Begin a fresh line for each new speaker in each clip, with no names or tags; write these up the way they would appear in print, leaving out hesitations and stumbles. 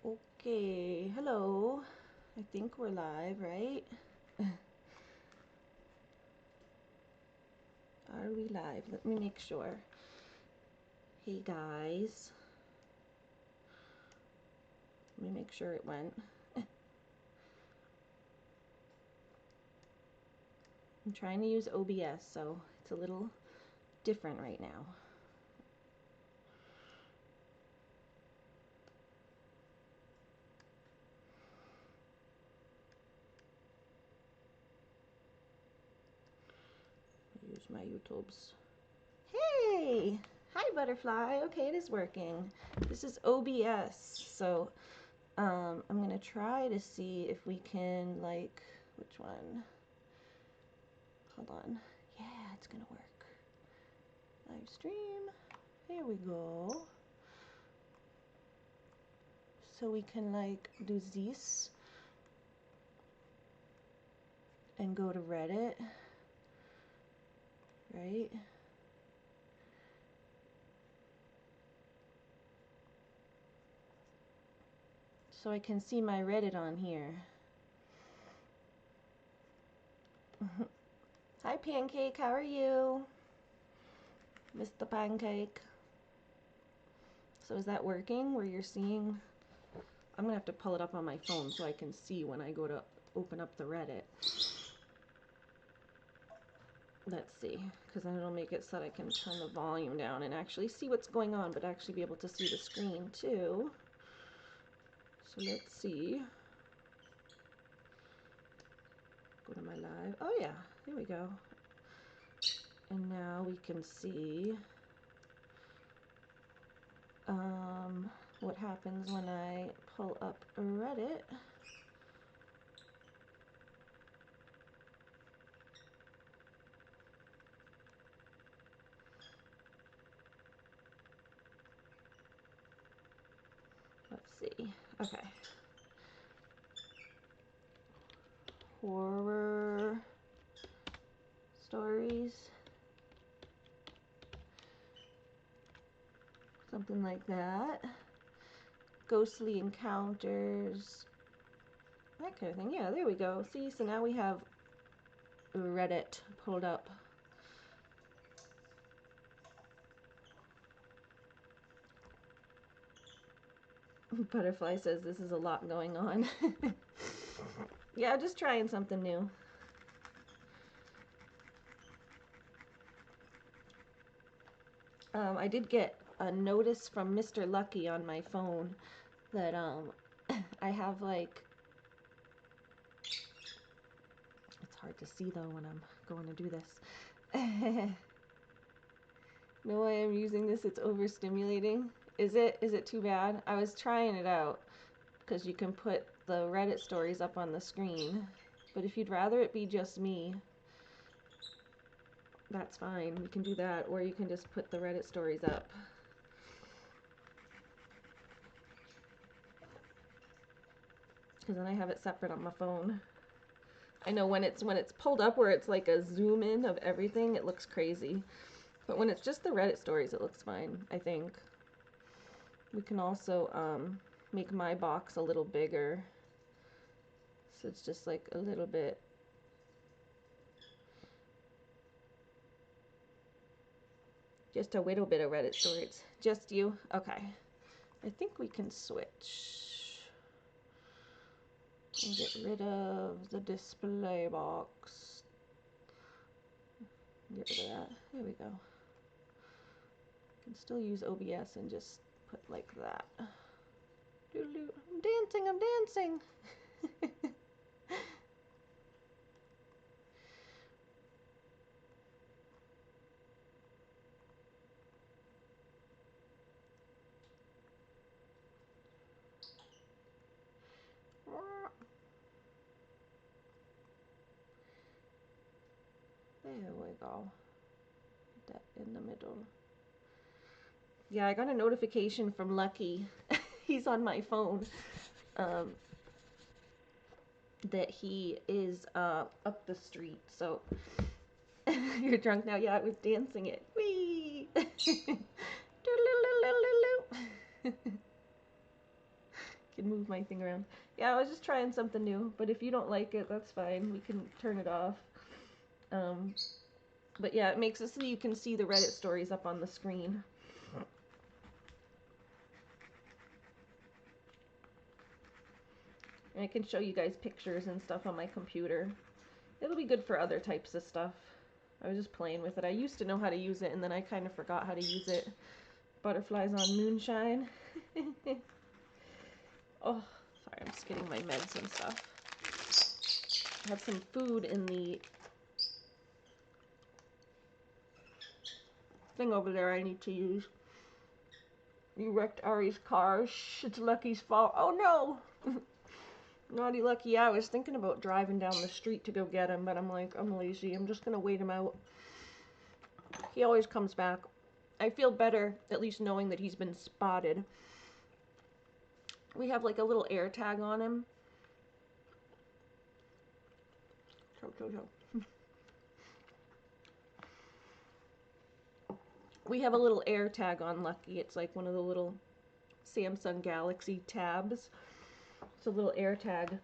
Okay, hello. I think we're live, right? Are we live? Let me make sure. Hey guys. Let me make sure it went. I'm trying to use OBS, so it's a little different right now. Use my YouTubes. Hey! Hi, butterfly. Okay, it is working. This is OBS, so I'm gonna try to see if we can, like, which one? Hold on. Yeah, it's gonna work. Live stream. Here we go. So we can, like, do this and go to Reddit, right? So I can see my Reddit on here. Hi, Pancake. How are you? Mr. Pancake. So is that working where you're seeing? I'm gonna have to pull it up on my phone so I can see when I go to open up the Reddit. Let's see, because then it'll make it so that I can turn the volume down and actually see what's going on, but actually be able to see the screen too. So let's see. Go to my live. Oh yeah, here we go. And now we can see what happens when I pull up Reddit. Let's see. Okay. Horror stories. Something like that. Ghostly encounters. That kind of thing. Yeah, there we go. See, so now we have Reddit pulled up. Butterfly says this is a lot going on. Yeah, just trying something new. I did get a notice from Mr. Lucky on my phone that I have, like, it's hard to see though when I'm going to do this. No way I'm using this, it's overstimulating. Is it too bad? I was trying it out because you can put the Reddit stories up on the screen, but if you'd rather it be just me, that's fine. We can do that, or you can just put the Reddit stories up. Because then I have it separate on my phone. I know when it's pulled up where it's like a zoom in of everything, it looks crazy. But when it's just the Reddit stories, it looks fine, I think. We can also make my box a little bigger. So it's just like a little bit. Just a little bit of Reddit stories. Just you? Okay. I think we can switch. And get rid of the display box. Get rid of that. There we go. Can still use OBS and just put like that. I'm dancing, I'm dancing. There we go. Put that in the middle. Yeah, I got a notification from Lucky. He's on my phone. That he is up the street. So you're drunk now. Yeah, I was dancing it. Whee! Get can move my thing around. Yeah, I was just trying something new, but if you don't like it, that's fine. We can turn it off. But yeah, it makes it so you can see the Reddit stories up on the screen. And I can show you guys pictures and stuff on my computer. It'll be good for other types of stuff. I was just playing with it. I used to know how to use it, and then I kind of forgot how to use it. Butterflies on moonshine. Oh, sorry, I'm just getting my meds and stuff. I have some food in the thing over there I need to use. You wrecked Ari's car. Shh, it's Lucky's fault. Oh no! Naughty Lucky. I was thinking about driving down the street to go get him, but I'm like, I'm lazy. I'm just gonna wait him out. He always comes back. I feel better, at least knowing that he's been spotted. We have like a little air tag on him. We have a little air tag on Lucky. It's like one of the little Samsung Galaxy tabs. It's a little air tag.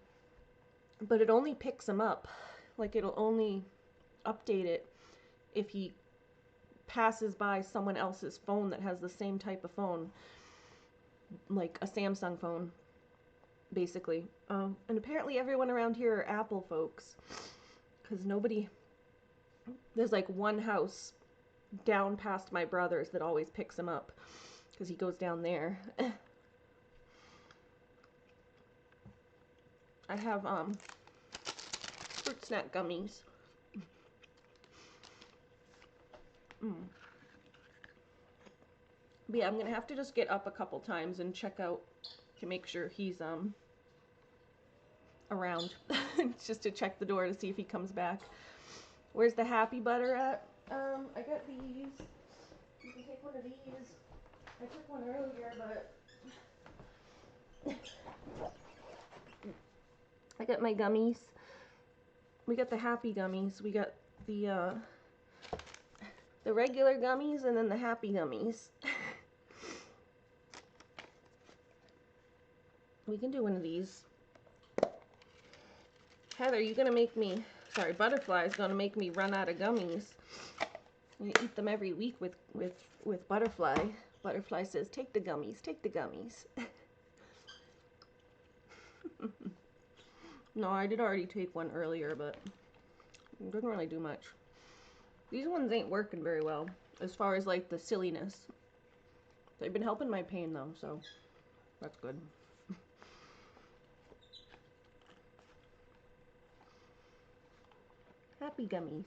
But it only picks him up. Like, it'll only update it if he passes by someone else's phone that has the same type of phone. Like a Samsung phone, basically. And apparently everyone around here are Apple folks. Because nobody... There's like one house down past my brother's that always picks him up. Because he goes down there. I have, fruit snack gummies. But yeah, I'm gonna have to just get up a couple times and check out to make sure he's, around. Just to check the door to see if he comes back. Where's the happy butter at? I got these. You can take one of these. I took one earlier, but I got my gummies. We got the happy gummies. We got the regular gummies and then the happy gummies. We can do one of these. Heather, you gonna make me, sorry, Butterfly's gonna make me run out of gummies. We eat them every week with Butterfly. Butterfly says, take the gummies, take the gummies. No, I did already take one earlier, but it doesn't really do much. These ones ain't working very well, as far as like the silliness. They've been helping my pain though, so that's good. Happy gummies.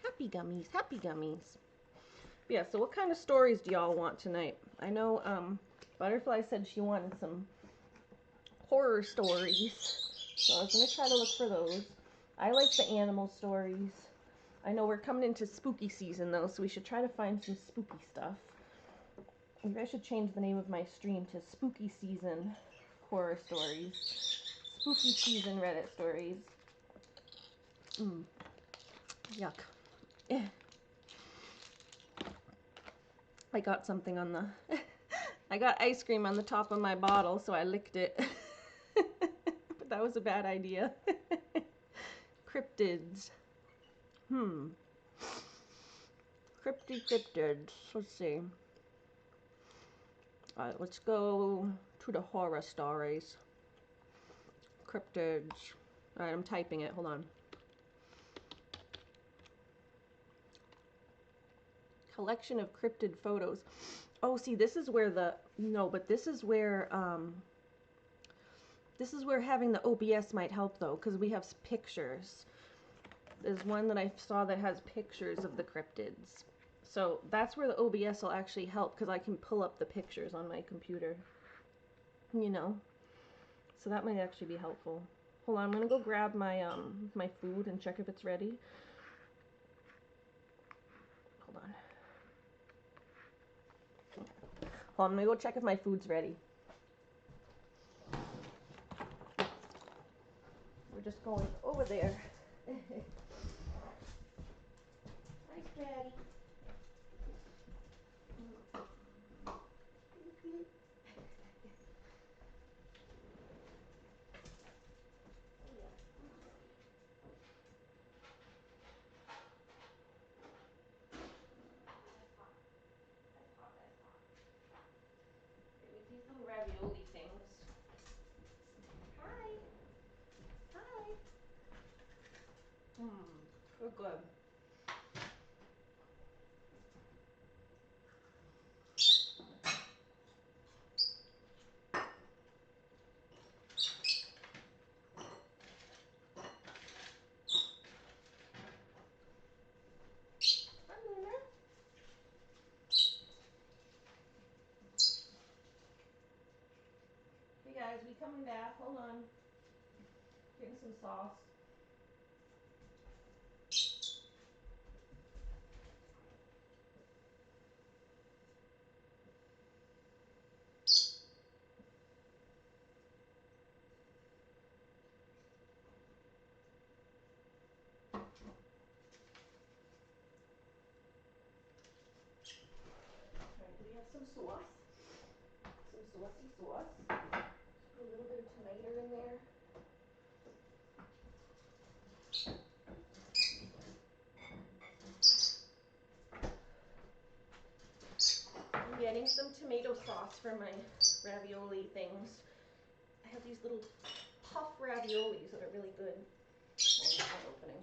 Happy gummies, happy gummies. Yeah, so what kind of stories do y'all want tonight? I know Butterfly said she wanted some horror stories, so I was going to try to look for those. I like the animal stories. I know we're coming into spooky season though, so we should try to find some spooky stuff. Maybe I should change the name of my stream to Spooky Season Horror Stories. Spooky Season Reddit Stories. Yuck. I got something on the... I got ice cream on the top of my bottle, so I licked it. But that was a bad idea. Cryptids. Cryptids. Let's see. Alright, let's go to the horror stories. Cryptids. Alright, I'm typing it. Hold on. Collection of cryptid photos. Oh, see, this is where the... No, but this is where having the OBS might help, though, because we have pictures. There's one that I saw that has pictures of the cryptids. So that's where the OBS will actually help, because I can pull up the pictures on my computer. You know? So that might actually be helpful. Hold on, I'm going to go grab my, my food and check if it's ready. Hold on. Hold on, I'm going to go check if my food's ready. We're just going over there. Hi, Daddy. good. Hi, Luna. Hey guys, we coming back. Hold on. Getting some sauce. Alright, do we have some sauce? Some saucy sauce. Just put a little bit of tomato in there. I'm getting some tomato sauce for my ravioli things. I have these little puff raviolis that are really good. Oh, it's not opening.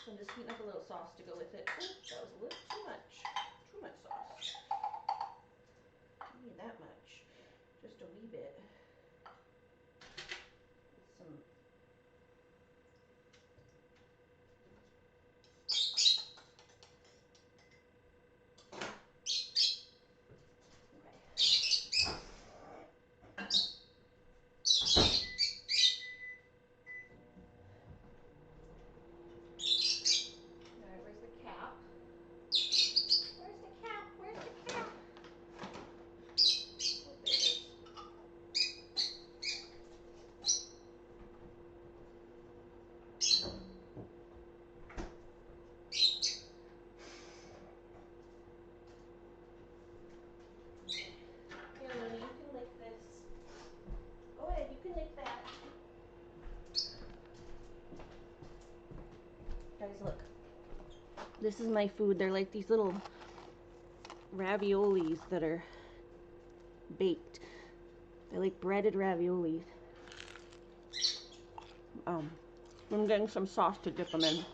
So I'm just heating up a little sauce to go with it. Ooh, that was a little too much. Too much sauce. Don't need that much. Just a wee bit. Some. Alright, where's the cap? Where's the cap? Where's the cap? Oh, there it is. Here, Luna, you can lick this. Go ahead, you can lick that. Guys, look. This is my food. They're like these little raviolis that are baked. They're like breaded raviolis. I'm getting some sauce to dip them in.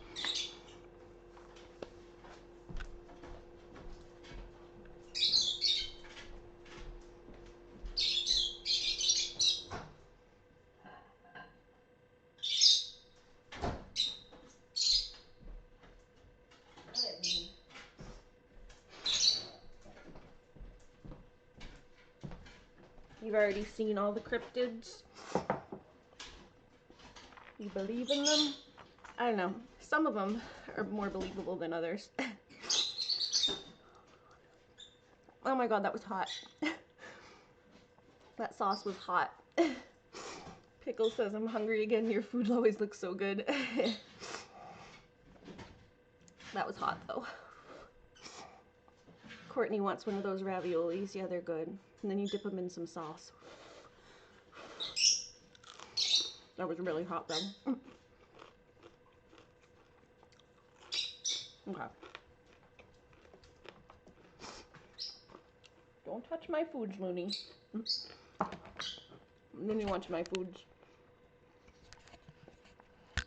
You've already seen all the cryptids. You believe in them? I don't know. Some of them are more believable than others. Oh my god, that was hot. That sauce was hot. Pickle says, I'm hungry again. Your food always looks so good. That was hot though. Courtney wants one of those raviolis. Yeah, they're good. And then you dip them in some sauce. That was really hot though. Okay. Don't touch my foods, Looney. Looney wants my foods.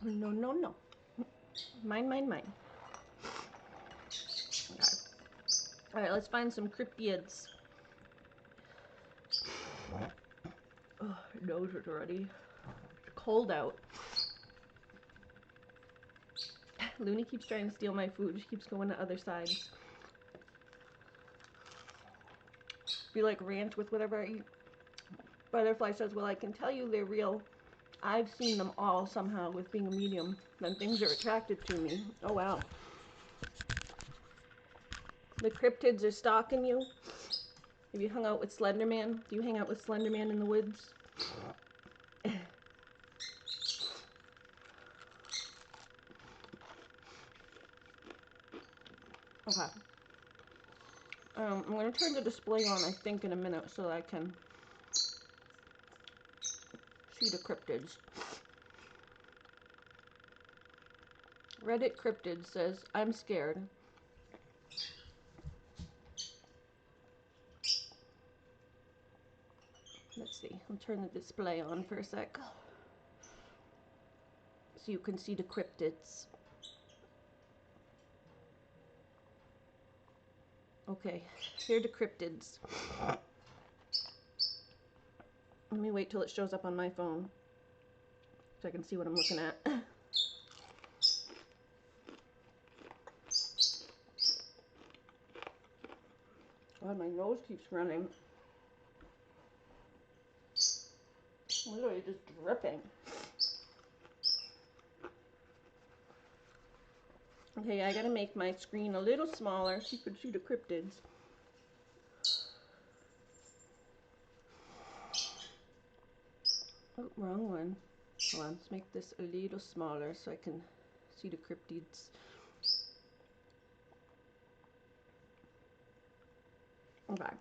No, no, no. Mine, mine, mine. Okay. Alright, let's find some cryptids. Oh, nose is already cold out. Looney keeps trying to steal my food. She keeps going to other sides. Be like ranch with whatever I eat. Butterfly says, well, I can tell you they're real. I've seen them all somehow with being a medium. Then things are attracted to me. Oh, wow. The cryptids are stalking you. Have you hung out with Slenderman? Do you hang out with Slenderman in the woods? Okay. I'm going to turn the display on, I think, in a minute so that I can see the cryptids. Reddit Cryptid says, I'm scared. see. I'll turn the display on for a sec so you can see the cryptids. Okay, here are the cryptids. Let me wait till it shows up on my phone so I can see what I'm looking at. God, my nose keeps running. Literally just dripping. Okay, I gotta make my screen a little smaller so you can see the cryptids. Oh, wrong one. Hold on, let's make this a little smaller so I can see the cryptids. Okay.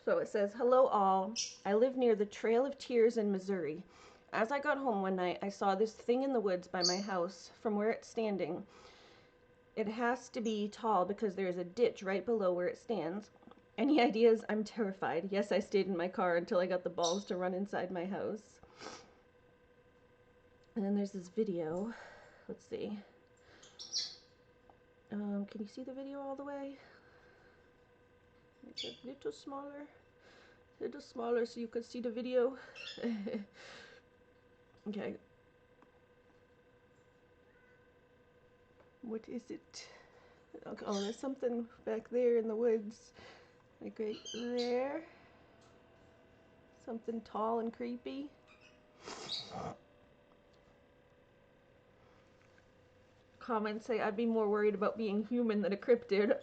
So it says, "Hello all. I live near the Trail of Tears in Missouri. As I got home one night, I saw this thing in the woods by my house. From where it's standing, it has to be tall because there is a ditch right below where it stands. Any ideas? I'm terrified. Yes, I stayed in my car until I got the balls to run inside my house." And then there's this video. Let's see. Can you see the video all the way? Make it a little smaller so you can see the video. Okay. What is it? Okay, oh, there's something back there in the woods. Like right there. Something tall and creepy. Comments say, "I'd be more worried about being human than a cryptid."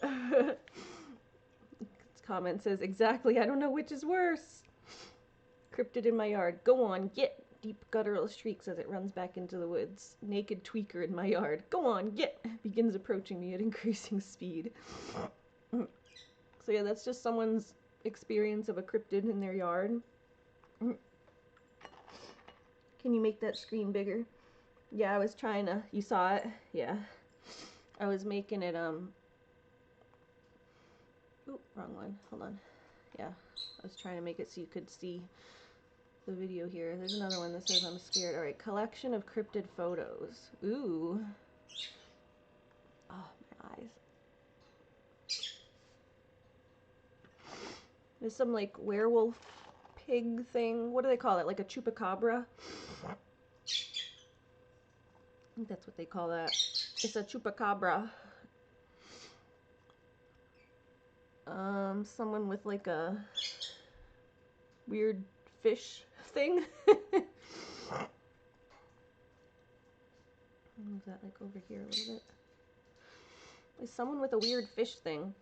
Comment says, "Exactly, I don't know which is worse." Cryptid in my yard. Go on, get. Deep guttural shrieks as it runs back into the woods. Naked tweaker in my yard. Go on, get. Begins approaching me at increasing speed. So yeah, that's just someone's experience of a cryptid in their yard. Can you make that screen bigger? Yeah, I was trying to. You saw it? Yeah. I was making it, Ooh, wrong one. Hold on. Yeah, I was trying to make it so you could see the video here. There's another one that says, "I'm scared." Alright, collection of cryptid photos. Ooh. Oh, my eyes. There's some, like, werewolf pig thing. What do they call it? Like a chupacabra? I think that's what they call that. It's a chupacabra. Someone with, like, a weird fish thing. Move that, like, over here a little bit. There's someone with a weird fish thing.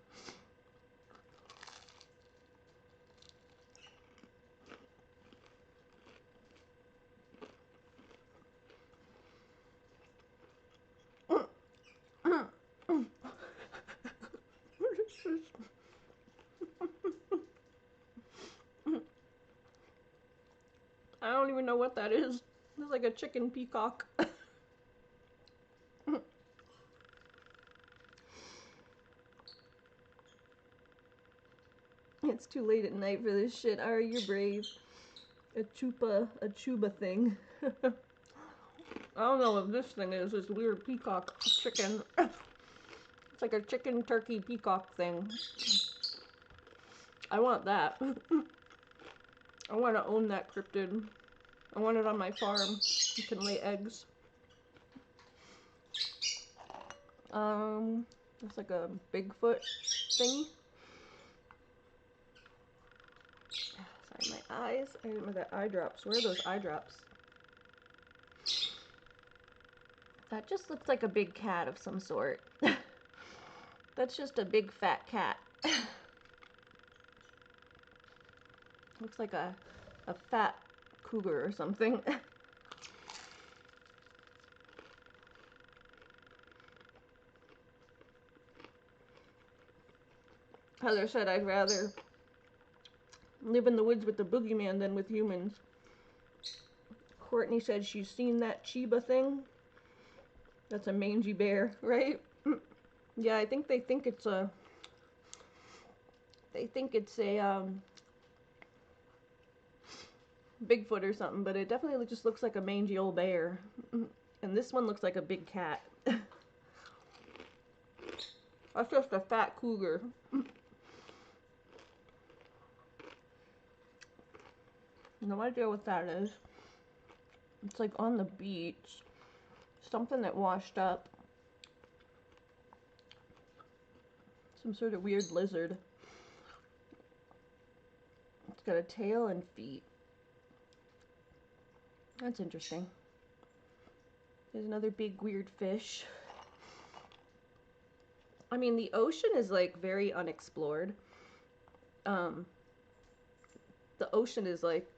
I don't even know what that is. It's like a chicken peacock. It's too late at night for this shit. Ari, you're brave. A chuba thing. I don't know what this thing is. This weird peacock chicken. It's like a chicken turkey peacock thing. I want that. I want to own that cryptid. I want it on my farm. You can lay eggs. It's like a Bigfoot thingy. Sorry, my eyes. I remember that eye drops. Where are those eye drops? That just looks like a big cat of some sort. That's just a big fat cat. Looks like a fat cougar or something. Heather said, "I'd rather live in the woods with the boogeyman than with humans." Courtney said she's seen that Chiba thing. That's a mangy bear, right? Yeah, I think they think it's a... They think it's a, Bigfoot or something, but it definitely just looks like a mangy old bear. And this one looks like a big cat. That's just a fat cougar. No idea what that is. It's like on the beach. Something that washed up. Some sort of weird lizard. It's got a tail and feet. That's interesting. There's another big weird fish. I mean, the ocean is like very unexplored. The ocean is like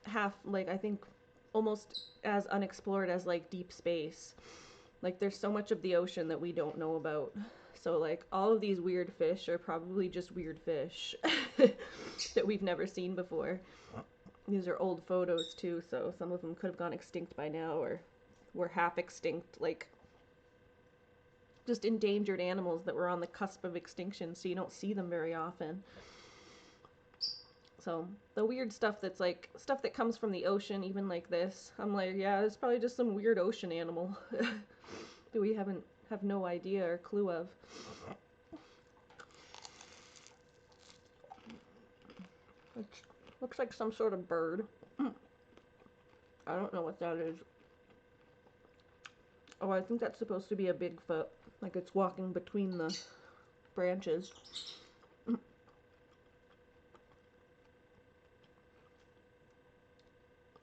half, like I think almost as unexplored as like deep space. Like there's so much of the ocean that we don't know about. So like all of these weird fish are probably just weird fish that we've never seen before. These are old photos too, so some of them could have gone extinct by now or were half extinct, like just endangered animals that were on the cusp of extinction, so you don't see them very often. So the weird stuff that's like stuff that comes from the ocean, even like this, I'm like, yeah, it's probably just some weird ocean animal that we have no idea or clue of. It looks like some sort of bird. I don't know what that is. Oh, I think that's supposed to be a Bigfoot. Like it's walking between the branches.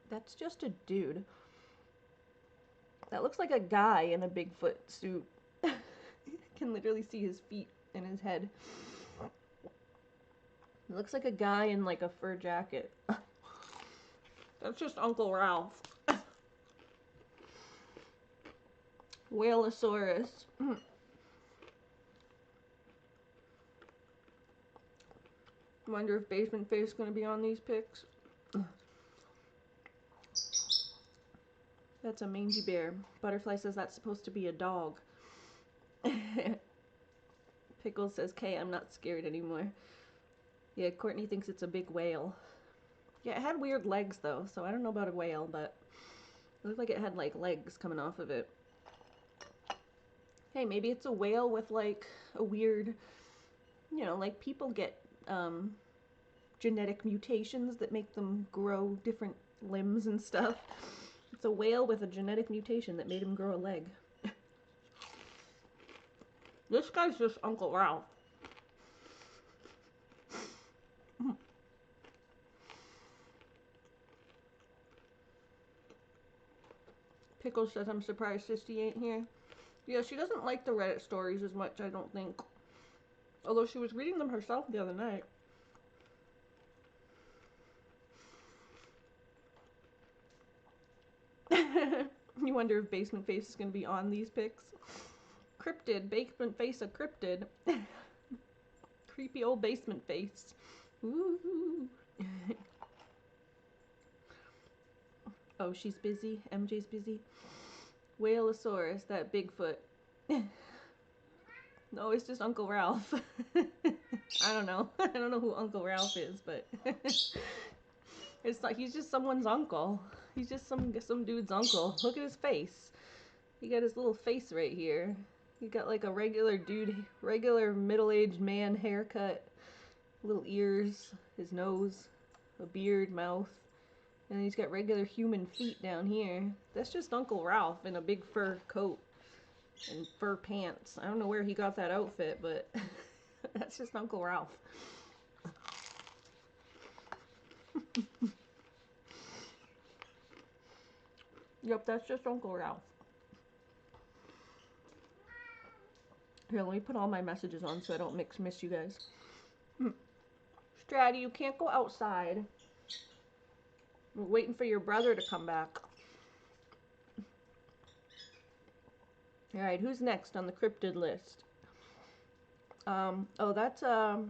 That's just a dude. That looks like a guy in a Bigfoot suit. You can literally see his feet and his head. It looks like a guy in like a fur jacket. That's just Uncle Ralph. Whaleosaurus. Wonder if Basement Face is going to be on these pics. That's a mangy bear. Butterfly says that's supposed to be a dog. Pickles says, "Kay, I'm not scared anymore." Yeah, Courtney thinks it's a big whale. Yeah, it had weird legs though, so I don't know about a whale, but it looked like it had like legs coming off of it. Hey, maybe it's a whale with like a weird, you know, like people get genetic mutations that make them grow different limbs and stuff. It's a whale with a genetic mutation that made him grow a leg. This guy's just Uncle Ralph. Pickles says, "I'm surprised Sissy ain't here." Yeah, she doesn't like the Reddit stories as much, I don't think. Although she was reading them herself the other night. You wonder if Basement Face is going to be on these pics. Cryptid. Basement Face a cryptid. Creepy old Basement Face. Woo-hoo. Oh, she's busy. MJ's busy. Whaleosaurus, that Bigfoot. No, it's just Uncle Ralph. I don't know. I don't know who Uncle Ralph is, but it's like he's just someone's uncle. He's just some dude's uncle. Look at his face. He got his little face right here. He got like a regular dude, regular middle-aged man haircut, little ears, his nose, a beard, mouth, and he's got regular human feet down here. That's just Uncle Ralph in a big fur coat and fur pants. I don't know where he got that outfit, but that's just Uncle Ralph. Yep, that's just Uncle Ralph. Here, let me put all my messages on so I don't miss you guys. Stratty, you can't go outside. We're waiting for your brother to come back. Alright, who's next on the cryptid list? Oh, that's, what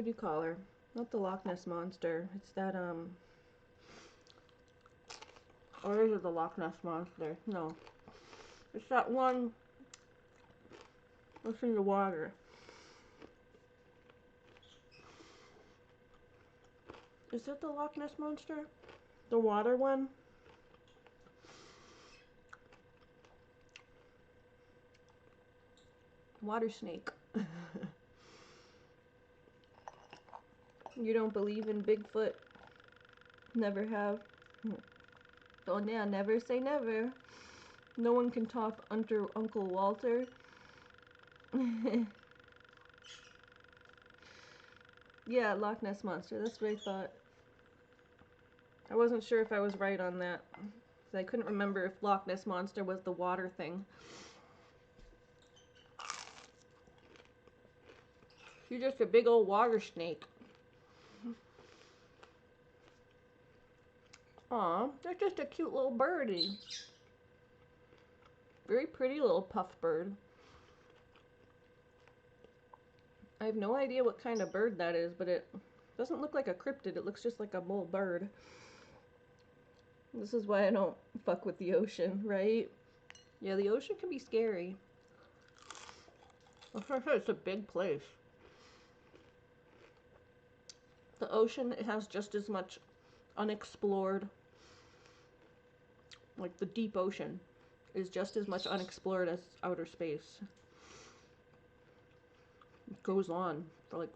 do you call her? Not the Loch Ness Monster. It's that, or is it the Loch Ness Monster? No. It's that one that's in the water. Is it the Loch Ness Monster? The water one? Water snake. You don't believe in Bigfoot? Never have? Oh yeah, never say never. No one can top Uncle Walter. Yeah, Loch Ness Monster, that's what I thought. I wasn't sure if I was right on that. I couldn't remember if Loch Ness Monster was the water thing. You're just a big old water snake. Aw, they're just a cute little birdie. Very pretty little puff bird. I have no idea what kind of bird that is, but it doesn't look like a cryptid. It looks just like a little bird. This is why I don't fuck with the ocean, right? Yeah, the ocean can be scary. It's a big place. The ocean, it has just as much unexplored, like the deep ocean is just as much unexplored as outer space. It goes on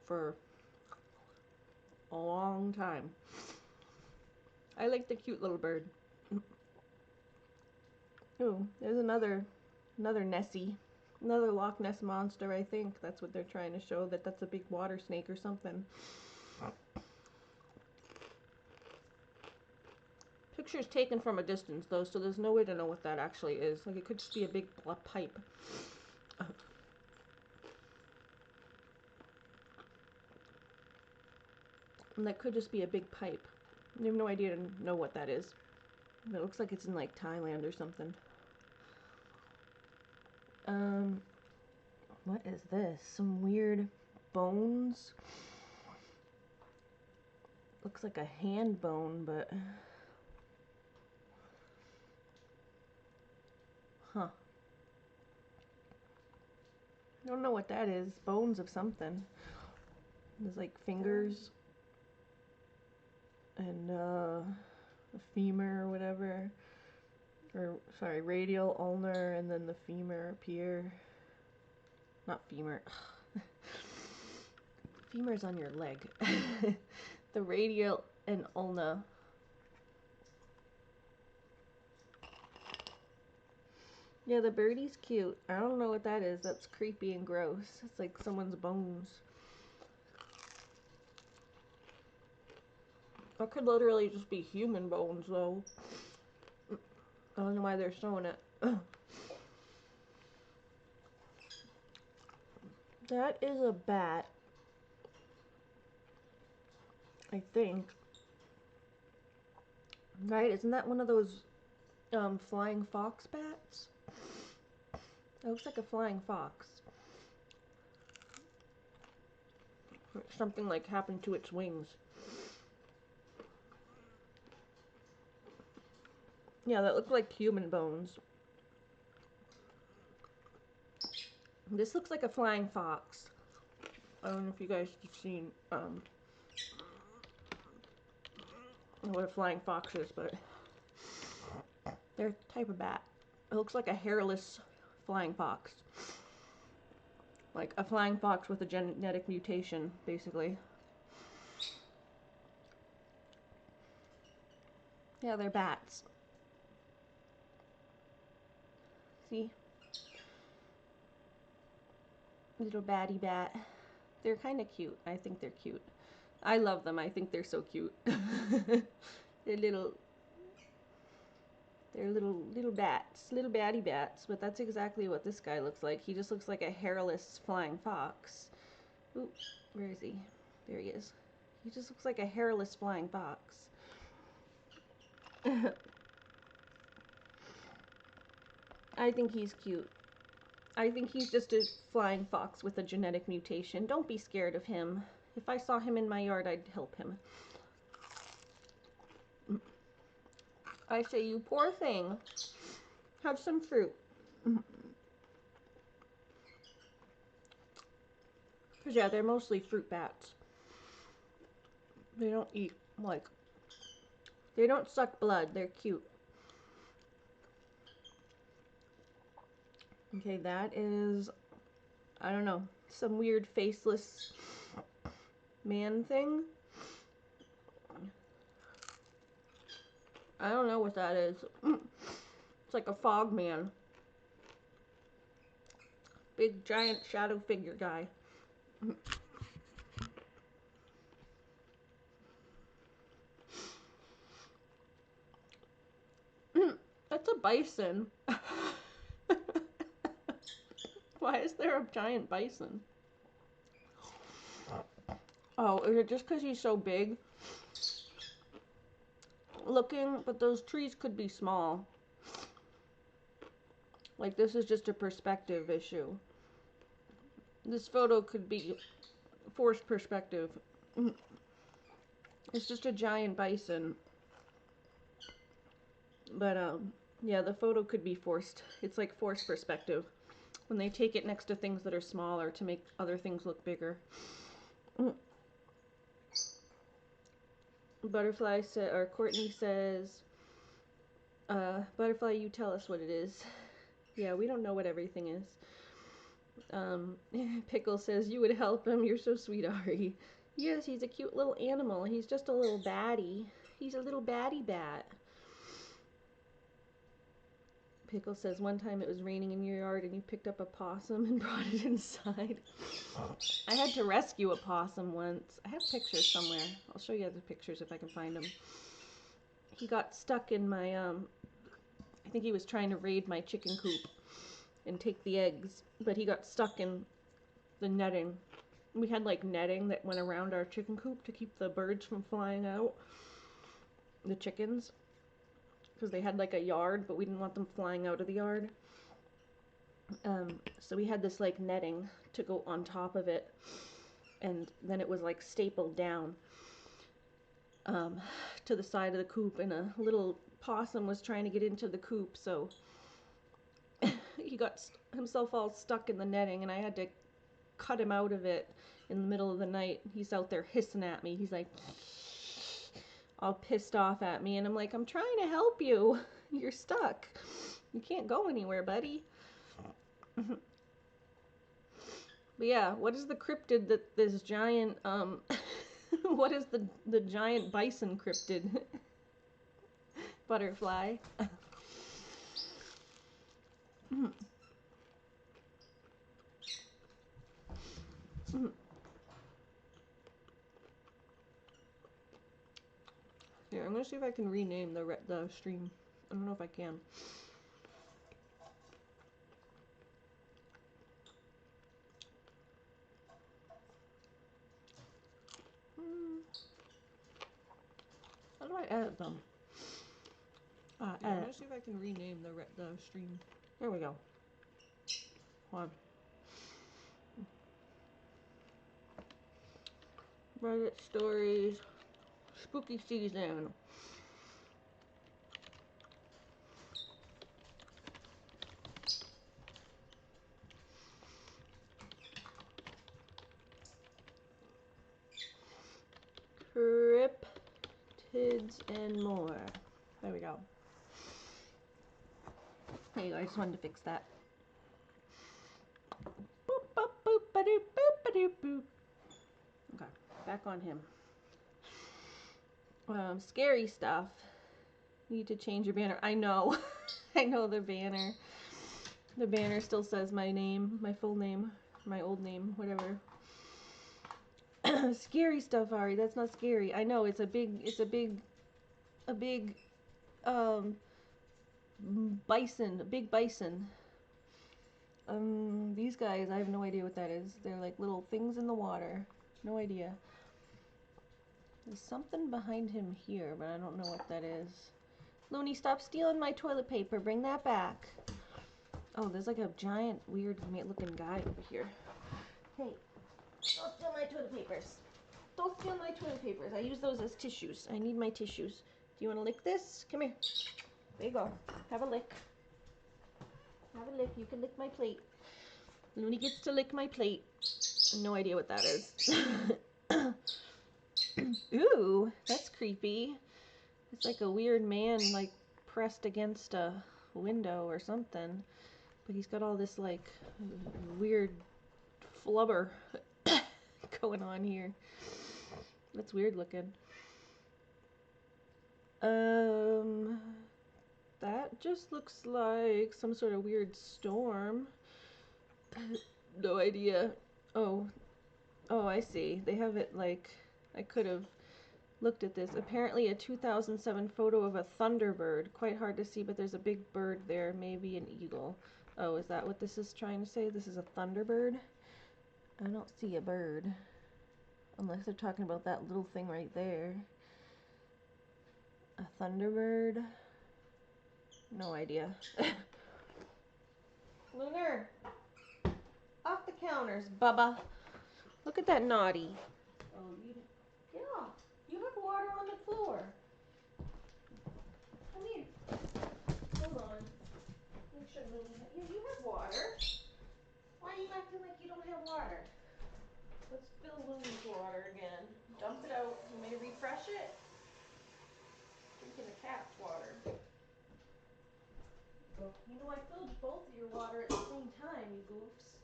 for a long time. I like the cute little bird. Oh, there's another Nessie. Another Loch Ness Monster, I think. That's what they're trying to show, that that's a big water snake or something. Picture's taken from a distance, though, so there's no way to know what that actually is. Like, it could just be a big pipe. And that could just be a big pipe. You have no idea to know what that is. It looks like it's in, like, Thailand or something. What is this? Some weird bones? Looks like a hand bone, but... Huh. I don't know what that is. Bones of something. There's, like, fingers. And, a femur or whatever. Or, sorry, radial, ulnar, and then the femur up here. Not femur. Femur's on your leg. The radial and ulna. Yeah, the birdie's cute. I don't know what that is. That's creepy and gross. It's like someone's bones. That could literally just be human bones, though. I don't know why they're showing it. That is a bat. I think. Right? Isn't that one of those flying fox bats? It looks like a flying fox. Something like happened to its wings. Yeah, that looked like human bones. This looks like a flying fox. I don't know if you guys have seen what a flying fox is, but they're a type of bat. It looks like a hairless flying fox. Like a flying fox with a genetic mutation, basically. Yeah, they're bats. See? Little batty bat. They're kind of cute. I think they're cute. I love them. I think they're so cute. They're little bats, little batty bats, but that's exactly what this guy looks like. He just looks like a hairless flying fox. Ooh, where is he? There he is. He just looks like a hairless flying fox. I think he's cute. I think he's just a flying fox with a genetic mutation. Don't be scared of him. If I saw him in my yard, I'd help him. I say, you poor thing. Have some fruit. Because, yeah, they're mostly fruit bats. They don't eat Like, they don't suck blood. They're cute. Okay, that is, I don't know, some weird faceless man thing. I don't know what that is. It's like a fog man. Big giant shadow figure guy. That's a bison. Why is there a giant bison? Oh, is it just because he's so big looking? But those trees could be small. Like, this is just a perspective issue. This photo could be forced perspective. It's just a giant bison. But, yeah, the photo could be forced. It's like forced perspective. When they take it next to things that are smaller to make other things look bigger. Butterfly or Courtney says, Butterfly, you tell us what it is. Yeah, we don't know what everything is. Pickle says, you would help him. You're so sweet, Ari. Yes, he's a cute little animal. He's just a little baddie. He's a little baddie bat. Pickle says, one time it was raining in your yard and you picked up a possum and brought it inside. I had to rescue a possum once. I have pictures somewhere. I'll show you the pictures if I can find them. He got stuck in my, I think he was trying to raid my chicken coop and take the eggs, but he got stuck in the netting. We had like netting that went around our chicken coop to keep the birds from flying out, the chickens, because they had like a yard, but we didn't want them flying out of the yard. So we had this like netting to go on top of it, and then it was like stapled down to the side of the coop, and a little possum was trying to get into the coop, so he got himself all stuck in the netting, and I had to cut him out of it in the middle of the night. He's out there hissing at me. He's like all pissed off at me, and I'm like, I'm trying to help you. You're stuck. You can't go anywhere, buddy. But yeah, what is the cryptid that this giant what is the giant bison cryptid? Butterfly. Here, I'm gonna see if I can rename the stream. I don't know if I can. How do I edit them?
Yeah, I'm gonna see if I can rename the stream.
There we go. Hold on. Reddit stories. Spooky season. Cryptids and more. There we go. There you go. I just wanted to fix that. Boop, boop, boop, ba-doop, boop, ba-doop, boop. Okay, back on him. Scary stuff. Need to change your banner. I know. I know the banner. The banner still says my name, my full name, my old name, whatever. Scary stuff, Ari. That's not scary. I know it's a big bison, a big bison. These guys, I have no idea what that is. They're like little things in the water. No idea. There's something behind him here, but I don't know what that is. Looney, stop stealing my toilet paper. Bring that back. Oh, there's like a giant, weird looking guy over here. Hey, don't steal my toilet papers. Don't steal my toilet papers. I use those as tissues. I need my tissues. Do you want to lick this? Come here. There you go. Have a lick. Have a lick. You can lick my plate. Looney gets to lick my plate. No idea what that is. Ooh, that's creepy. It's like a weird man, like, pressed against a window or something. But he's got all this, like, weird flubber going on here. That's weird looking. That just looks like some sort of weird storm. No idea. Oh, I see. They have it like, I could have looked at this. Apparently a 2007 photo of a thunderbird. Quite hard to see, but there's a big bird there, maybe an eagle. Oh, is that what this is trying to say? This is a thunderbird? I don't see a bird. Unless they're talking about that little thing right there. A thunderbird? No idea. Lunar! Off the counters, Bubba. Look at that naughty. Oh, get off. You have water on the floor. Come here. Hold on. Make sure you have water. Why are you acting like you don't have water? Let's fill Looney's water again. Dump it out. You may refresh it. Drinking the cat's water. You know I filled both of your water at the same time, you goofs.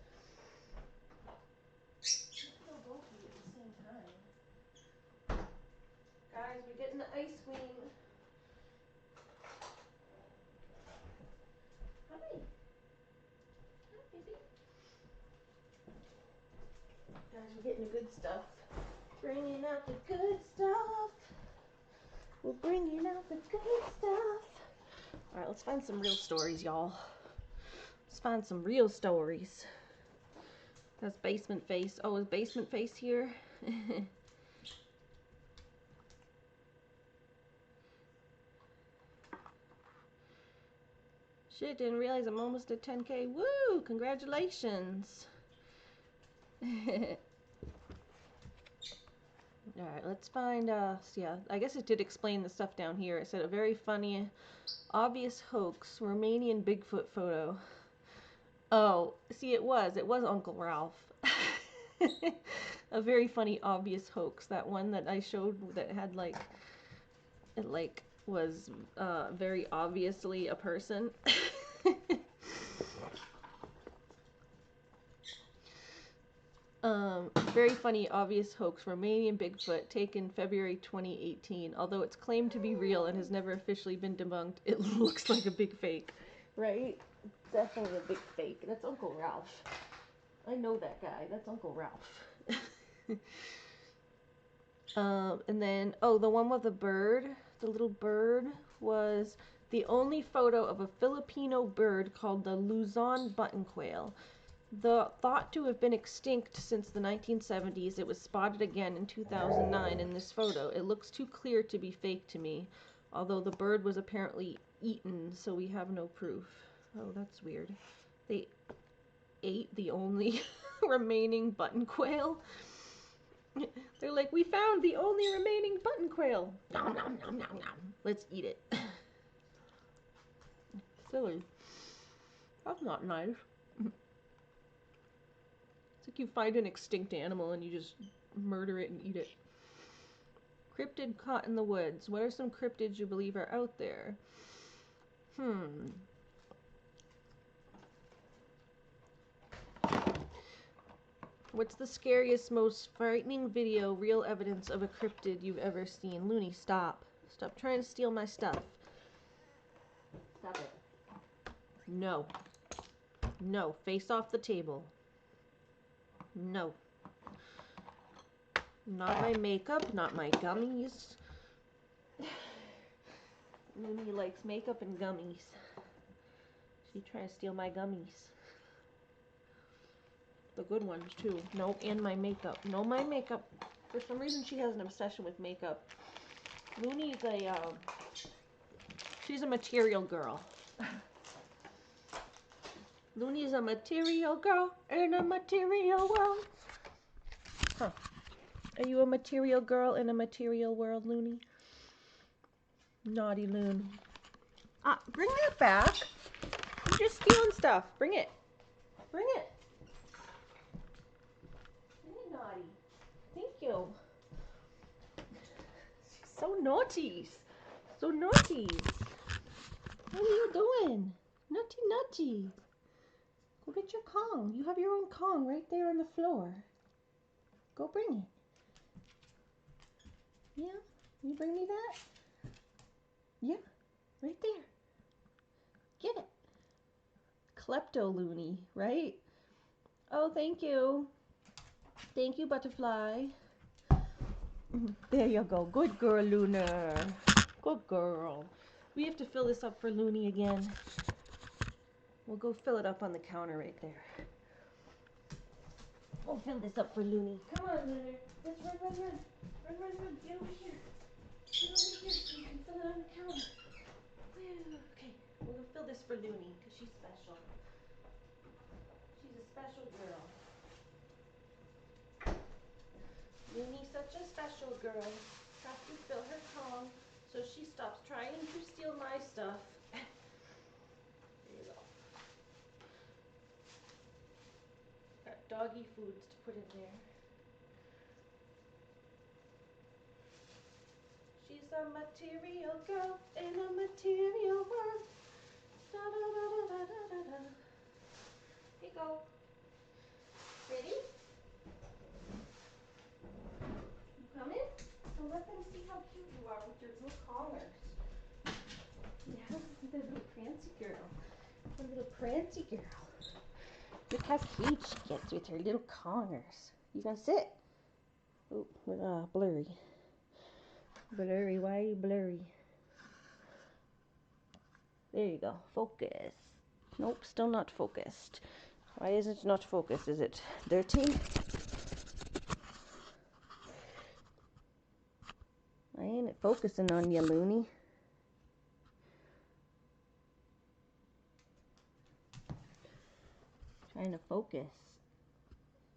I filled both of you at the same time. Guys, we're getting the ice queen. Hi. Hi, baby. Guys, we're getting the good stuff. Bringing out the good stuff. We're bringing out the good stuff. Alright, let's find some real stories, y'all. Let's find some real stories. That's Basement Face. Oh, is Basement Face here? Shit, didn't realize I'm almost at 10K. Woo! Congratulations! Alright, let's find, yeah, I guess it did explain the stuff down here. It said a very funny, obvious hoax, Romanian Bigfoot photo. Oh, see, it was Uncle Ralph. A very funny, obvious hoax. That one that I showed that had, like, it, like, was, very obviously a person. Very funny, obvious hoax, Romanian Bigfoot, taken February 2018. Although it's claimed to be real and has never officially been debunked, it looks like a big fake. Right? Definitely a big fake. That's Uncle Ralph. I know that guy. That's Uncle Ralph. And then, oh, the one with the bird, the little bird, was the only photo of a Filipino bird called the Luzon button quail. Thought to have been extinct since the 1970s, it was spotted again in 2009 in this photo. It looks too clear to be fake to me, although the bird was apparently eaten, so we have no proof. Oh, that's weird. They ate the only remaining button quail. They're like, we found the only remaining button quail. Nom, nom, nom, nom, nom. Let's eat it. Silly. That's not nice. It's like you find an extinct animal and you just murder it and eat it. Cryptid caught in the woods. What are some cryptids you believe are out there? What's the scariest, most frightening video, real evidence of a cryptid you've ever seen? Looney, stop. Stop trying to steal my stuff. Stop it. No. No. Face off the table. No. Not my makeup, not my gummies. Looney likes makeup and gummies. She's trying to steal my gummies. The good ones, too. Nope, and my makeup. No, my makeup. For some reason, she has an obsession with makeup. Looney's she's a material girl. Looney's a material girl in a material world. Huh. Are you a material girl in a material world, Looney? Naughty Loon. Ah, bring that back. You're just stealing stuff. Bring it. Bring it. Bring it, naughty. Thank you. So naughty. So naughty. What are you doing? Nutty, nutty. Go get your Kong. You have your own Kong right there on the floor. Go bring it. Yeah? You bring me that? Yeah, right there. Get it. Klepto loony, right? Oh, thank you. Thank you, butterfly. There you go. Good girl, Lunar. Good girl. We have to fill this up for Looney again. We'll go fill it up on the counter right there. We'll fill this up for Looney. Come on, Lunar. Let's run, run, run. Run, run, run. Get over here. Get over here so you can fill it on the counter. Whew. Okay, we'll fill this for Looney because she's special. She's a special girl. Looney's such a special girl. Have to fill her Kong so she stops trying to steal my stuff. There you go. Got doggy foods to put in there. She's a material girl in a material world. Da da da da da da da da. Here you go. Ready? You coming? So let them see how cute you are with your little collars. Yeah, the little prancy girl. The little prancy girl. Look how cute she gets with her little congers. You gonna sit? Oh, blurry. Blurry, why are you blurry? There you go. Focus. Nope, still not focused. Why is it not focused? Is it dirty? Why ain't it focusing on you, Looney? Trying to focus.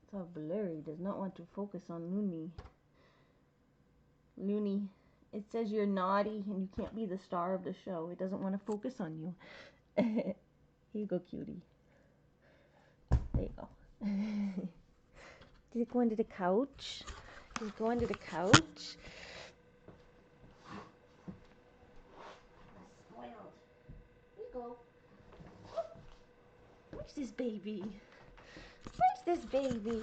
It's all blurry. Does not want to focus on Looney. Looney, it says you're naughty and you can't be the star of the show. It doesn't want to focus on you. Here you go, cutie. There you go. Did it go under the couch? Did it go under the couch? Spoiled. Here you go. Where's this baby? Where's this baby?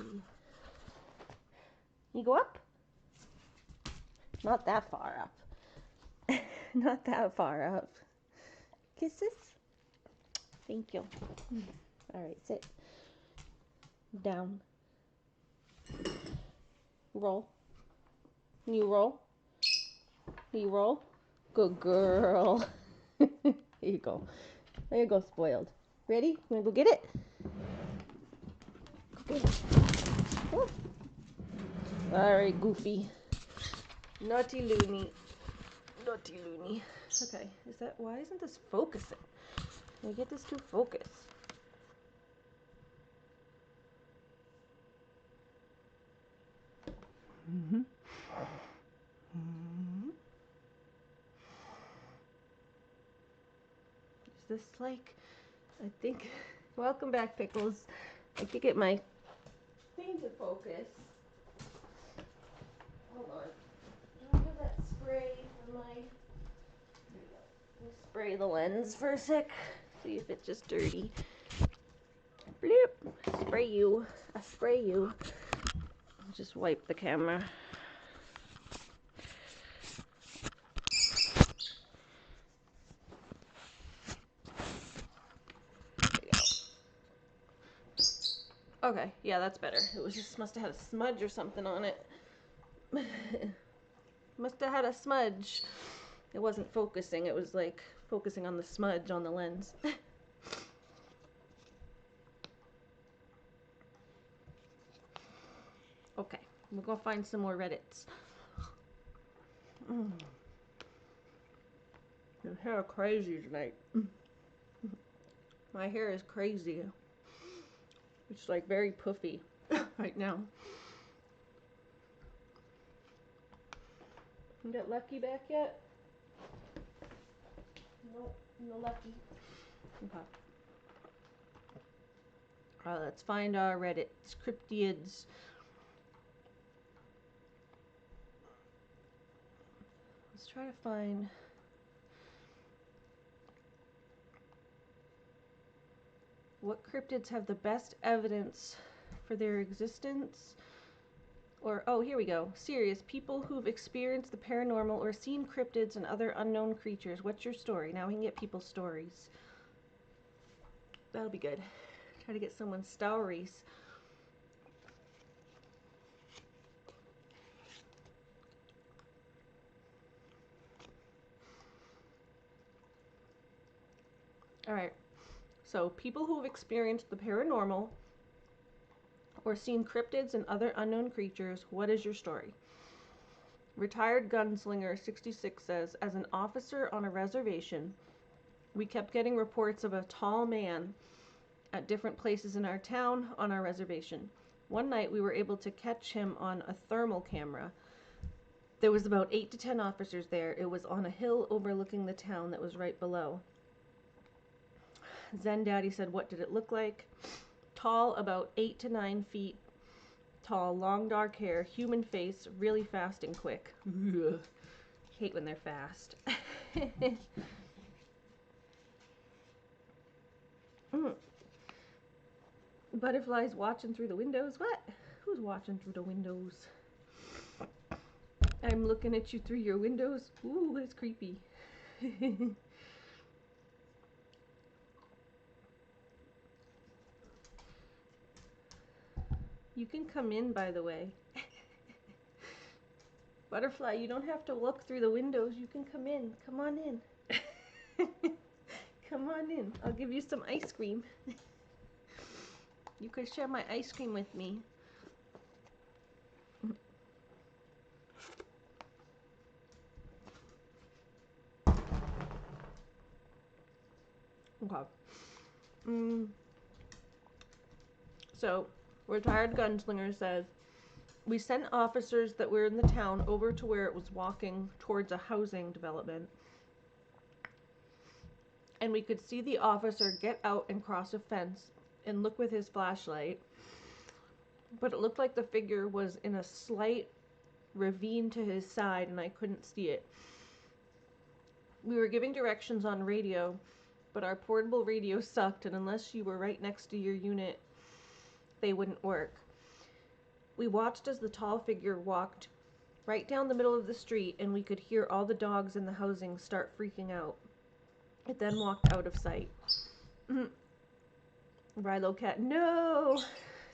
You go up? Not that far up. Not that far up. Kisses? Thank you. Alright, sit. Down. Roll. You roll. You roll. Good girl. Here you go. There you go, spoiled. Ready? You wanna go get it? Go get it. Oh. Alright, Goofy. Naughty Looney. Naughty Looney. Okay, why isn't this focusing? Can I get this to focus? Mm-hmm. Mm-hmm. Is this like, I think, welcome back, Pickles. I could get my thing to focus. Hold on. I'll give that spray for my, there you go. Let me spray the lens for a sec. See if it's just dirty. Bloop. Spray you. I spray you. I'll just wipe the camera. Okay, yeah, that's better. It was just must have had a smudge or something on it. Must have had a smudge. It wasn't focusing. It was like focusing on the smudge on the lens. Okay, we'll go find some more Reddits. Your hair crazy tonight. My hair is crazy. It's like very puffy right now. You got Lucky back yet? Nope, no Lucky. Okay. Let's find our Reddits. Cryptids. try to find what cryptids have the best evidence for their existence. Or, oh, here we go. Serious. People who've experienced the paranormal or seen cryptids and other unknown creatures. What's your story? Now we can get people's stories. That'll be good. Try to get someone's stories. Alright. So, people who have experienced the paranormal or seen cryptids and other unknown creatures, what is your story? Retired gunslinger 66 says, as an officer on a reservation, we kept getting reports of a tall man at different places in our town on our reservation. One night we were able to catch him on a thermal camera. There was about 8 to 10 officers there. It was on a hill overlooking the town that was right below. Zen Daddy said, what did it look like? Tall, about 8 to 9 feet tall, long dark hair, human face, really fast and quick. Hate when they're fast. Butterflies watching through the windows. What? Who's watching through the windows? I'm looking at you through your windows. Ooh, that's creepy. You can come in, by the way. Butterfly, you don't have to look through the windows. You can come in. Come on in. Come on in. I'll give you some ice cream. You could share my ice cream with me. Okay. So, retired gunslinger says, we sent officers that were in the town over to where it was walking towards a housing development. And we could see the officer get out and cross a fence and look with his flashlight. But it looked like the figure was in a slight ravine to his side and I couldn't see it. We were giving directions on radio, but our portable radio sucked, and unless you were right next to your unit, they wouldn't work. We watched as the tall figure walked right down the middle of the street, and we could hear all the dogs in the housing start freaking out. It then walked out of sight. Rilo cat, no!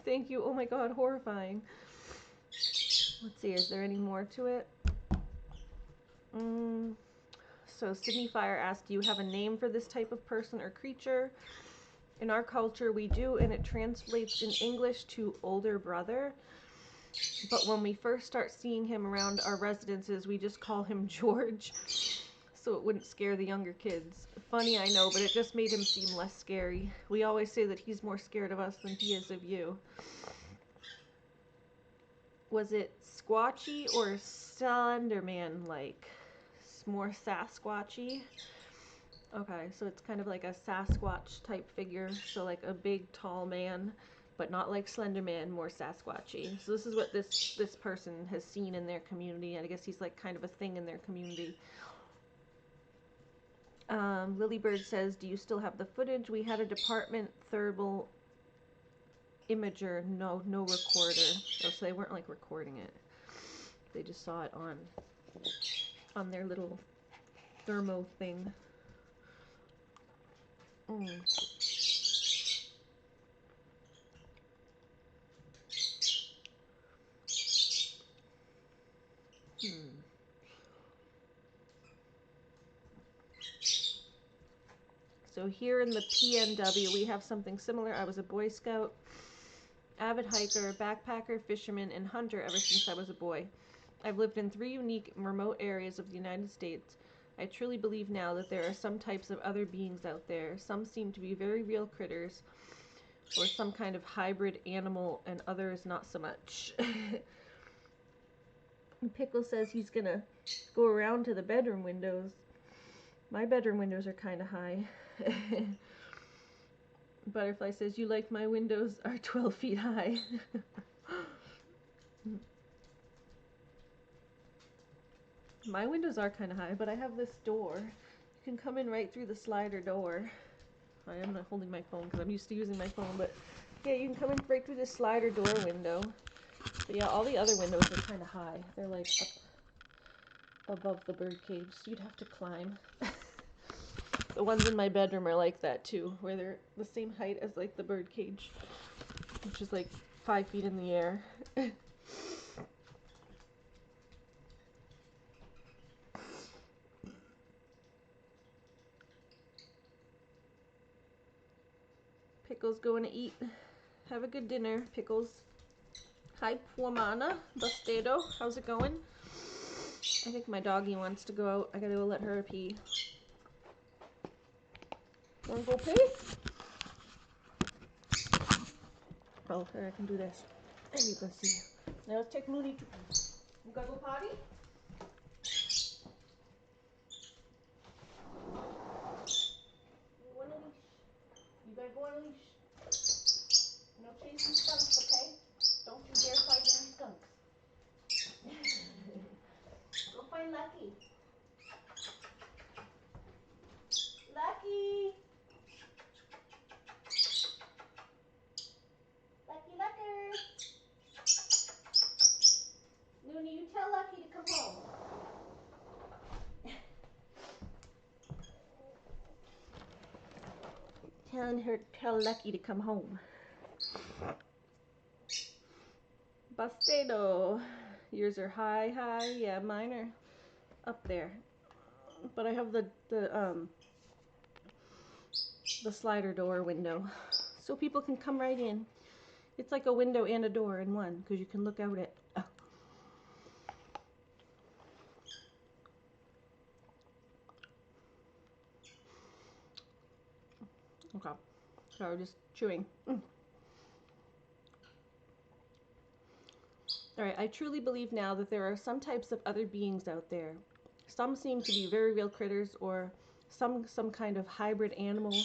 Thank you. Oh my god, horrifying. Let's see, is there any more to it? So Sydney Fire asked, do you have a name for this type of person or creature? In our culture, we do, and it translates in English to older brother. But when we first start seeing him around our residences, we just call him George, so it wouldn't scare the younger kids. Funny, I know, but it just made him seem less scary. We always say that he's more scared of us than he is of you. Was it Squatchy or Slenderman-like? More Sasquatchy? Okay, so it's kind of like a Sasquatch type figure, so like a big tall man, but not like Slenderman, more Sasquatchy. So this is what this person has seen in their community, and I guess he's like kind of a thing in their community. Lilybird says, do you still have the footage? We had a department thermal imager, no recorder. Oh, so they weren't like recording it. They just saw it on their little thermo thing. So here in the PNW, we have something similar. I was a Boy Scout, avid hiker, backpacker, fisherman, and hunter ever since I was a boy. I've lived in 3 unique remote areas of the United States. I truly believe now that there are some types of other beings out there. Some seem to be very real critters, or some kind of hybrid animal, and others not so much. Pickle says he's gonna go around to the bedroom windows. My bedroom windows are kind of high. Butterfly says, you like my windows are 12 feet high. My windows are kind of high, but I have this door. You can come in right through the slider door. I am not holding my phone because I'm used to using my phone, but yeah, you can come in right through the slider door window. But yeah, all the other windows are kind of high. They're like up above the bird cage, so you'd have to climb. The ones in my bedroom are like that too, where they're the same height as like the bird cage, which is like 5 feet in the air. Pickles going to eat. Have a good dinner, Pickles. Hi, Puamana Bustado. How's it going? I think my doggy wants to go out. I gotta go let her pee. Wanna go pee? Oh, here, I can do this. And you can see. Now let's take Mooney to pee. You gotta go potty? You want a leash? You gotta go on a leash. No chasing skunks, okay? Don't you dare find any skunks. Go find Lucky. Lucky! Lucky Lucker! Noonie, you tell Lucky to come home. Tell Lucky to come home. Bustado. Yours are high. Yeah, mine are up there. But I have the slider door window, so people can come right in. It's like a window and a door in one, because you can look out at. Oh. Okay, sorry, just chewing. Alright, I truly believe now that there are some types of other beings out there. Some seem to be very real critters, or some kind of hybrid animal,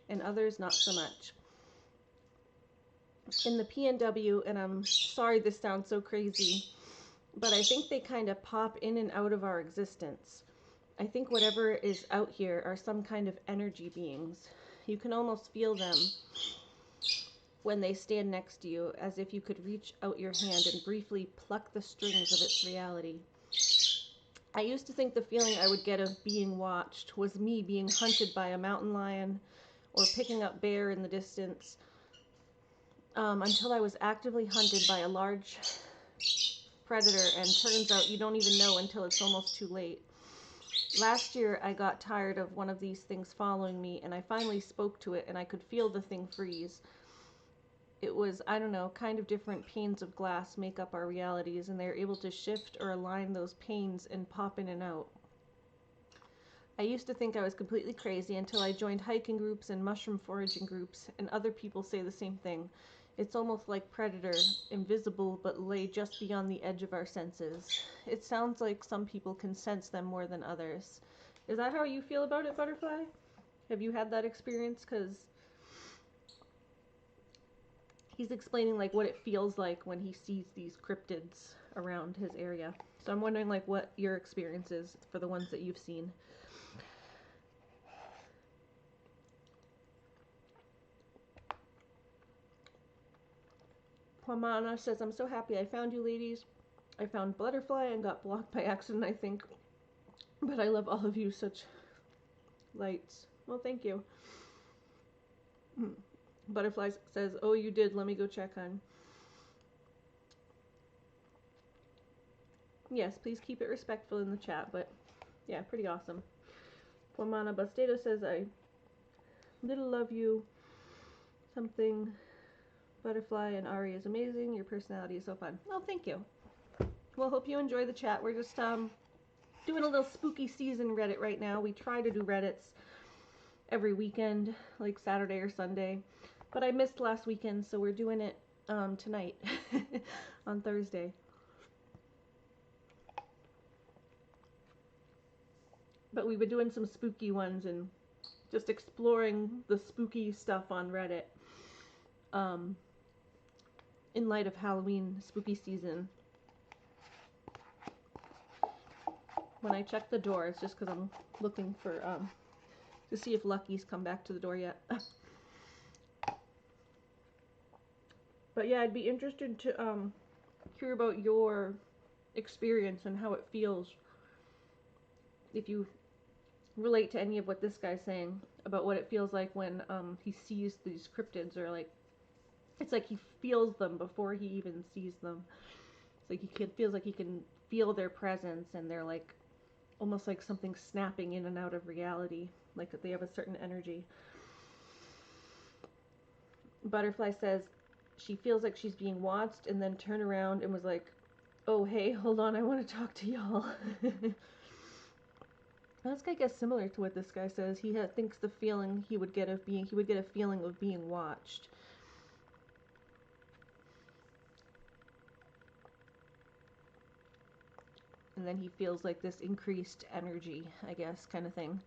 and others not so much. In the PNW, and I'm sorry this sounds so crazy, but I think they kind of pop in and out of our existence. I think whatever is out here are some kind of energy beings. You can almost feel them when they stand next to you, as if you could reach out your hand and briefly pluck the strings of its reality. I used to think the feeling I would get of being watched was me being hunted by a mountain lion or picking up bear in the distance, until I was actively hunted by a large predator, and turns out you don't even know until it's almost too late. Last year I got tired of one of these things following me, and I finally spoke to it, and I could feel the thing freeze. It was, I don't know, kind of different panes of glass make up our realities, and they're able to shift or align those panes and pop in and out. I used to think I was completely crazy until I joined hiking groups and mushroom foraging groups, and other people say the same thing. It's almost like Predator, invisible but lay just beyond the edge of our senses. It sounds like some people can sense them more than others. Is that how you feel about it, Butterfly? Have you had that experience? Because he's explaining like what it feels like when he sees these cryptids around his area. So I'm wondering like what your experience is for the ones that you've seen. Pamana says, I'm so happy I found you ladies. I found Butterfly and got blocked by accident, I think. But I love all of you, such lights. Well, thank you. Butterfly says, oh, you did. Let me go check on. Yes, please keep it respectful in the chat, but yeah, pretty awesome. Pamana Bustado says, I little love you. Something. Butterfly and Ari is amazing. Your personality is so fun. Oh, thank you. Well, hope you enjoy the chat. We're just doing a little spooky season Reddit right now. We try to do Reddits every weekend, like Saturday or Sunday. But I missed last weekend, so we're doing it tonight on Thursday. But we've been doing some spooky ones and just exploring the spooky stuff on Reddit. In light of Halloween spooky season. when I check the door, it's just because I'm looking for to see if Lucky's come back to the door yet. But yeah, I'd be interested to hear about your experience and how it feels. If you relate to any of what this guy's saying about what it feels like when he sees these cryptids, or like it's like he feels them before he even sees them. It's like feels like he can feel their presence, and they're like almost like something snapping in and out of reality, like they have a certain energy. Butterfly says she feels like she's being watched, and then turned around and was like, "Oh hey, hold on, I want to talk to y'all." That's, I guess, similar to what this guy says. He thinks the feeling he would get a feeling of being watched. And then he feels like this increased energy, I guess, kind of thing.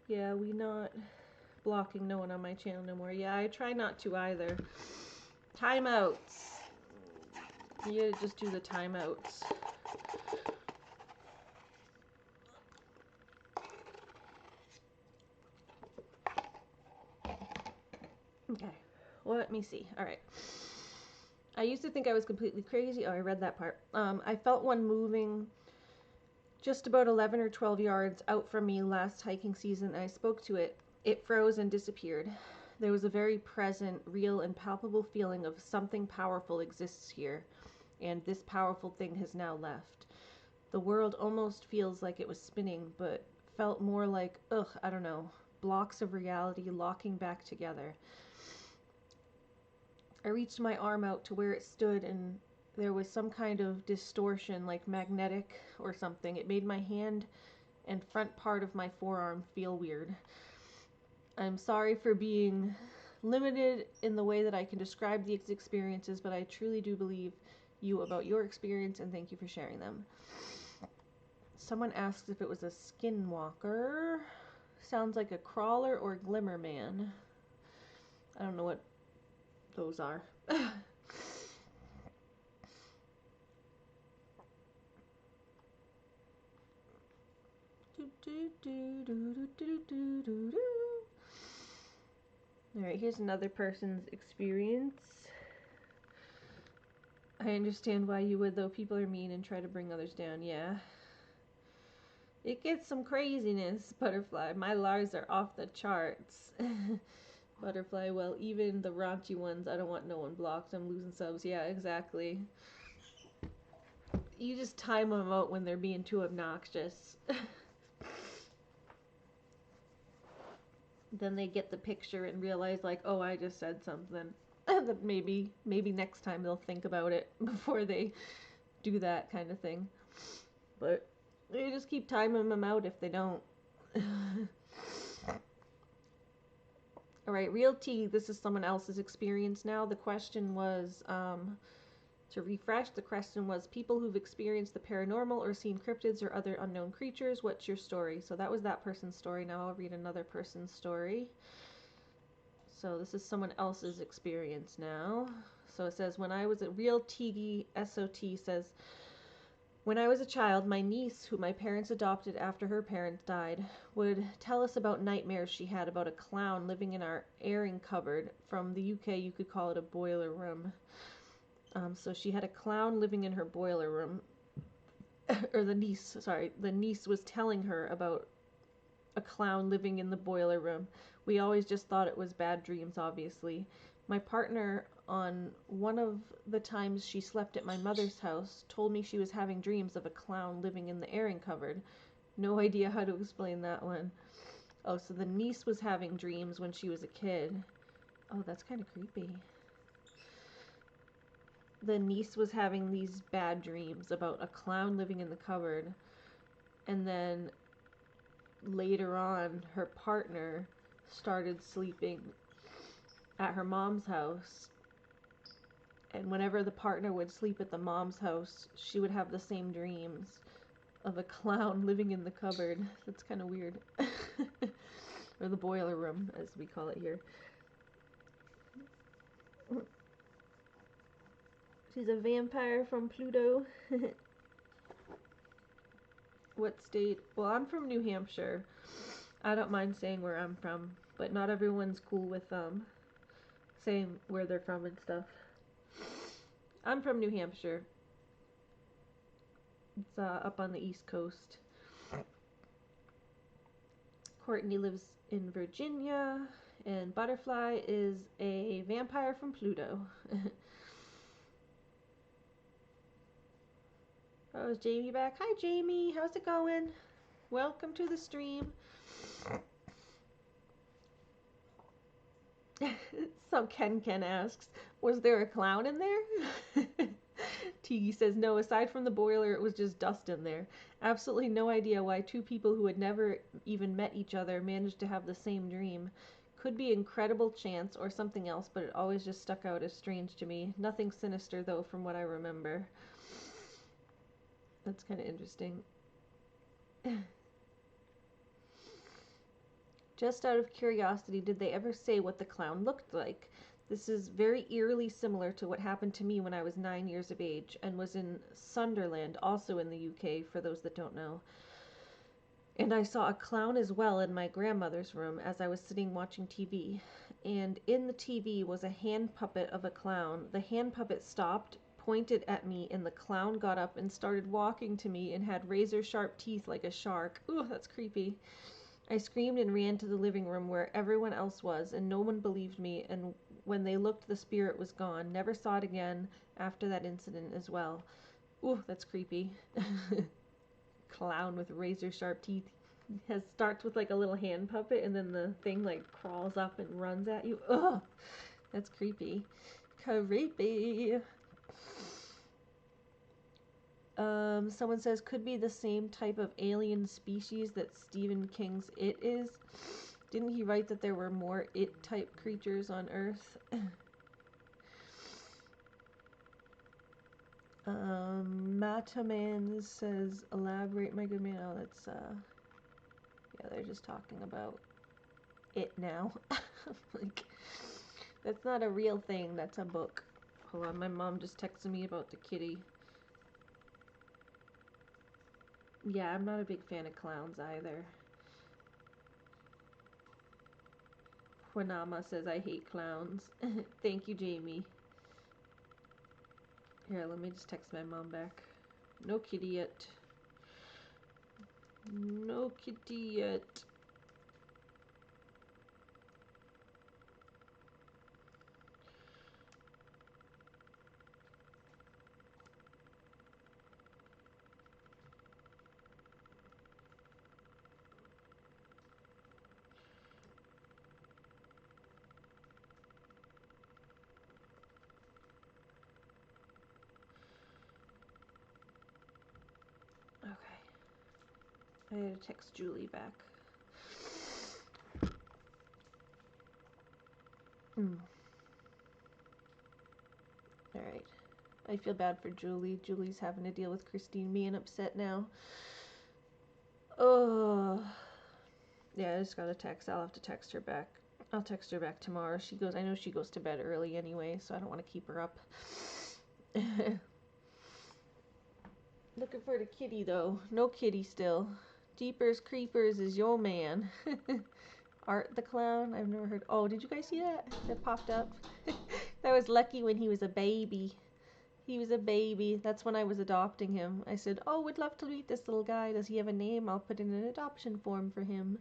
Yeah, we not blocking no one on my channel no more. Yeah, I try not to either. Timeouts. You just do the timeouts. Okay, well, let me see. All right. I used to think I was completely crazy. Oh, I read that part. I felt one moving just about 11 or 12 yards out from me last hiking season. I spoke to it. It froze and disappeared. There was a very present, real, and palpable feeling of something powerful exists here, and this powerful thing has now left. The world almost feels like it was spinning, but felt more like, I don't know, blocks of reality locking back together. I reached my arm out to where it stood, and there was some kind of distortion, like magnetic or something. It made my hand and front part of my forearm feel weird. I'm sorry for being limited in the way that I can describe these experiences, but I truly do believe you about your experience, and thank you for sharing them. Someone asks if it was a skinwalker. Sounds like a crawler or glimmer man. I don't know what those are. Alright, here's another person's experience. I understand why you would, though. People are mean and try to bring others down. Yeah. It gets some craziness, Butterfly. My Lars are off the charts. Butterfly, well, even the raunchy ones, I don't want no one blocked. I'm losing subs. Yeah, exactly. You just time them out when they're being too obnoxious. Then they get the picture and realize, like, oh, I just said something. That maybe next time they'll think about it before they do that kind of thing. But you just keep timing them out if they don't. Alright, Real Tea, this is someone else's experience now. The question was, to refresh, the question was, people who've experienced the paranormal or seen cryptids or other unknown creatures, what's your story? So that was that person's story. Now I'll read another person's story. So this is someone else's experience now. So it says, when I was at Real Tea SOT says, when I was a child, my niece, who my parents adopted after her parents died, would tell us about nightmares she had about a clown living in our airing cupboard. From the UK, you could call it a boiler room. So she had a clown living in her boiler room. Or the niece was telling her about a clown living in the boiler room. We always just thought it was bad dreams, obviously. My partner, on one of the times she slept at my mother's house, told me she was having dreams of a clown living in the airing cupboard. No idea how to explain that one. Oh, so the niece was having dreams when she was a kid. Oh, that's kind of creepy. The niece was having these bad dreams about a clown living in the cupboard. And then later on, her partner started sleeping at her mom's house. And whenever the partner would sleep at the mom's house, she would have the same dreams of a clown living in the cupboard. That's kind of weird. Or the boiler room, as we call it here. She's a vampire from Pluto. What state? Well, I'm from New Hampshire. I don't mind saying where I'm from, but not everyone's cool with saying where they're from and stuff. I'm from New Hampshire. It's up on the East Coast. Courtney lives in Virginia, and Butterfly is a vampire from Pluto. Oh, is Jamie back? Hi, Jamie. How's it going? Welcome to the stream. So Ken asks, was there a clown in there? Tiki says, no, aside from the boiler, it was just dust in there. Absolutely no idea why two people who had never even met each other managed to have the same dream. Could be incredible chance or something else, but it always just stuck out as strange to me. Nothing sinister, though, from what I remember. That's kind of interesting. Just out of curiosity, did they ever say what the clown looked like? This is very eerily similar to what happened to me when I was 9 years of age and was in Sunderland, also in the UK, for those that don't know. And I saw a clown as well in my grandmother's room as I was sitting watching TV. And in the TV was a hand puppet of a clown. The hand puppet stopped, pointed at me, and the clown got up and started walking to me and had razor sharp teeth like a shark. Ooh, that's creepy. I screamed and ran to the living room where everyone else was, and no one believed me, and when they looked, the spirit was gone. Never saw it again after that incident as well. Ooh, that's creepy. Clown with razor sharp teeth. Starts with like a little hand puppet, and then the thing like crawls up and runs at you. Ugh, that's creepy. Creepy. Someone says, could be the same type of alien species that Stephen King's It is. Didn't he write that there were more It-type creatures on Earth? Mataman says, elaborate, my good man. Oh, that's, yeah, they're just talking about it now. Like, that's not a real thing, that's a book. Hold on, my mom just texted me about the kitty. Yeah, I'm not a big fan of clowns either. Juanama says, I hate clowns. Thank you, Jamie. Here, let me just text my mom back. No kitty yet. No kitty yet. Okay. I had to text Julie back. Alright. I feel bad for Julie. Julie's having to deal with Christine being upset now. Oh. Yeah, I just got a text. I'll have to text her back. I'll text her back tomorrow. I know she goes to bed early anyway, so I don't want to keep her up. Looking for the kitty, though. No kitty still. Jeepers Creepers is your man. Art the Clown? I've never heard. Oh, did you guys see that? That popped up? That was Lucky when he was a baby. He was a baby. That's when I was adopting him. I said, oh, would love to meet this little guy. Does he have a name? I'll put in an adoption form for him.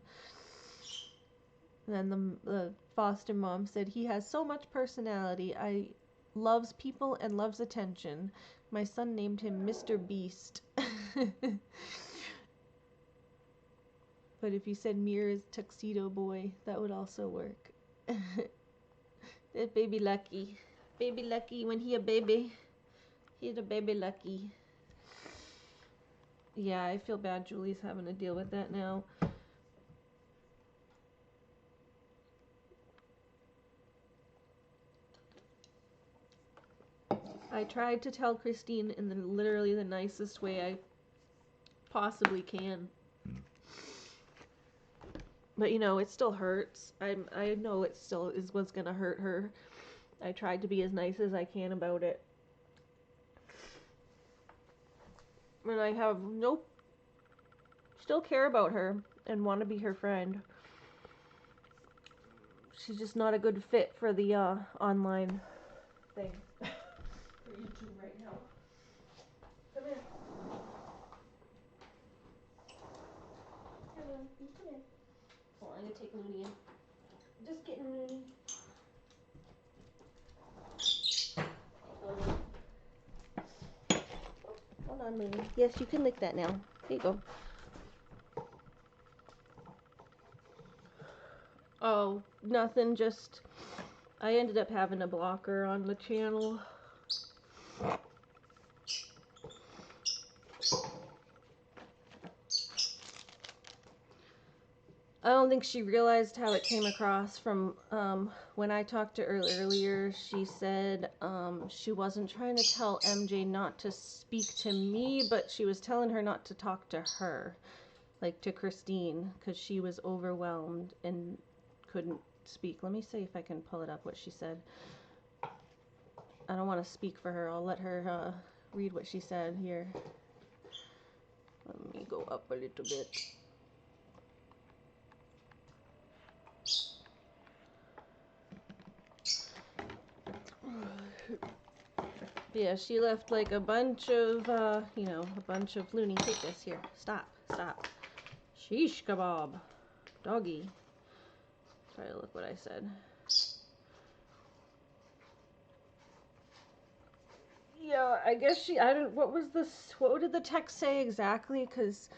And then the foster mom said, he has so much personality. Loves people and loves attention. My son named him Mr. Beast. But if you said Mira's Tuxedo Boy, that would also work. That baby Lucky. Baby Lucky, when he a baby. He's a baby Lucky. Yeah, I feel bad Julie's having to deal with that now. I tried to tell Christine in literally the nicest way I possibly can. But you know, it still hurts. I know it still is what's gonna hurt her. I tried to be as nice as I can about it.
And I have still care about her and want to be her friend. She's just not a good fit for the online thing. For YouTube right now. Come here. Come on, you come here. Hold on, I'm gonna take Looney in. Just getting Looney. Hold on, Looney. Yes, you can lick that now. Here you go. Oh, nothing, just I ended up having a blocker on the channel. I don't think she realized how it came across from when I talked to her earlier. She said she wasn't trying to tell MJ not to speak to me, but she was telling her not to talk to her, like to Christine, because she was overwhelmed and couldn't speak. Let me see if I can pull it up what she said. I don't want to speak for her. I'll let her read what she said here. Let me go up a little bit. Yeah, she left like a bunch of, a bunch of Looney. Take this here. Stop. Stop. Sheesh kebab. Doggy. Try to look what I said. Yeah, I guess what did the text say exactly? Because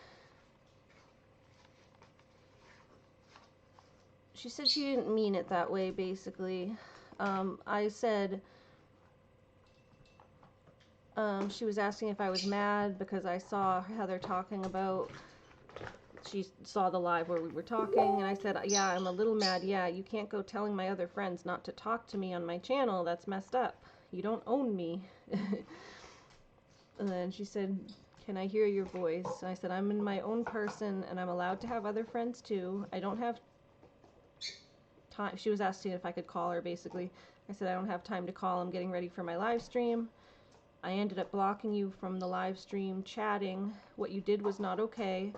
she said she didn't mean it that way, basically. I said, she was asking if I was mad because I saw Heather talking about, she saw the live where we were talking, and I said, yeah, I'm a little mad. Yeah, you can't go telling my other friends not to talk to me on my channel. That's messed up. You don't own me. And then she said, can I hear your voice? And I said, I'm in my own person, and I'm allowed to have other friends too. I don't have time. She was asking if I could call her, basically. I said, I don't have time to call. I'm getting ready for my live stream. I ended up blocking you from the live stream chatting. What you did was not okay.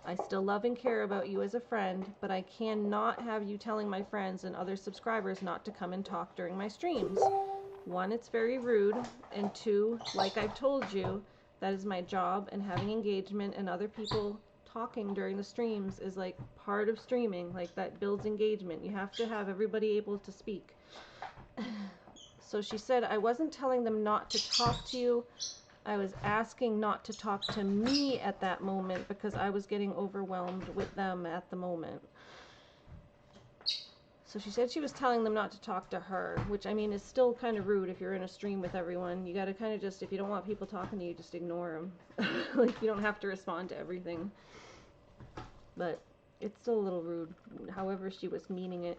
I still love and care about you as a friend, but I cannot have you telling my friends and other subscribers not to come and talk during my streams. One, it's very rude, and two, like I've told you, that is my job, and having engagement and other people talking during the streams is like part of streaming. Like, that builds engagement. You have to have everybody able to speak. So she said, I wasn't telling them not to talk to you. I was asking not to talk to me at that moment because I was getting overwhelmed with them at the moment. So she said she was telling them not to talk to her, which, I mean, is still kind of rude if you're in a stream with everyone. You got to kind of just, if you don't want people talking to you, just ignore them. Like, you don't have to respond to everything. But it's still a little rude, however she was meaning it.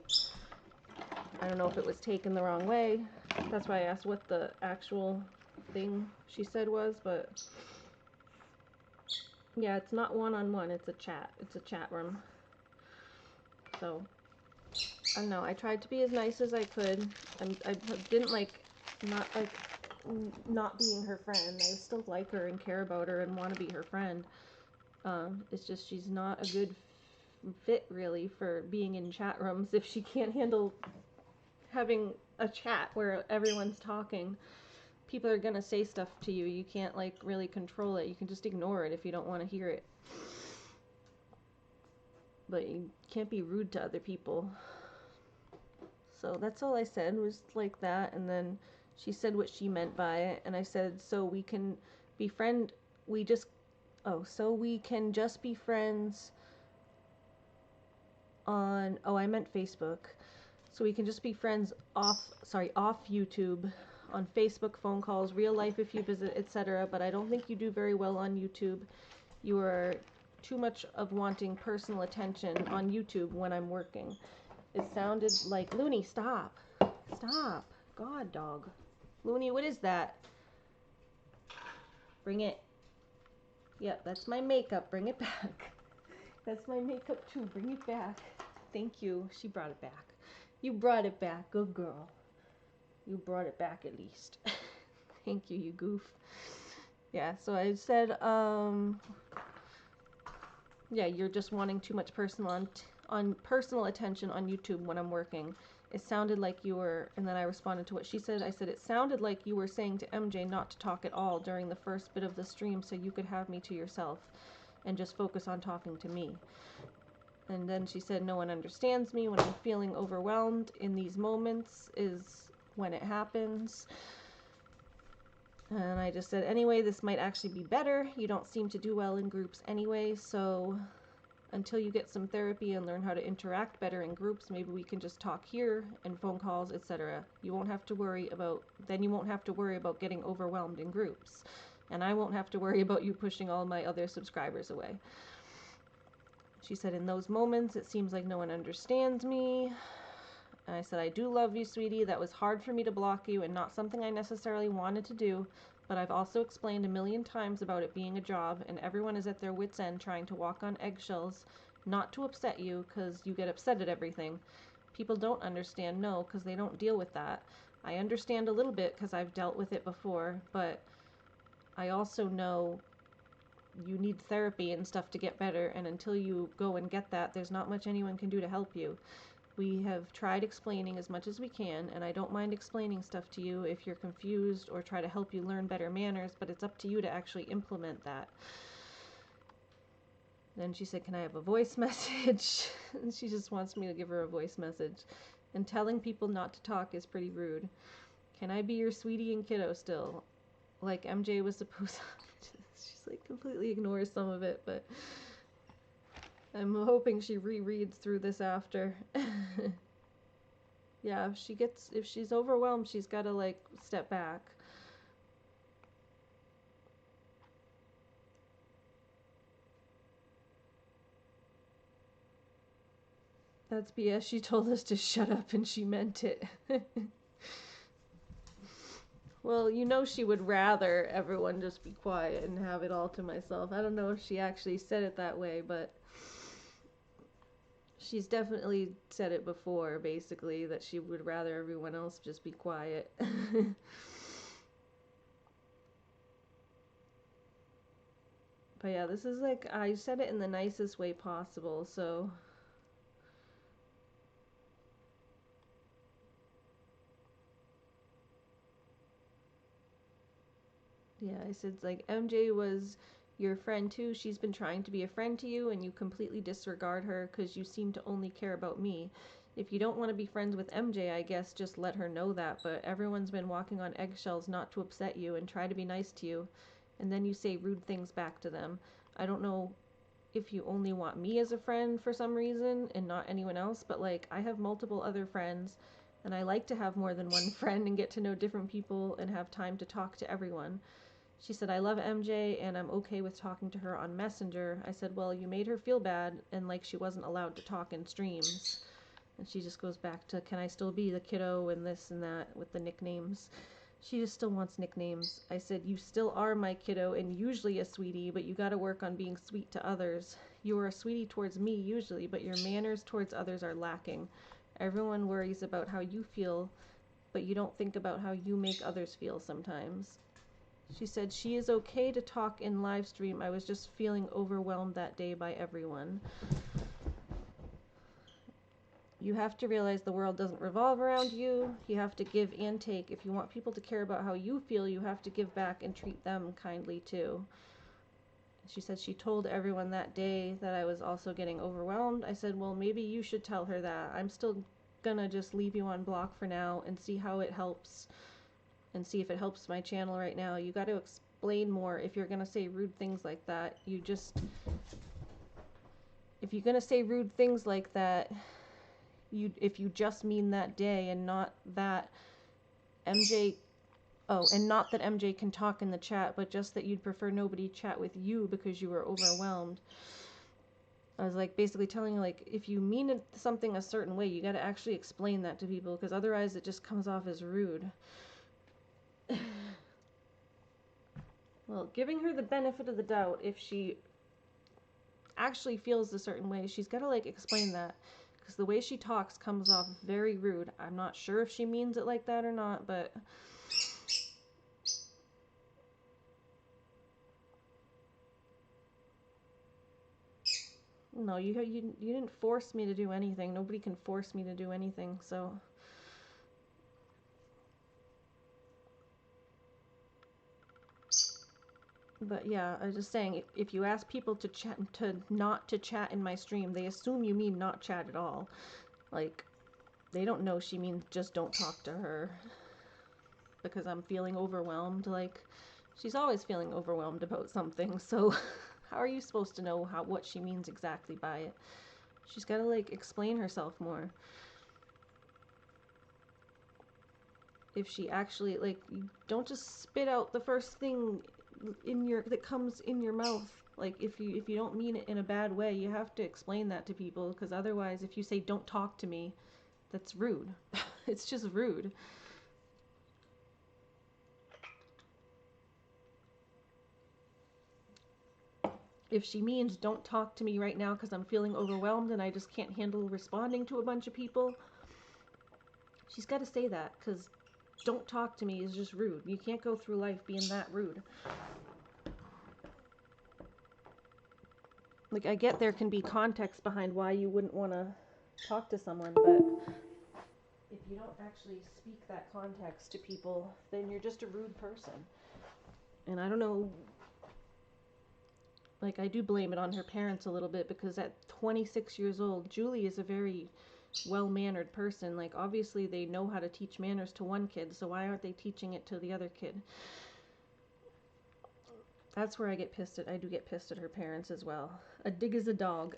I don't know if it was taken the wrong way. That's why I asked what the actual thing she said was, but yeah, it's not one-on-one, it's a chat. It's a chat room. So, I don't know, I tried to be as nice as I could. I didn't not being her friend. I still like her and care about her and want to be her friend. It's just she's not a good fit, really, for being in chat rooms if she can't handle having a chat where everyone's talking. People are gonna say stuff to you. You can't, like, really control it. You can just ignore it if you don't want to hear it. But you can't be rude to other people. So that's all I said, was like that. And then she said what she meant by it. And I said, so we can be friend, so we can just be friends on, I meant Facebook. So we can just be friends off YouTube, on Facebook, phone calls, real life if you visit, etc. But I don't think you do very well on YouTube. You are too much of wanting personal attention on YouTube when I'm working. It sounded like, Looney, stop. Stop. God, dog. Looney, what is that? Bring it. Yep, that's my makeup. Bring it back. That's my makeup too. Bring it back. Thank you. She brought it back. You brought it back. Good girl. You brought it back at least. Thank you, you goof. Yeah, so I said, yeah, you're just wanting too much on personal attention on YouTube when I'm working. It sounded like you were, and then I responded to what she said. I said, it sounded like you were saying to MJ not to talk at all during the first bit of the stream so you could have me to yourself and just focus on talking to me. And then she said, no one understands me when I'm feeling overwhelmed in these moments is when it happens. And I just said, anyway, this might actually be better. You don't seem to do well in groups anyway, so until you get some therapy and learn how to interact better in groups, maybe we can just talk here and phone calls, etc. You won't have to worry about getting overwhelmed in groups. And I won't have to worry about you pushing all my other subscribers away. She said, in those moments, it seems like no one understands me. And I said, I do love you, sweetie. That was hard for me to block you and not something I necessarily wanted to do. But I've also explained a million times about it being a job, and everyone is at their wits' end trying to walk on eggshells, not to upset you, because you get upset at everything. People don't understand, no, because they don't deal with that. I understand a little bit because I've dealt with it before, but I also know you need therapy and stuff to get better, and until you go and get that, there's not much anyone can do to help you. We have tried explaining as much as we can, and I don't mind explaining stuff to you if you're confused or try to help you learn better manners, but it's up to you to actually implement that. Then she said, can I have a voice message? And she just wants me to give her a voice message. And telling people not to talk is pretty rude. Can I be your sweetie and kiddo still? Like MJ was supposed to. She's like completely ignores some of it, but I'm hoping she rereads through this after. Yeah, if she's overwhelmed, she's got to like step back. That's BS. She told us to shut up and she meant it. Well, you know she would rather everyone just be quiet and have it all to myself. I don't know if she actually said it that way, but she's definitely said it before, basically, that she would rather everyone else just be quiet. But yeah, this is like, I said it in the nicest way possible, so. Yeah, I said, like, MJ was your friend too. She's been trying to be a friend to you, and you completely disregard her because you seem to only care about me. If you don't want to be friends with MJ, I guess just let her know that, but everyone's been walking on eggshells not to upset you and try to be nice to you, and then you say rude things back to them. I don't know if you only want me as a friend for some reason and not anyone else, but like, I have multiple other friends, and I like to have more than one friend and get to know different people and have time to talk to everyone. She said, I love MJ and I'm okay with talking to her on Messenger. I said, well, you made her feel bad and like she wasn't allowed to talk in streams. And she just goes back to, can I still be the kiddo and this and that with the nicknames? She just still wants nicknames. I said, you still are my kiddo and usually a sweetie, but you gotta work on being sweet to others. You are a sweetie towards me usually, but your manners towards others are lacking. Everyone worries about how you feel, but you don't think about how you make others feel sometimes. She said, she is okay to talk in live stream. I was just feeling overwhelmed that day by everyone. You have to realize the world doesn't revolve around you. You have to give and take. If you want people to care about how you feel, you have to give back and treat them kindly too. She said she told everyone that day that I was also getting overwhelmed. I said, well, maybe you should tell her that. I'm still gonna just leave you on block for now and see how it helps. And see if it helps my channel right now. You got to explain more if you're going to say rude things like that. If you're going to say rude things like that, if you just mean that day and not that MJ, and not that MJ can talk in the chat, but just that you'd prefer nobody chat with you because you were overwhelmed. I was like basically telling you, like, if you mean something a certain way, you got to actually explain that to people because otherwise it just comes off as rude. Well, giving her the benefit of the doubt, if she actually feels a certain way, she's got to like explain that because the way she talks comes off very rude. I'm not sure if she means it like that or not, but No, you didn't force me to do anything. Nobody can force me to do anything, so. But yeah, I was just saying, if you ask people to chat, to not to chat in my stream, they assume you mean not chat at all. Like, they don't know she means just don't talk to her. Because I'm feeling overwhelmed. Like, she's always feeling overwhelmed about something, so how are you supposed to know what she means exactly by it? She's gotta, like, explain herself more. If she actually, like, you don't just spit out the first thing that comes in your mouth. Like, if you don't mean it in a bad way, you have to explain that to people, because otherwise, if you say don't talk to me, that's rude. It's just rude. If she means don't talk to me right now because I'm feeling overwhelmed and I just can't handle responding to a bunch of people, she's got to say that, because don't talk to me is just rude. You can't go through life being that rude. Like, I get there can be context behind why you wouldn't want to talk to someone, but if you don't actually speak that context to people, then you're just a rude person. And I don't know, like, I do blame it on her parents a little bit, because at 26 years old, Julie is a very well-mannered person. Like, obviously they know how to teach manners to one kid, so why aren't they teaching it to the other kid? That's where I get pissed at. I do get pissed at her parents as well. A dig is a dog.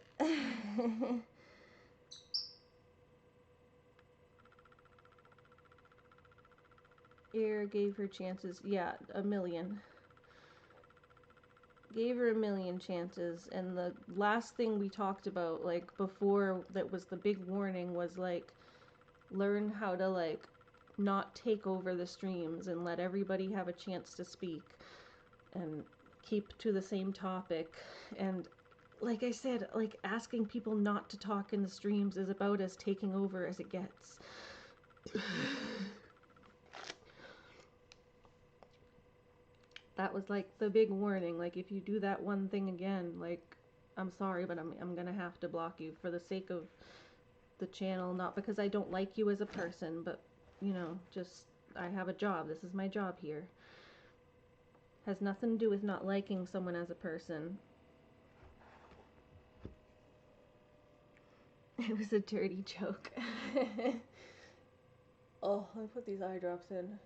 Air gave her chances. Yeah, a million. Gave her a million chances, and the last thing we talked about, like, before that was the big warning, was, like, learn how to, like, not take over the streams and let everybody have a chance to speak and keep to the same topic. And like I said, like, asking people not to talk in the streams is about as taking over as it gets. That was, like, the big warning. Like, if you do that one thing again, like, I'm sorry, but I'm gonna have to block you for the sake of the channel. Not because I don't like you as a person, but, you know, just, I have a job. This is my job here. Has nothing to do with not liking someone as a person. It was a dirty joke. Oh, let me put these eye drops in.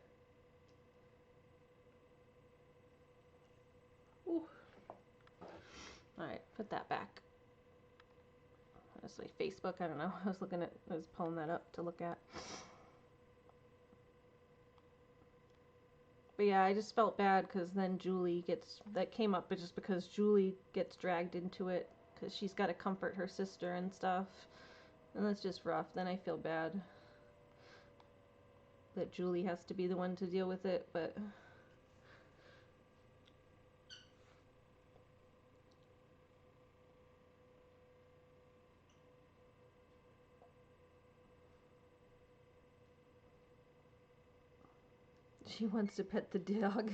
Ooh. Alright, put that back. Honestly, Facebook, I don't know. I was pulling that up to look at. But yeah, I just felt bad because then that came up just because Julie gets dragged into it because she's got to comfort her sister and stuff. And that's just rough. Then I feel bad that Julie has to be the one to deal with it, but she wants to pet the dog.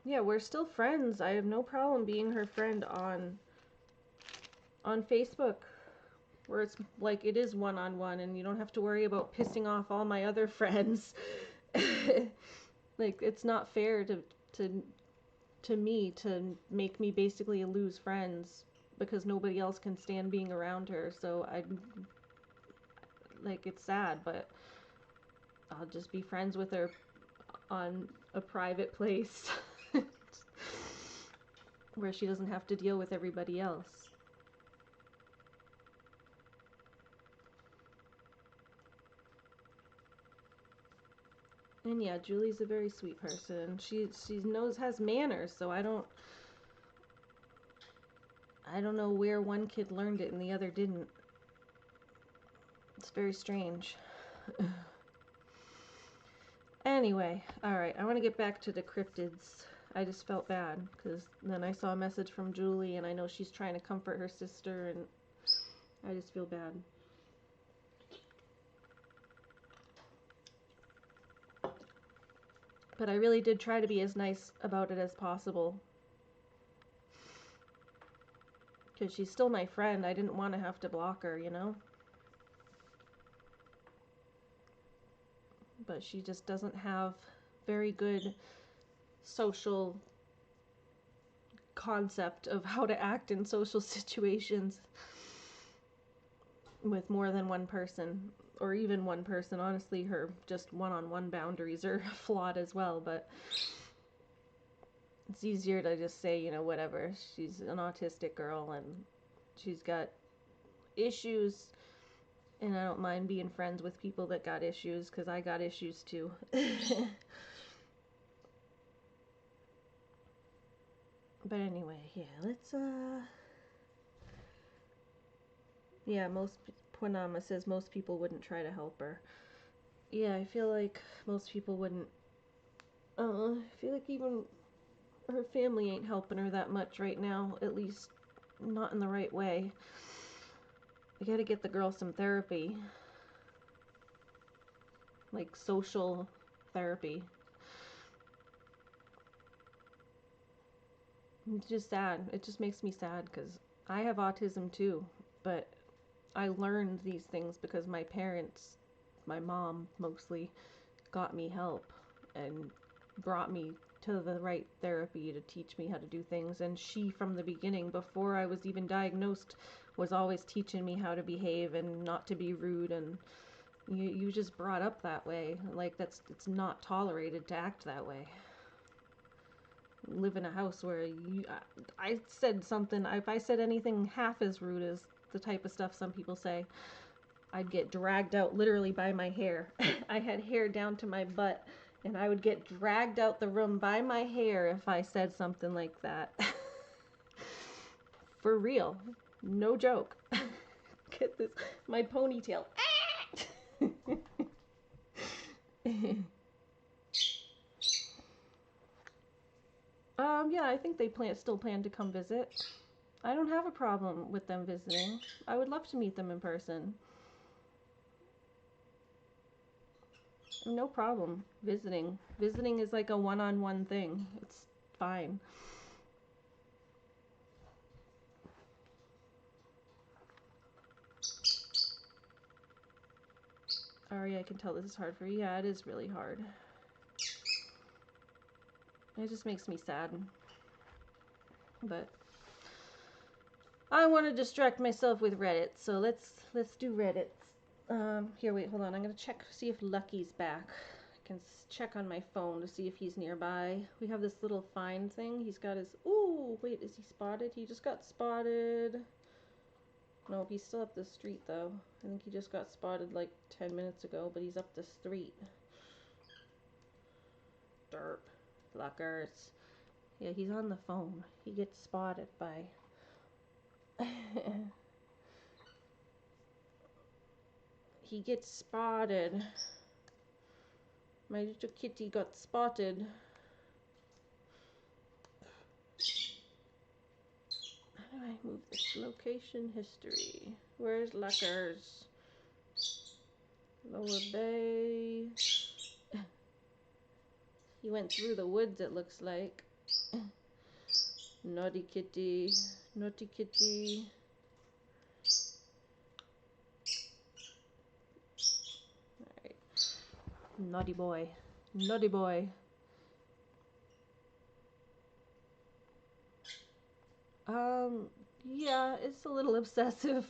Yeah, we're still friends. I have no problem being her friend on Facebook, where it's like it is one-on-one and you don't have to worry about pissing off all my other friends. Like, it's not fair to me to make me basically lose friends because nobody else can stand being around her. So like, it's sad, but I'll just be friends with her on a private place where she doesn't have to deal with everybody else. And yeah, Julie's a very sweet person. She has manners, so I don't know where one kid learned it and the other didn't. It's very strange. Anyway, alright, I want to get back to the cryptids. I just felt bad because then I saw a message from Julie and I know she's trying to comfort her sister and I just feel bad. But I really did try to be as nice about it as possible. because she's still my friend. I didn't want to have to block her, you know? But she just doesn't have very good social concept of how to act in social situations with more than one person, or even one person. Honestly, her just one-on-one boundaries are flawed as well, but it's easier to just say, you know, whatever. She's an autistic girl and she's got issues, and I don't mind being friends with people that got issues, because I got issues too. But anyway, yeah, let's yeah, Pwanama says most people wouldn't try to help her. Yeah, I feel like most people wouldn't. I feel like even her family ain't helping her that much right now, at least not in the right way. We gotta get the girl some therapy. Like social therapy. It's just sad. It just makes me sad because I have autism too, but I learned these things because my parents, my mom mostly, got me help and brought me to the right therapy to teach me how to do things. And she, from the beginning, before I was even diagnosed, was always teaching me how to behave and not to be rude. And you just brought up that way. Like, it's not tolerated to act that way. Live in a house where I said something, if I said anything half as rude as the type of stuff some people say, I'd get dragged out literally by my hair. I had hair down to my butt, and I would get dragged out the room by my hair if I said something like that. For real. No joke. Get this, my ponytail. Yeah, I think they still plan to come visit. I don't have a problem with them visiting. I would love to meet them in person. No problem visiting. Visiting is like a one-on-one thing. It's fine. Ari, I can tell this is hard for you. Yeah, it is really hard. It just makes me sad. But I want to distract myself with Reddit, so let's do Reddit. Here, wait, hold on. I'm gonna check, see if Lucky's back. I can check on my phone to see if he's nearby. We have this little find thing. He's got his. Ooh, wait, is he spotted? He just got spotted. No, he's still up the street though. I think he just got spotted like 10 minutes ago, but he's up the street. Derp. Luckers. Yeah, he's on the phone. He gets spotted by. He gets spotted. My little kitty got spotted. How do I move this? Location history. Where's Luckers? Lower Bay. He went through the woods, it looks like. Naughty kitty. Naughty kitty. Alright. Naughty boy. Naughty boy. Yeah, it's a little obsessive.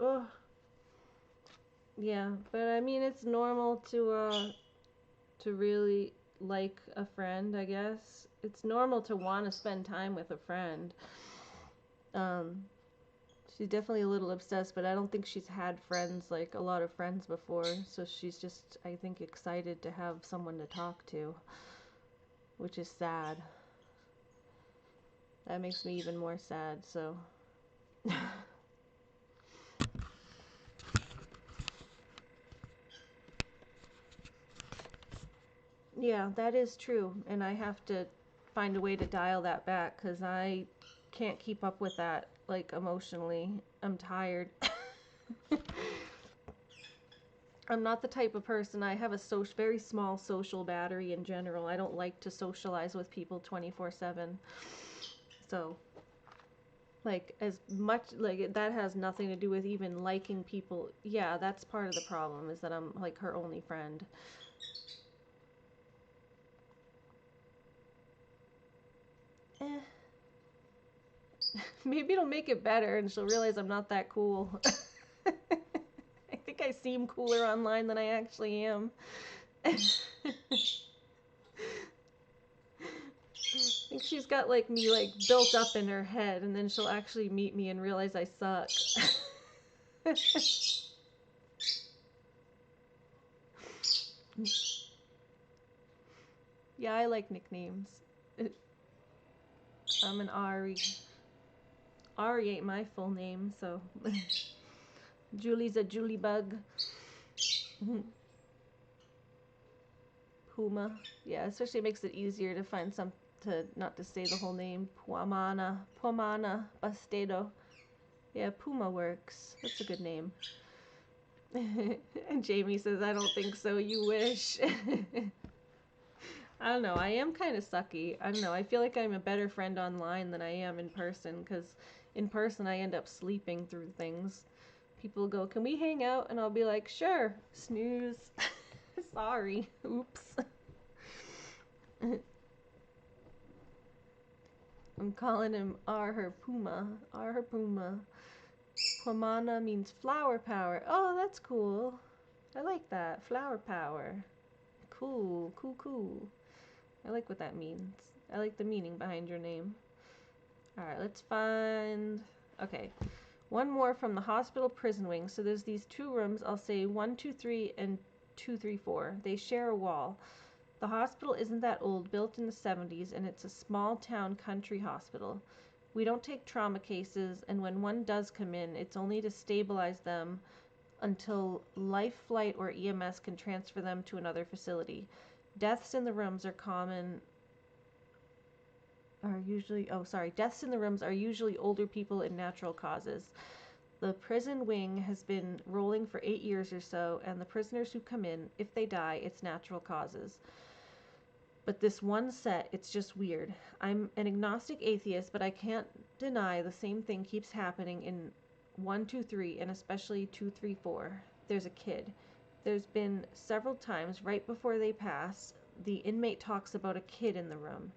Ugh. Yeah, but I mean, it's normal to really like a friend, I guess. It's normal to want to spend time with a friend. She's definitely a little obsessed, but I don't think she's had friends, like a lot of friends before, so she's just, I think, excited to have someone to talk to, which is sad. That makes me even more sad, so. Yeah, that is true, and I have to find a way to dial that back, because I can't keep up with that, like, emotionally. I'm tired. I'm not the type of person, I have a very small social battery in general. I don't like to socialize with people 24/7. So, Like, as much, like, that has nothing to do with even liking people. Yeah, that's part of the problem, is that I'm, like, her only friend. Eh. Maybe it'll make it better and she'll realize I'm not that cool. I think I seem cooler online than I actually am. I think she's got like me like built up in her head, and then she'll actually meet me and realize I suck. Yeah, I like nicknames. I'm an Ari. Ari ain't my full name, so Julie's a Julie bug. Puma. Yeah, especially makes it easier to find some to not to say the whole name. Puamana Bastedo. Yeah, Puma works. That's a good name. And Jamie says, I don't think so, you wish. I don't know, I am kind of sucky. I don't know, I feel like I'm a better friend online than I am in person, because in person I end up sleeping through things. People go, can we hang out? And I'll be like, sure. Snooze. Sorry. Oops. I'm calling him her Puma. Her Puma. Pumana means flower power. Oh, that's cool. I like that. Flower power. Cool, cool, cool. I like what that means. I like the meaning behind your name. Alright, let's find... Okay. One more from the hospital prison wing. So there's these two rooms. I'll say 123 and 234. They share a wall. The hospital isn't that old, built in the 70s, and it's a small town country hospital. We don't take trauma cases, and when one does come in, it's only to stabilize them until Life Flight or EMS can transfer them to another facility. Deaths in the rooms are usually older people and natural causes. The prison wing has been rolling for 8 years or so, and the prisoners who come in, if they die, it's natural causes. But this one set, it's just weird. I'm an agnostic atheist, but I can't deny the same thing keeps happening in 123 and especially 234. There's a kid. There's been several times right before they pass, the inmate talks about a kid in the room,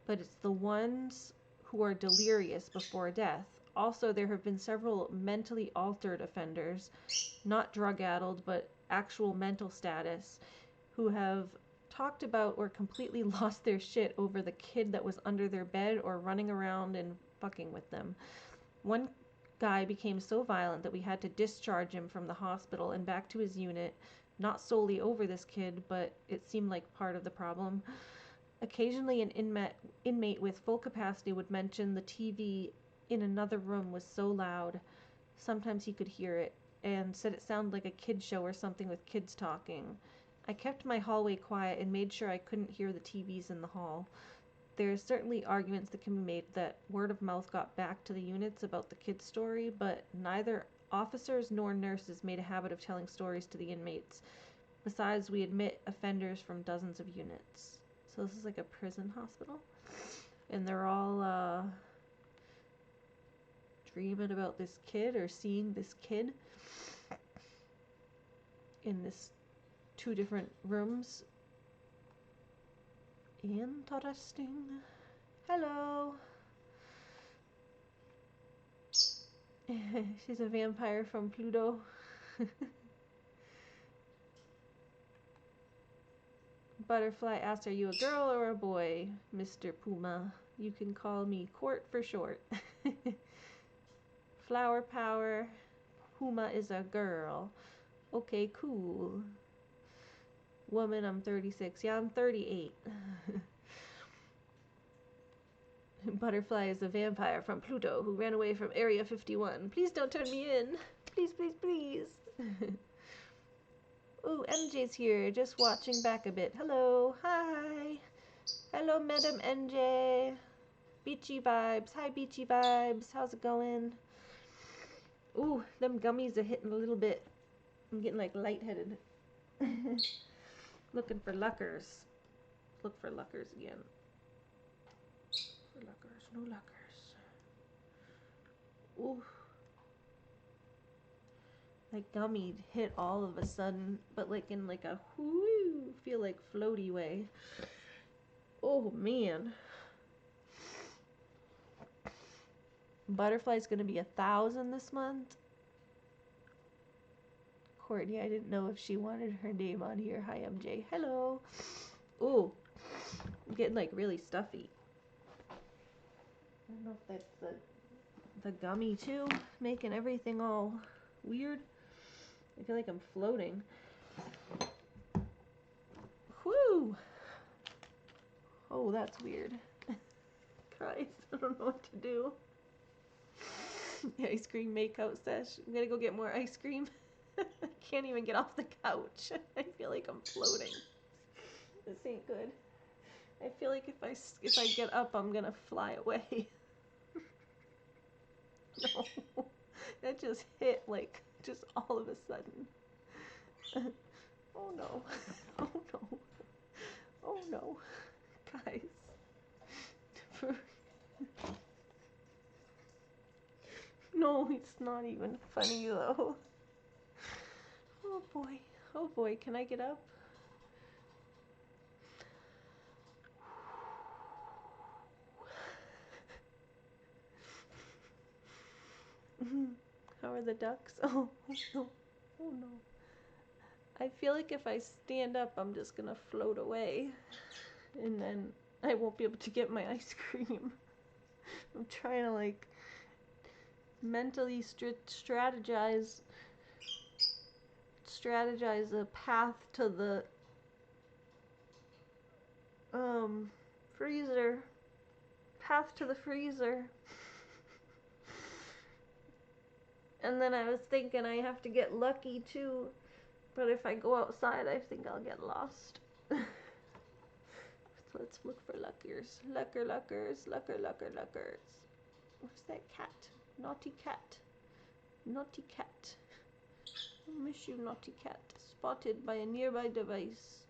but it's the ones who are delirious before death. Also, there have been several mentally altered offenders, not drug-addled, but actual mental status, who have talked about or completely lost their shit over the kid that was under their bed or running around and fucking with them. One guy became so violent that we had to discharge him from the hospital and back to his unit, not solely over this kid, but it seemed like part of the problem. Occasionally, an inmate with full capacity would mention the TV in another room was so loud. Sometimes he could hear it, and said it sounded like a kid show or something with kids talking. I kept my hallway quiet and made sure I couldn't hear the TVs in the hall. There are certainly arguments that can be made that word of mouth got back to the units about the kid's story, but neither officers nor nurses made a habit of telling stories to the inmates. Besides, we admit offenders from dozens of units. So this is like a prison hospital, and they're all dreaming about this kid or seeing this kid in this 2 different rooms. Interesting. Hello. She's a vampire from Pluto. Butterfly asked, are you a girl or a boy, Mr. Puma? You can call me Court for short. Flower power. Puma is a girl. Okay, cool. Woman, I'm 36. Yeah, I'm 38. Butterfly is a vampire from Pluto who ran away from Area 51. Please don't turn me in. Please, please, please. Ooh, MJ's here, just watching back a bit. Hello, hi. Hello, Madam MJ. Beachy vibes. Hi, beachy vibes. How's it going? Ooh, them gummies are hitting a little bit. I'm getting like lightheaded. Looking for luckers. Look for luckers again. For luckers, no luckers.
Ooh. Like gummy hit all of a sudden, but like in like a whoo, feel like floaty way. Oh man. Butterfly's gonna be 1,000 this month. Courtney, I didn't know if she wanted her name on here. Hi, MJ. Hello. Ooh, I'm getting like really stuffy. I don't know if that's the gummy too, making everything all weird. I feel like I'm floating. Whoo! Oh, that's weird. Christ, I don't know what to do. Ice cream makeout sesh. I'm gonna go get more ice cream. I can't even get off the couch. I feel like I'm floating. This ain't good. I feel like if I get up, I'm gonna fly away. No, that just hit like just all of a sudden. Oh no! Oh no! Oh no, guys! No, it's not even funny though. Oh boy! Oh boy! Can I get up? How are the ducks? Oh no! Oh no! I feel like if I stand up, I'm just gonna float away, and then I won't be able to get my ice cream. I'm trying to like mentally strategize a path to the freezer. Path to the freezer. And then I was thinking I have to get lucky too. But if I go outside, I think I'll get lost. So let's look for luckers. Luckers. What's that cat? Naughty cat. Naughty cat. I miss you, naughty cat. Spotted by a nearby device.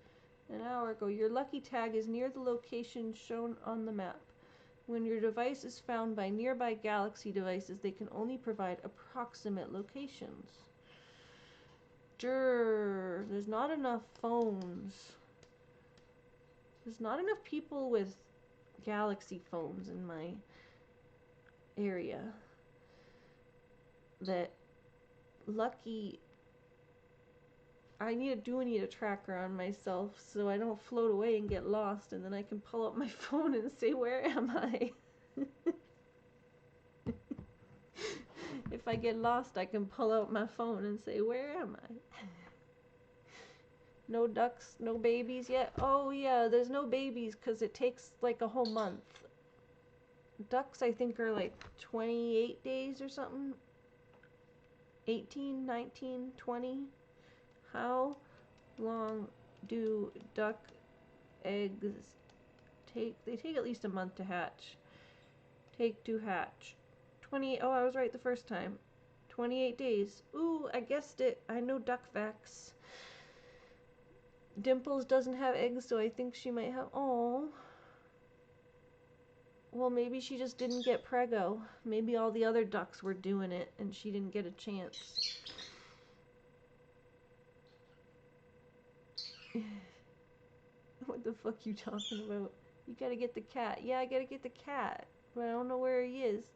An hour ago, your lucky tag is near the location shown on the map. When your device is found by nearby galaxy devices, they can only provide approximate locations. There's not enough phones. There's not enough people with galaxy phones in my area. That lucky. I need a tracker on myself so I don't float away and get lost, and then I can pull up my phone and say, where am I? If I get lost, I can pull out my phone and say, where am I? No ducks, no babies yet? Oh yeah, there's no babies because it takes like a whole month. Ducks, I think, are like 28 days or something. 18, 19, 20. How long do duck eggs take? They take at least a month to hatch. Take to hatch. 28. Oh, I was right the first time. 28 days. Ooh, I guessed it. I know duck facts. Dimples doesn't have eggs, so I think she might have. Oh. Well, maybe she just didn't get preggo. Maybe all the other ducks were doing it and she didn't get a chance. What the fuck you talking about? You gotta get the cat. Yeah, I gotta get the cat. But I don't know where he is.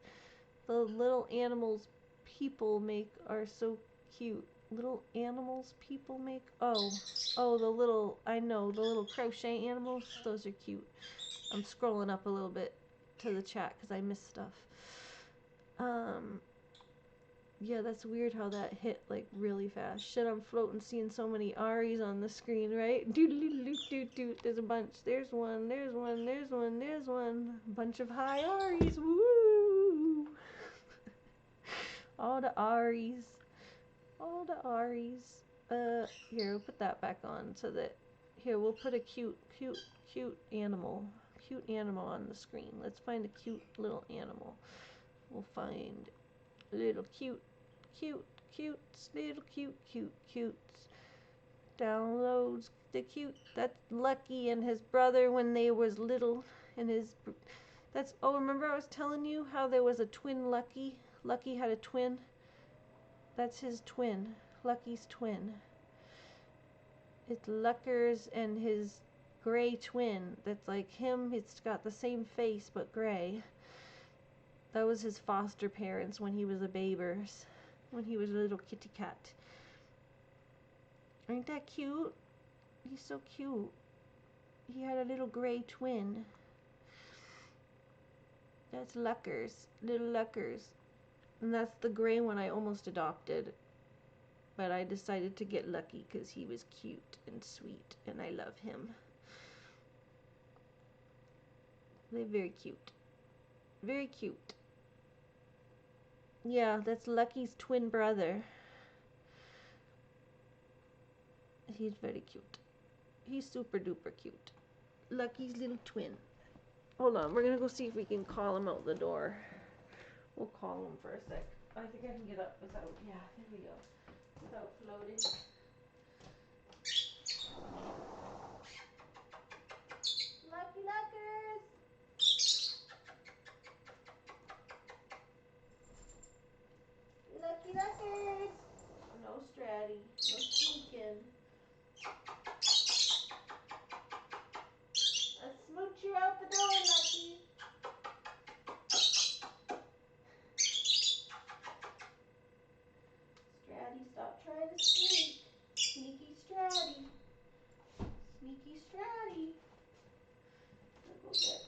The little animals people make are so cute. Little animals people make? Oh, the little, I know, the little crochet animals. Those are cute. I'm scrolling up a little bit to the chat because I missed stuff. Yeah, that's weird how that hit like really fast. Shit, I'm floating, seeing so many Aries on the screen, right? Doot. There's a bunch. There's one. A bunch of high Aries. Woo! All the Aries. Here, we'll put that back on so that. Here, we'll put a cute animal. Cute animal on the screen. Let's find a cute little animal. We'll find little cute, little cute. Downloads the cute. That's Lucky and his brother when they was little, and
Oh, remember I was telling you how there was a twin Lucky? Lucky had a twin? That's his twin. Lucky's twin. It's Lucker's and his gray twin that's like him. It's got the same face but gray. That was his foster parents when he was a babers. When he was a little kitty cat. Ain't that cute? He's so cute. He had a little gray twin. That's Lucker's. Little Lucker's. And that's the gray one I almost adopted. But I decided to get Lucky because he was cute and sweet. And I love him. They're very cute. Very cute. Yeah, that's Lucky's twin brother. He's very cute. He's super duper cute. Lucky's little twin. Hold on, we're gonna go see if we can call him out the door. We'll call him for a sec. I think I can get up without, yeah, there we go. Without floating. Lucky Luckers! Lucky Luckers! No Stratty, no sneaking. Let's smooch you out the door, Lucky. Stratty, stop trying to sneak. Sneaky Stratty. Sneaky Stratty. I'm gonna go get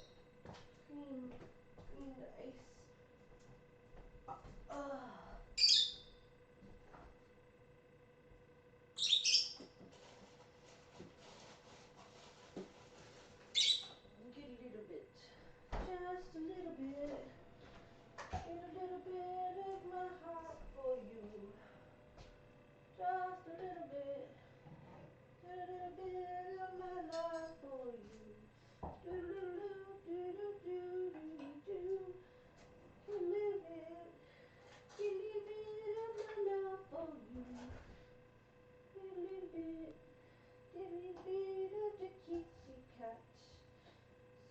creamed ice. Get a little bit. Just a little bit. Get a little bit of my heart for you. Just a little bit. Get a little bit of my life for you. Do do do do do do do. Get a little bit. Get a little bit of my love for you. Get a little bit. Get a little bit of the kitsy cat.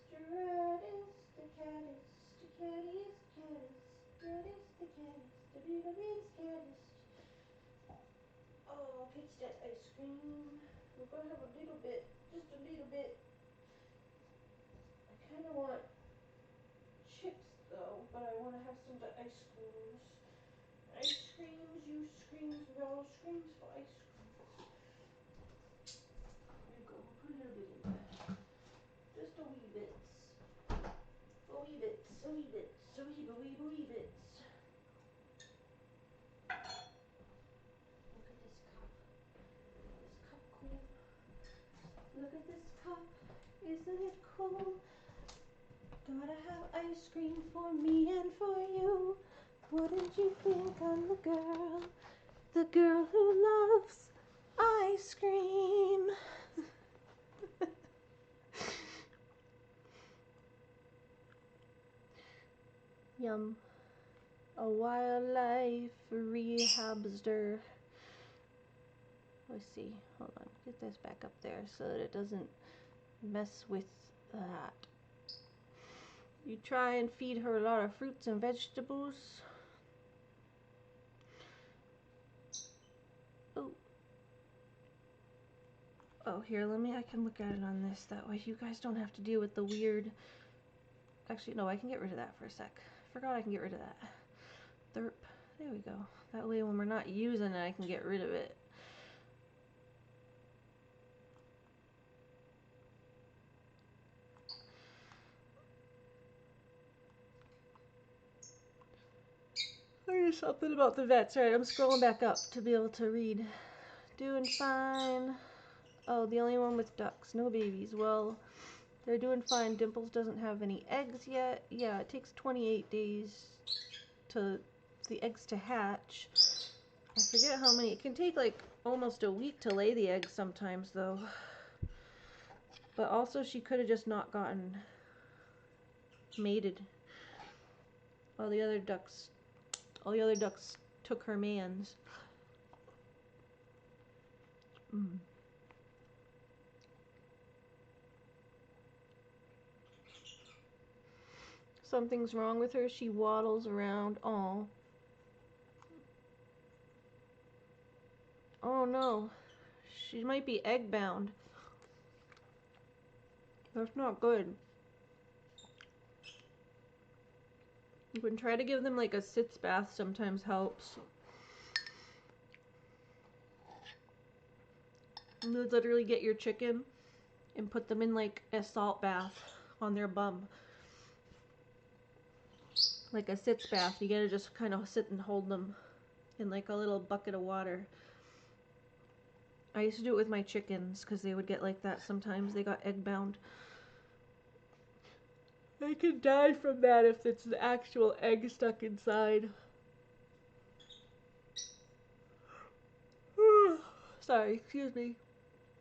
Stratus, the caddis, the cattiest caddis. Stratus, the caddis, the littlest caddis. Oh, pitch that ice cream. We're gonna have a little bit, just a little bit. I kind of want chips though, but I want to have some of the ice creams. Ice creams, you screams, we all screams for ice cream. There you go, put a little bit in there. Just a wee bit. A wee bit, a wee bit, a wee bits. Look at this cup. This cup cool. Look at this cup. Isn't it cool? Gotta have ice cream for me and for you. Wouldn't you think I'm the girl who loves ice cream? Yum. A wildlife rehabster. Let's see. Hold on. Get this back up there so that it doesn't mess with that. You try and feed her a lot of fruits and vegetables. Oh. Oh, here, I can look at it on this. That way you guys don't have to deal with the weird. Actually, no, I can get rid of that for a sec. Forgot I can get rid of that. Derp. There we go. That way when we're not using it, I can get rid of it. There's something about the vets. Alright, I'm scrolling back up to be able to read. Doing fine. Oh, the only one with ducks. No babies. Well, they're doing fine. Dimples doesn't have any eggs yet. Yeah, it takes 28 days for the eggs to hatch. I forget how many. It can take like almost a week to lay the eggs sometimes though. But also she could have just not gotten mated. All the other ducks took her mans. something's wrong with her. She waddles around. Oh. Oh no. She might be egg bound. That's not good. You can try to give them like a sitz bath, sometimes helps. You literally get your chicken and put them in like a salt bath on their bum. Like a sitz bath. You gotta just kind of sit and hold them in like a little bucket of water. I used to do it with my chickens because they would get like that sometimes. They got egg bound. They could die from that if it's the actual egg stuck inside. Sorry, excuse me.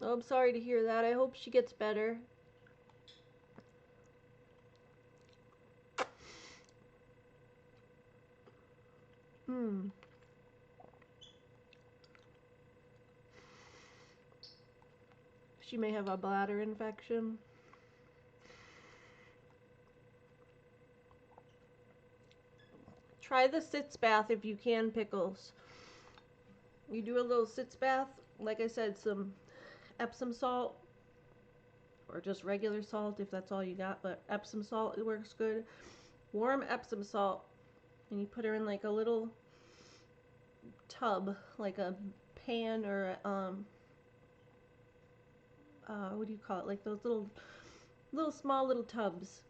Oh, I'm sorry to hear that. I hope she gets better. She may have a bladder infection. Try the sitz bath if you can, Pickles. You do a little sitz bath, like I said, some Epsom salt, or just regular salt if that's all you got, but Epsom salt, it works good. Warm Epsom salt, and you put her in like a little tub, like a pan or what do you call it? Like those little small little tubs.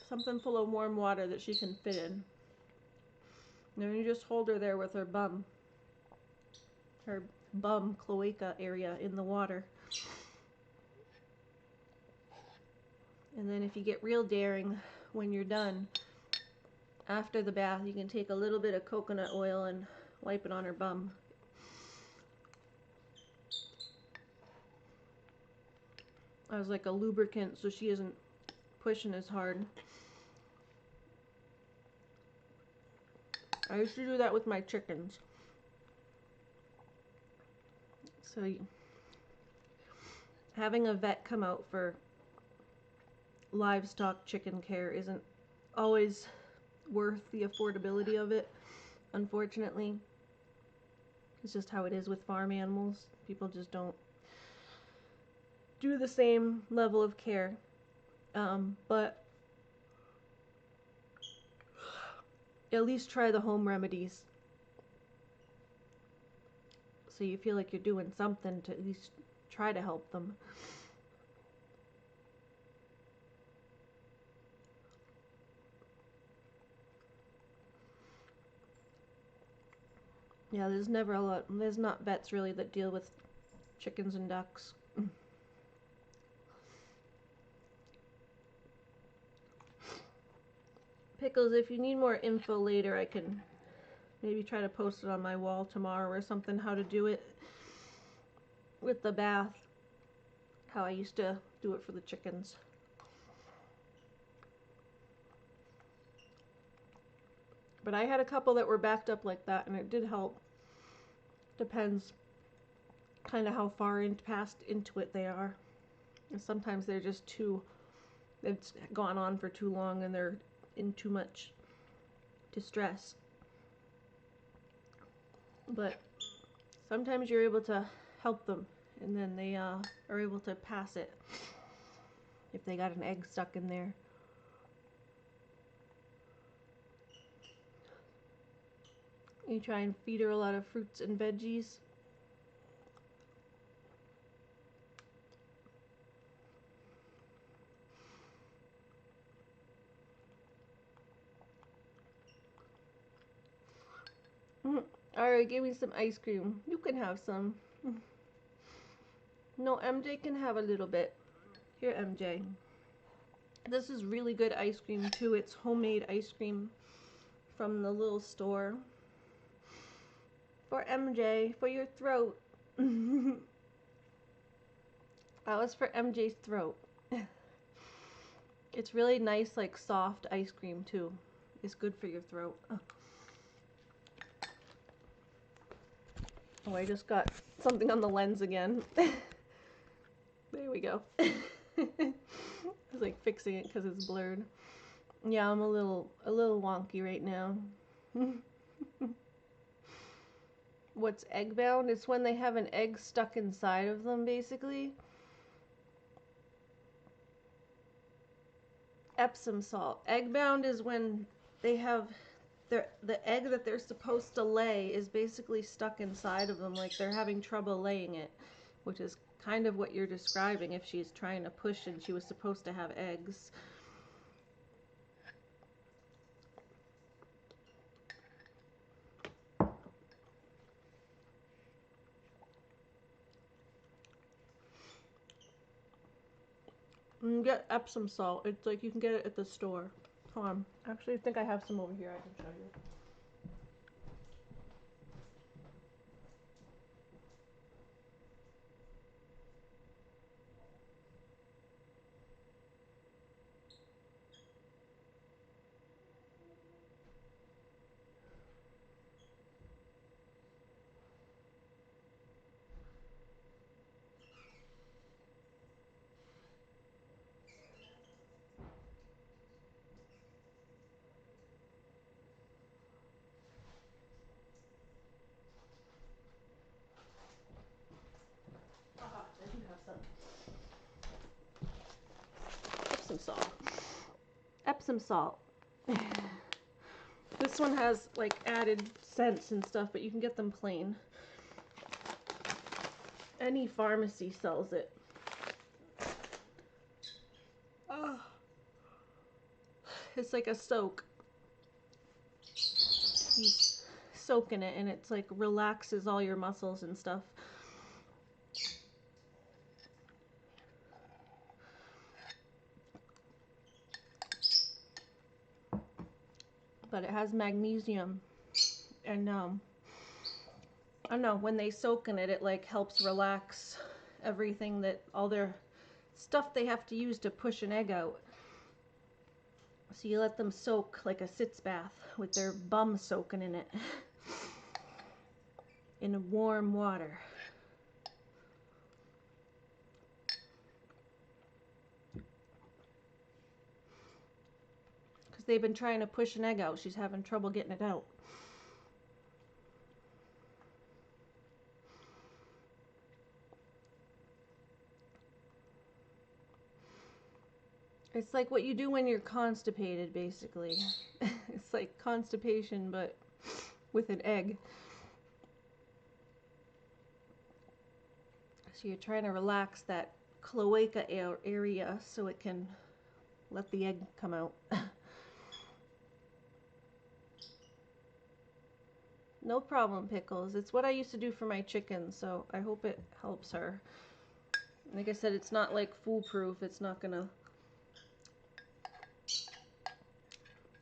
Something full of warm water that she can fit in. And then you just hold her there with her bum cloaca area in the water. And then if you get real daring, when you're done, after the bath, you can take a little bit of coconut oil and wipe it on her bum. As like a lubricant so she isn't pushing as hard. I used to do that with my chickens. So having a vet come out for livestock chicken care isn't always worth the affordability of it, unfortunately. It's just how it is with farm animals. People just don't do the same level of care. But at least try the home remedies. So you feel like you're doing something to at least try to help them. Yeah, there's not vets really that deal with chickens and ducks. Pickles, if you need more info later, I can maybe try to post it on my wall tomorrow or something, how to do it with the bath. How I used to do it for the chickens. But I had a couple that were backed up like that, and it did help. Depends kind of how far past into it they are. And sometimes they're just it's gone on for too long and they're in too much distress. But sometimes you're able to help them, and then they are able to pass it if they got an egg stuck in there. You try and feed her a lot of fruits and veggies. Alright, give me some ice cream. You can have some. No, MJ can have a little bit. Here, MJ. This is really good ice cream too. It's homemade ice cream from the little store. For MJ, for your throat. That was for MJ's throat. It's really nice, like soft ice cream too. It's good for your throat. Oh, I just got something on the lens again. There we go. I was like fixing it because it's blurred. Yeah, I'm a little wonky right now. What's egg bound? It's when they have an egg stuck inside of them, basically. Epsom salt. Egg bound is when they have the egg that they're supposed to lay is basically stuck inside of them, like they're having trouble laying it, which is kind of what you're describing if she's trying to push and she was supposed to have eggs. And get Epsom salt. It's like you can get it at the store. Hold on. Actually, I think I have some over here I can show you. I do have some Epsom salt. Epsom salt. This one has like added scents and stuff, but you can get them plain. Any pharmacy sells it. Oh. It's like a soak. You soak in it and it's like relaxes all your muscles and stuff. But it has magnesium and I don't know, when they soak in it, it like helps relax everything that all their stuff they have to use to push an egg out. So you let them soak like a sitz bath with their bum soaking in it in warm water. Because they've been trying to push an egg out. She's having trouble getting it out. It's like what you do when you're constipated, basically. It's like constipation, but with an egg. So you're trying to relax that cloaca area so it can let the egg come out. No problem, Pickles. It's what I used to do for my chickens, so I hope it helps her. Like I said, it's not like foolproof. It's not gonna...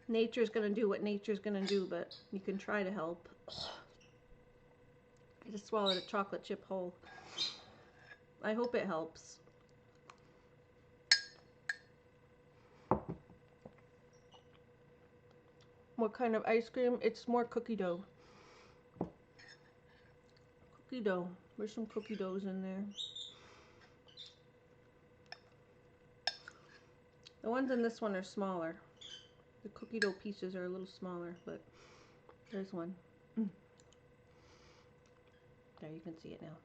Nature's gonna do what nature's gonna do, but you can try to help. I just swallowed a chocolate chip whole. I hope it helps. What kind of ice cream? It's more cookie dough. Cookie dough. There's some cookie doughs in there. The ones in this one are smaller. The cookie dough pieces are a little smaller, but there's one. There, you can see it now.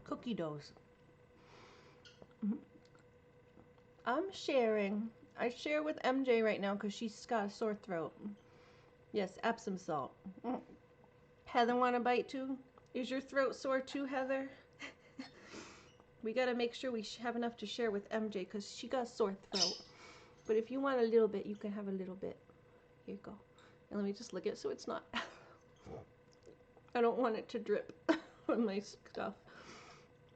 Cookie doughs. I'm sharing. I share with MJ right now because she's got a sore throat. Yes, Epsom salt. Heather want a bite too? Is your throat sore too, Heather? We gotta make sure we have enough to share with MJ because she got a sore throat. But if you want a little bit, you can have a little bit. Here you go. And let me just lick it so it's not... I don't want it to drip on my stuff.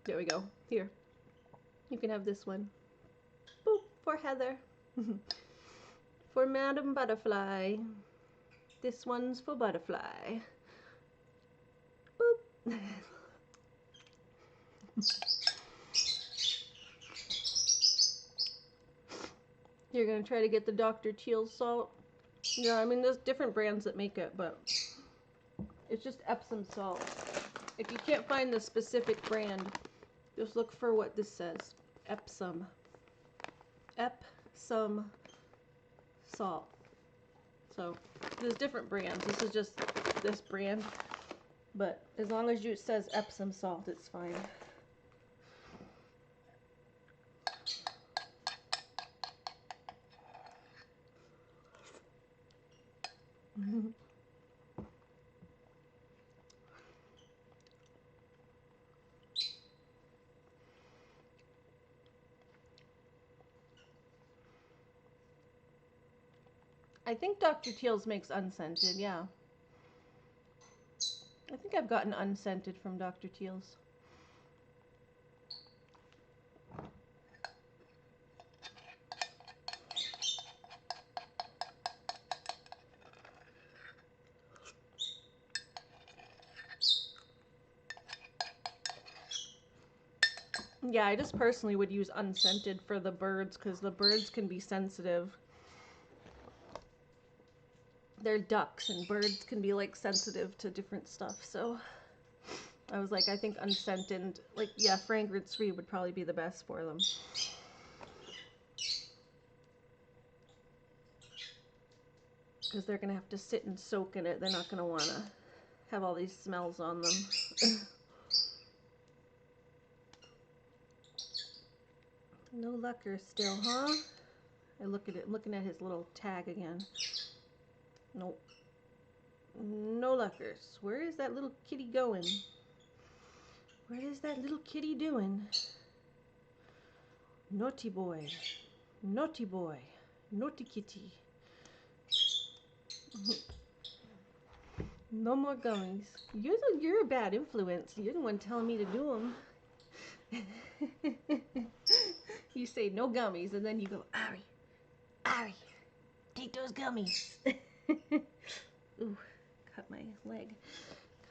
There we go. Here. You can have this one. Boop, for Heather. For Madam Butterfly. This one's for Butterfly. Boop. You're gonna try to get the Dr. Teal's salt? Yeah, I mean, there's different brands that make it, but it's just Epsom salt. If you can't find the specific brand, just look for what this says. Epsom. Epsom salt. So there's different brands. This is just this brand. But as long as it says Epsom salt, it's fine. I think Dr. Teal's makes unscented, yeah. I think I've gotten unscented from Dr. Teal's. Yeah, I just personally would use unscented for the birds because the birds can be sensitive. They're ducks and birds can be like sensitive to different stuff. So I was like, I think unscented, like, yeah, fragrance free would probably be the best for them. Because they're going to have to sit and soak in it. They're not going to want to have all these smells on them. No lucker still, huh? I look at it, looking at his little tag again. Nope. No luckers. Where is that little kitty going? What is that little kitty doing? Naughty boy. Naughty boy. Naughty kitty. No more gummies. You're a bad influence. You're the one telling me to do them. You say no gummies, and then you go, Ari, Ari, take those gummies. Ooh, cut my leg.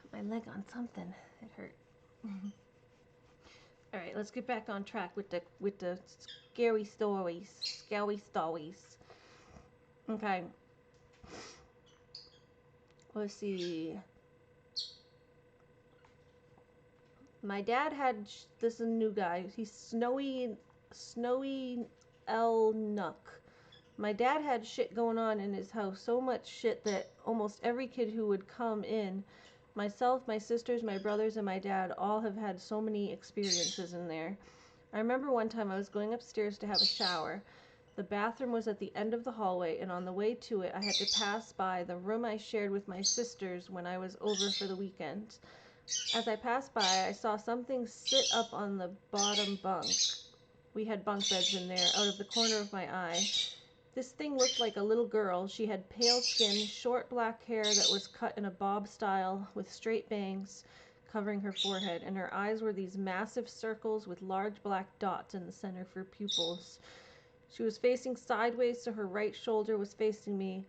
Cut my leg on something. It hurt. All right, let's get back on track with the scary stories. Scary stories. Okay. Let's see. My dad had this is a new guy. He's Snowy L Nuck. My dad had shit going on in his house, so much shit that almost every kid who would come in, myself, my sisters, my brothers, and my dad, all have had so many experiences in there. I remember one time I was going upstairs to have a shower. The bathroom was at the end of the hallway, and on the way to it, I had to pass by the room I shared with my sisters when I was over for the weekend. As I passed by, I saw something sit up on the bottom bunk. We had bunk beds in there, out of the corner of my eye. This thing looked like a little girl. She had pale skin, short black hair that was cut in a bob style with straight bangs covering her forehead, and her eyes were these massive circles with large black dots in the center for pupils. She was facing sideways, so her right shoulder was facing me.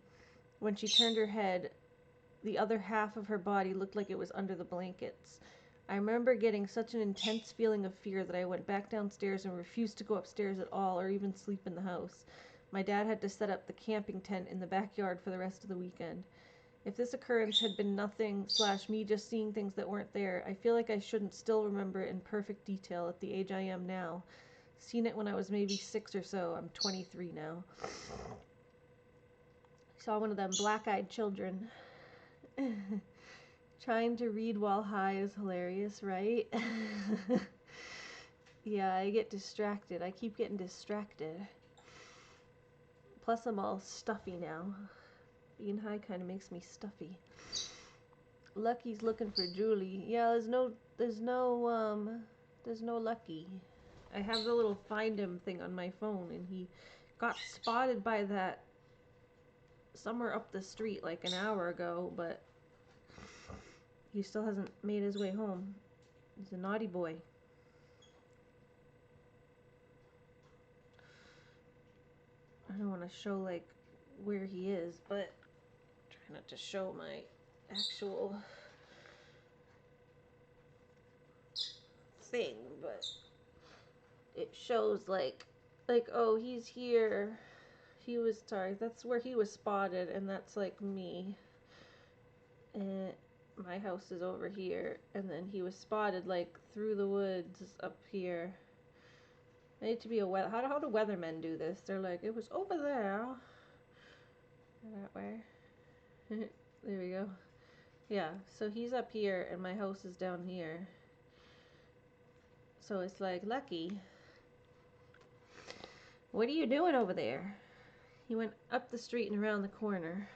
When she turned her head, the other half of her body looked like it was under the blankets. I remember getting such an intense feeling of fear that I went back downstairs and refused to go upstairs at all or even sleep in the house. My dad had to set up the camping tent in the backyard for the rest of the weekend. If this occurrence had been nothing / me just seeing things that weren't there, I feel like I shouldn't still remember it in perfect detail at the age I am now. Seen it when I was maybe 6 or so. I'm 23 now. Saw one of them black-eyed children. Trying to read while high is hilarious, right? Yeah, I get distracted. I keep getting distracted. Plus, I'm all stuffy now. Being high kind of makes me stuffy. Lucky's looking for Julie. Yeah, there's no Lucky. I have the little find him thing on my phone, and he got spotted by that somewhere up the street like an hour ago, but he still hasn't made his way home. He's a naughty boy. I don't want to show like where he is, but try not to show my actual thing, but it shows like oh, he's here. That's where he was spotted, and that's like me. And my house is over here, and then he was spotted like through the woods up here. I need to be a weather. How do weathermen do this? They're like, it was over there. That way. There we go. Yeah, so he's up here, and my house is down here. So it's like, Lucky, what are you doing over there? He went up the street and around the corner.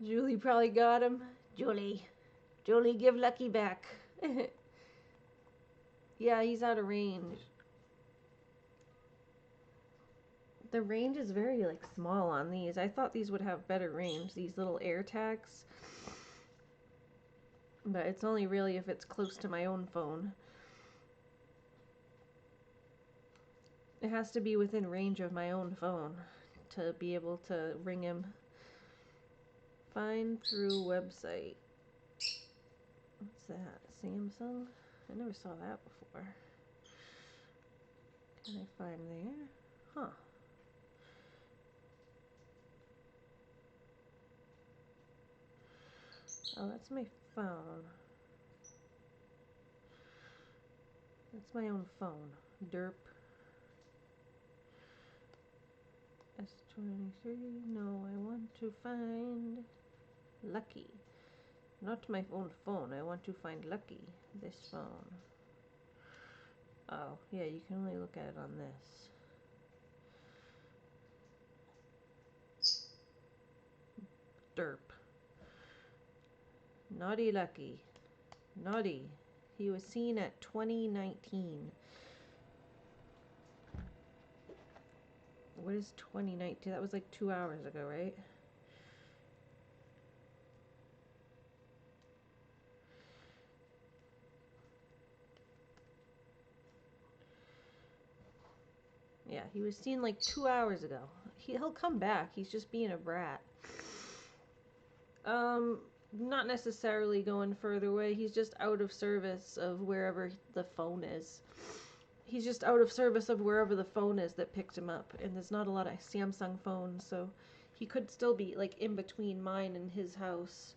Julie probably got him. Julie, give Lucky back. Yeah, he's out of range. The range is very like small on these. I thought these would have better range, these little air tags. But it's only really if it's close to my own phone. It has to be within range of my own phone to be able to ring him. Find through website. What's that? Samsung? I never saw that before. Can I find there? Huh. Oh, that's my phone. That's my own phone. Derp. S23. No, I want to find Lucky. Not my own phone. I want to find Lucky. This phone. Oh, yeah, you can only look at it on this. Derp. Naughty Lucky. Naughty. He was seen at 2019. What is 2019? That was like 2 hours ago, right? Yeah, he was seen like 2 hours ago. He'll come back. He's just being a brat. Not necessarily going further away. He's just out of service of wherever the phone is. He's just out of service of wherever the phone is that picked him up. And there's not a lot of Samsung phones, so he could still be like in between mine and his house.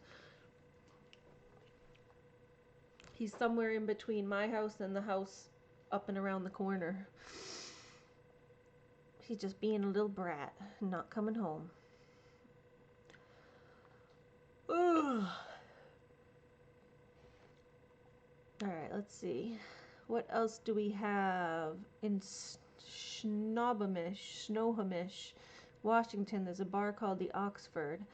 He's somewhere in between my house and the house up and around the corner. He's just being a little brat, not coming home. Ugh. Alright, let's see. What else do we have? In Snohomish, Washington, there's a bar called the Oxford.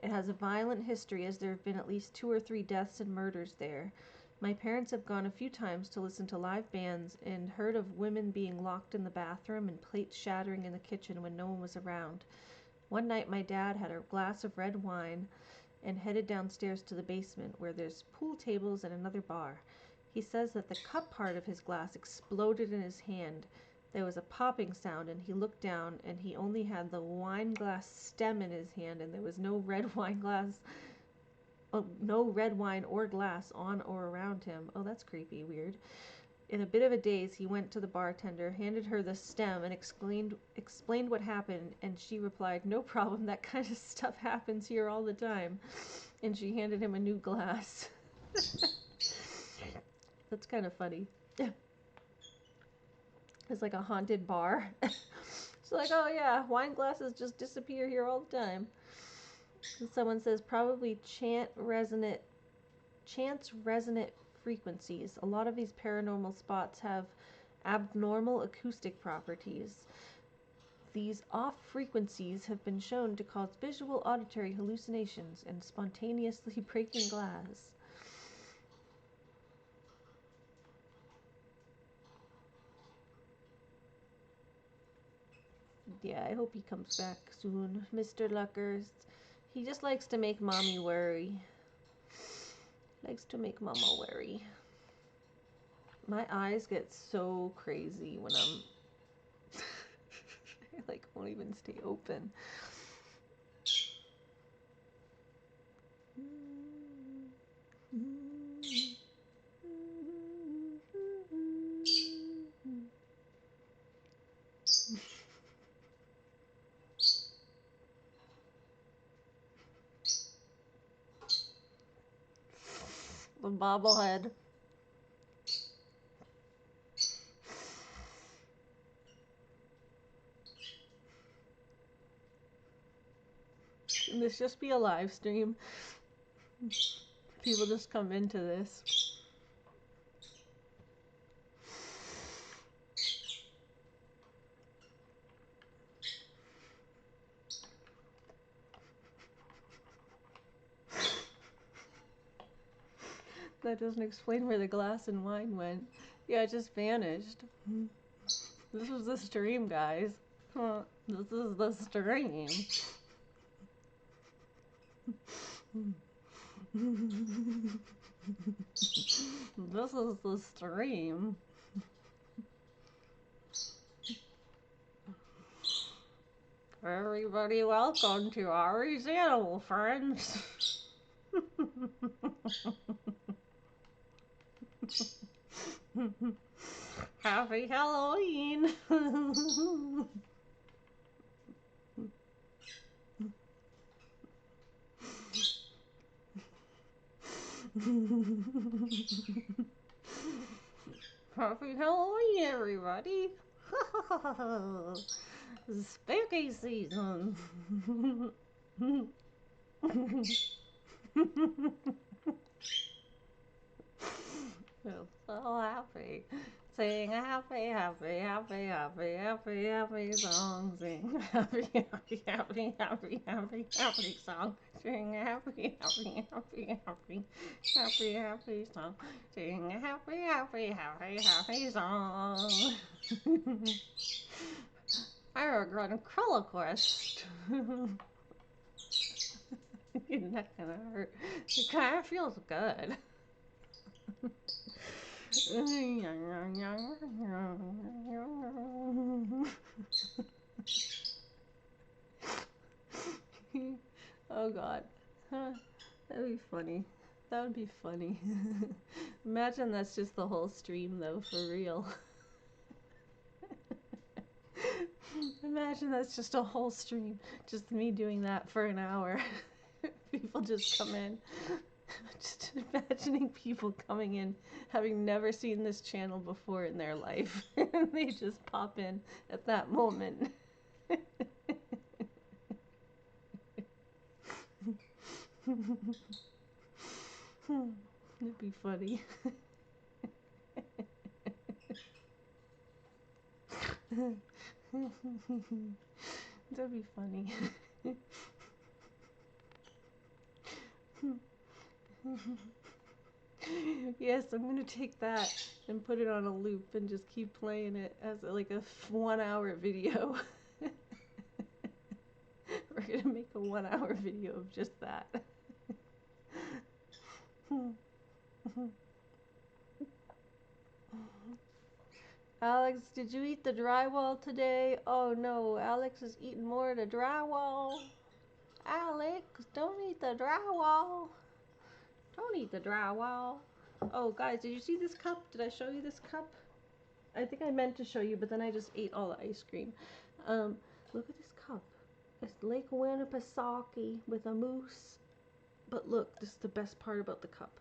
It has a violent history as there have been at least 2 or 3 deaths and murders there. My parents have gone a few times to listen to live bands and heard of women being locked in the bathroom and plates shattering in the kitchen when no one was around. One night my dad had a glass of red wine and headed downstairs to the basement where there's pool tables and another bar. He says that the cup part of his glass exploded in his hand. There was a popping sound and he looked down and he only had the wine glass stem in his hand and there was no red wine or glass on or around him. Oh, that's creepy, weird. In a bit of a daze, he went to the bartender, handed her the stem, and explained what happened, and she replied, "No problem, that kind of stuff happens here all the time." And she handed him a new glass. That's kind of funny. It's like a haunted bar. It's like, oh yeah, wine glasses just disappear here all the time. And someone says probably chance resonant frequencies. A lot of these paranormal spots have abnormal acoustic properties. These off frequencies have been shown to cause visual auditory hallucinations and spontaneously breaking glass. Yeah, I hope he comes back soon. Mr. Luckers. He just likes to make mommy worry. Likes to make mama worry. My eyes get so crazy when I'm... I like won't even stay open. a bobblehead. Can this just be a live stream? People just come into this. That doesn't explain where the glass and wine went. Yeah, it just vanished. This was the stream, guys. This is the stream. This is the stream. Everybody, welcome to Ari's Animal Friends. Happy Halloween. Happy Halloween, everybody. Spooky season. I'm so happy. Sing a happy, happy, happy, happy, happy, happy song. Sing a happy, happy, happy, happy, happy, happy song. Sing a happy, happy, happy, happy, happy, happy song. Sing a happy, happy, happy, happy song. I'm a grandiloquist. Your neck gonna hurt. It kind of feels good. Oh god. That'd be funny. That would be funny. Imagine that's just the whole stream though, for real. Imagine that's just a whole stream. Just me doing that for an hour. People just come in. Just imagining people coming in, having never seen this channel before in their life. And they just pop in at that moment. It'd be funny. That'd be funny. Yes, I'm gonna take that and put it on a loop and just keep playing it as like a 1 hour video. We're gonna make a 1 hour video of just that. Alex, did you eat the drywall today? Oh no, Alex is eating more of the drywall. Alex, don't eat the drywall. Don't eat the drywall. Oh, guys, did you see this cup? Did I show you this cup? I think I meant to show you, but then I just ate all the ice cream. Look at this cup. It's Lake Winnipesaukee with a moose. But look, this is the best part about the cup.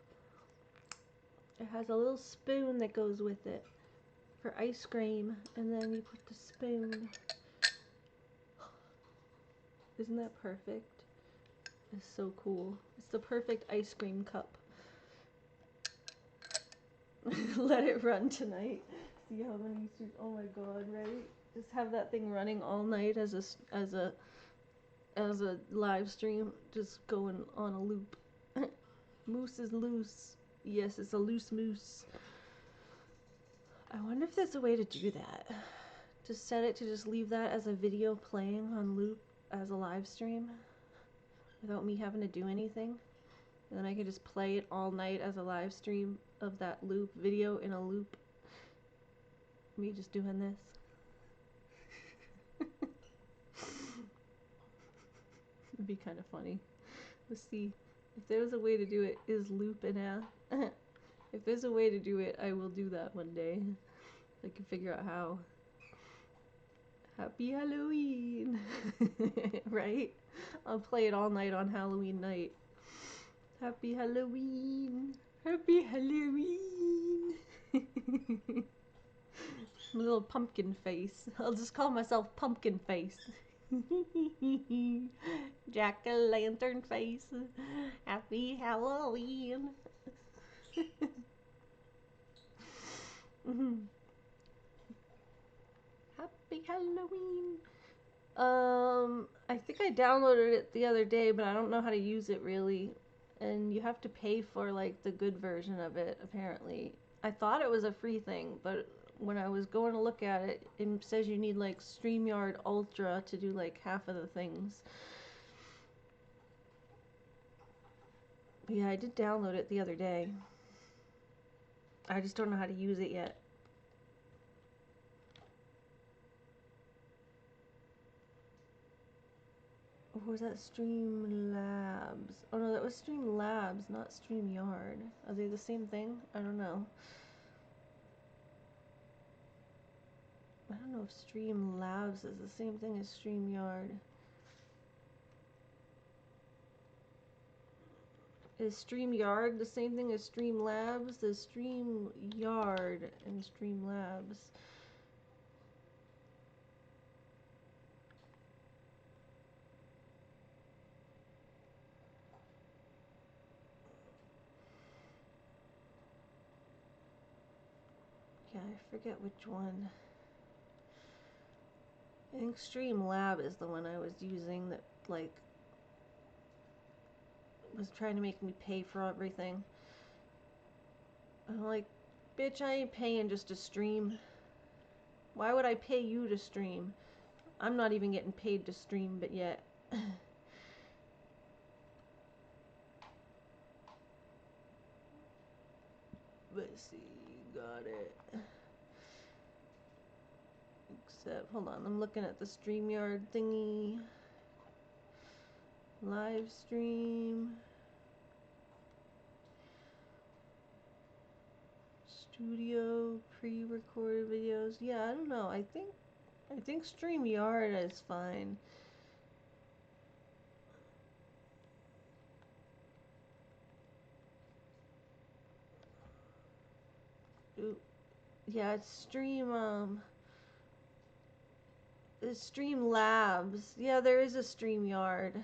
It has a little spoon that goes with it for ice cream, and then you put the spoon. Isn't that perfect? It's so cool. It's the perfect ice cream cup. Let it run tonight. See how many streams. Oh my god, right? Just have that thing running all night as a live stream, just going on a loop. Moose is loose. Yes, it's a loose moose. I wonder if there's a way to do that. To set it to just leave that as a video playing on loop as a live stream without me having to do anything. And then I can just play it all night as a live stream of that loop video in a loop. Me just doing this. It'd be kind of funny. Let's see. If there's a way to do it, is loop an app? If there's a way to do it, I will do that one day. I can figure out how. Happy Halloween! Right? I'll play it all night on Halloween night. Happy Halloween! Happy Halloween! Little pumpkin face. I'll just call myself Pumpkin Face. Jack-o'-lantern face. Happy Halloween. Happy Halloween. I think I downloaded it the other day, but I don't know how to use it really. And you have to pay for like the good version of it, apparently. I thought it was a free thing, but when I was going to look at it, it says you need like StreamYard Ultra to do like half of the things. But yeah, I did download it the other day. I just don't know how to use it yet. Or was that Streamlabs? Oh no, that was Streamlabs, not StreamYard. Are they the same thing? I don't know. I don't know if Streamlabs is the same thing as StreamYard. Is StreamYard the same thing as Streamlabs? There's StreamYard and Streamlabs. Yeah, I forget which one. I think Streamlab is the one I was using that, like, was trying to make me pay for everything. I'm like, bitch, I ain't paying just to stream. Why would I pay you to stream? I'm not even getting paid to stream, but yet. Let's see, got it. Except, hold on, I'm looking at the StreamYard thingy. Live stream. Studio, pre-recorded videos. Yeah, I don't know. I think StreamYard is fine. Ooh. Yeah, it's Streamlabs. Yeah, there is a StreamYard.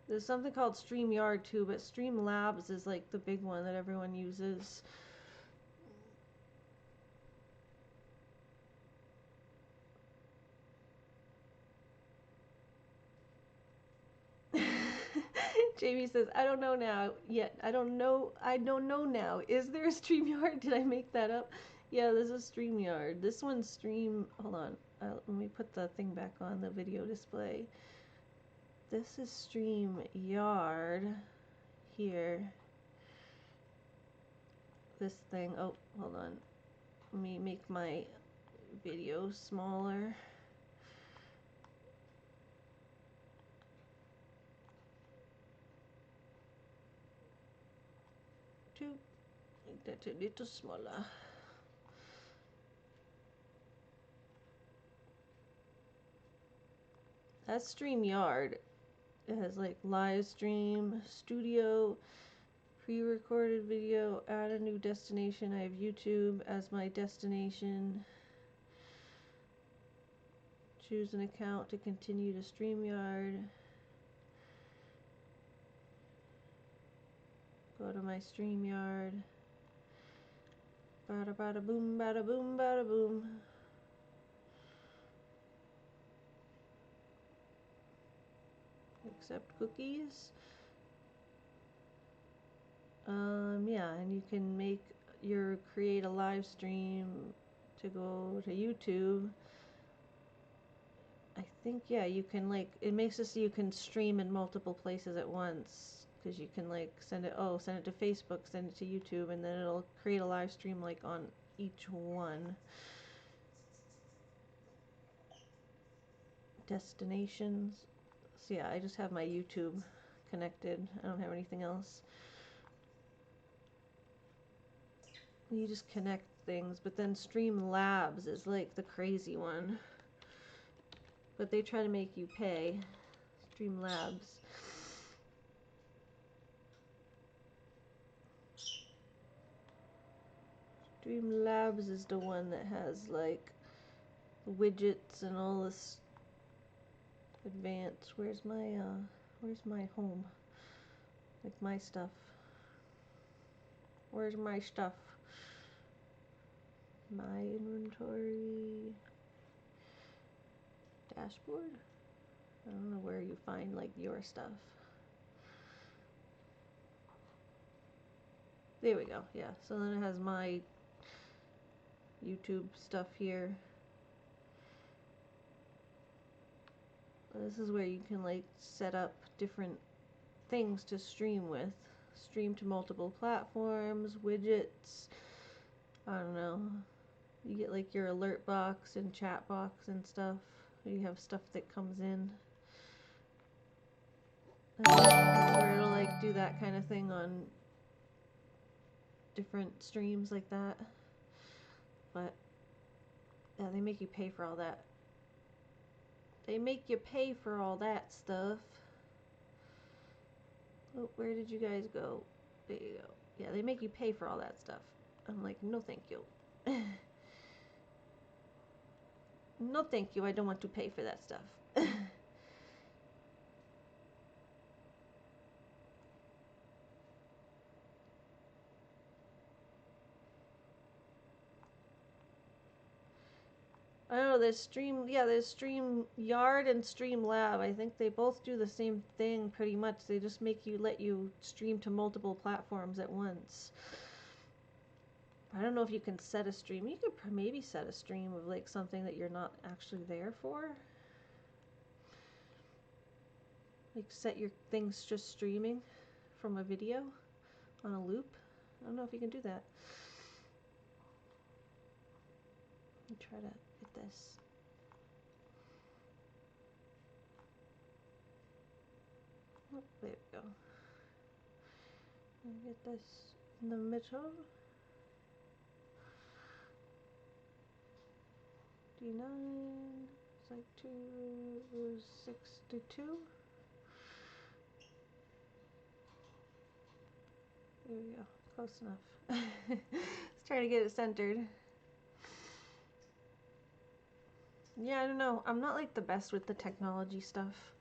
There's something called StreamYard too, but Streamlabs is like the big one that everyone uses. Jamie says, I don't know now yet. I don't know now. Is there a StreamYard? Did I make that up? Yeah, there's a StreamYard. This one's hold on. Let me put the thing back on the video display. This is StreamYard here. This thing, oh, hold on. Let me make my video smaller. Make that a little smaller. That's StreamYard. It has like live stream, studio, pre-recorded video, add a new destination. I have YouTube as my destination. Choose an account to continue to StreamYard. Go to my StreamYard. Bada bada boom, bada boom, bada boom. Accept cookies. Yeah, and you can create a live stream to go to YouTube. I think, yeah, you can it makes it so you can stream in multiple places at once, because you can send it to Facebook, send it to YouTube, and then it'll create a live stream on each one. Destinations. So yeah, I just have my YouTube connected. I don't have anything else. You just connect things, but then Streamlabs is the crazy one. But they try to make you pay. Streamlabs.
Streamlabs is the one that has like widgets and all this advanced. Where's my home? Like my stuff. Where's my stuff? My inventory. Dashboard? I don't know where you find like your stuff. There we go. Yeah. So then it has my YouTube stuff here. This is where you can like set up different things to stream with. Stream to multiple platforms, widgets. I don't know. You get like your alert box and chat box and stuff. You have stuff that comes in. And where it'll like do that kind of thing on different streams like that. But yeah, they make you pay for all that. They make you pay for all that stuff. Oh, where did you guys go? There you go. Yeah, they make you pay for all that stuff. I'm like, no thank you. No thank you, I don't want to pay for that stuff. I don't know, there's StreamYard and Streamlab. I think they both do the same thing pretty much. They just let you stream to multiple platforms at once. I don't know if you can set a stream. You could maybe set a stream of like something that you're not actually there for. Like set your things just streaming from a video on a loop. I don't know if you can do that. Let me try to get this. Oh, there we go. Get this in the middle. D9. It's like 262. There we go. Close enough. Let's try to get it centered. Yeah, I don't know. I'm not like the best with the technology stuff.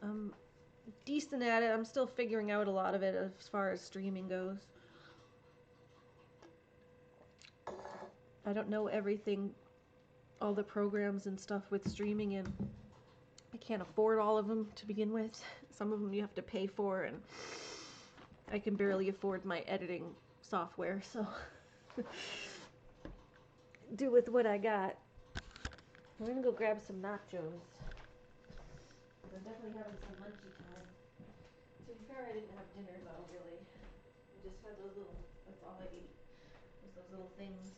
I'm decent at it. I'm still figuring out a lot of it as far as streaming goes. I don't know everything, all the programs and stuff with streaming in. I can't afford all of them to begin with. Some of them you have to pay for, and I can barely afford my editing software, so do with what I got. We're gonna go grab some nachos. I'm definitely having some munchy time. To be fair, I didn't have dinner though, really. I just had those little, that's all I ate, was those little things.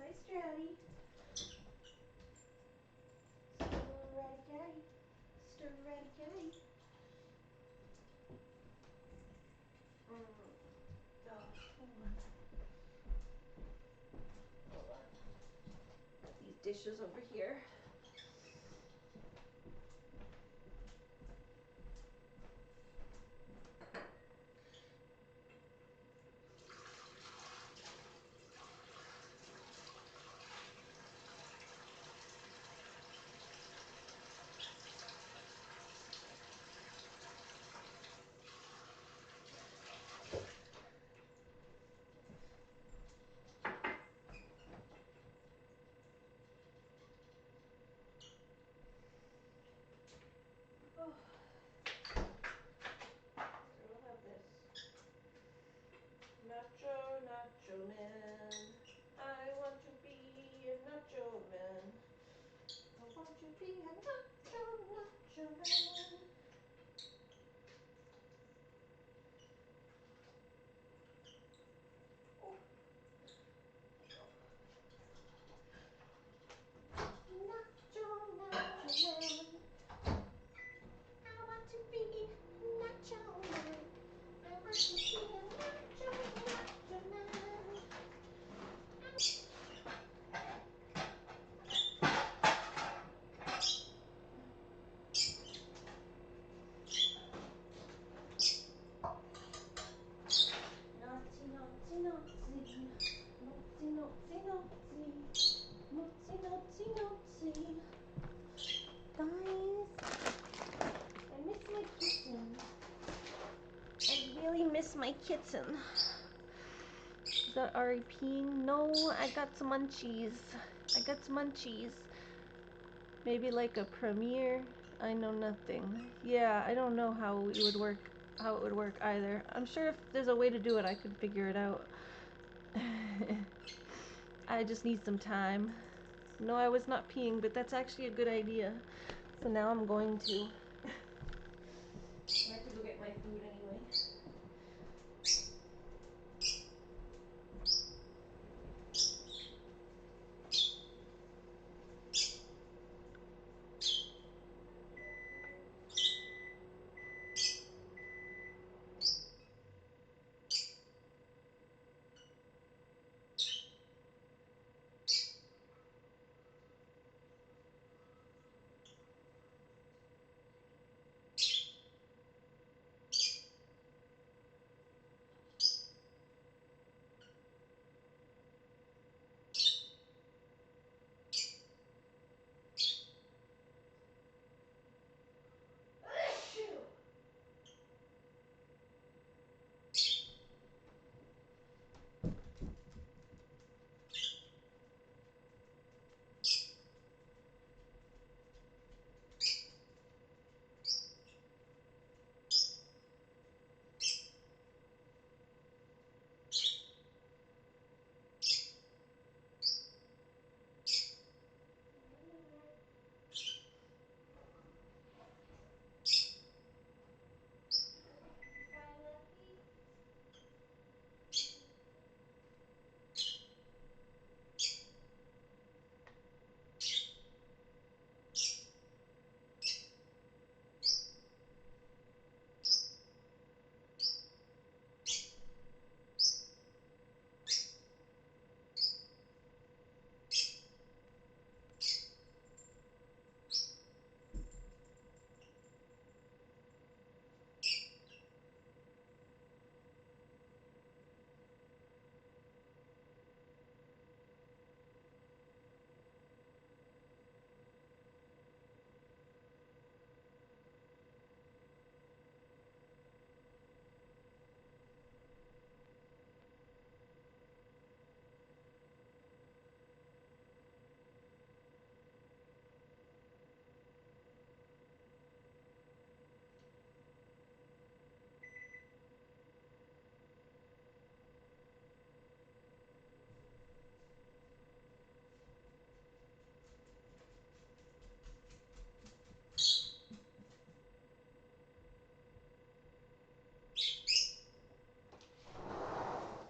Hi, Stratty. Stratty catty. Stratty catty. Oh, hold on. Got these dishes over here. kitten. Is that Ari peeing? No, I got some munchies. I got some munchies. Maybe like a premiere? I know nothing. Yeah, I don't know how it would work. How it would work either. I'm sure if there's a way to do it, I could figure it out. I just need some time. No, I was not peeing, but that's actually a good idea. So now I'm going to. I have to go get my food anyway.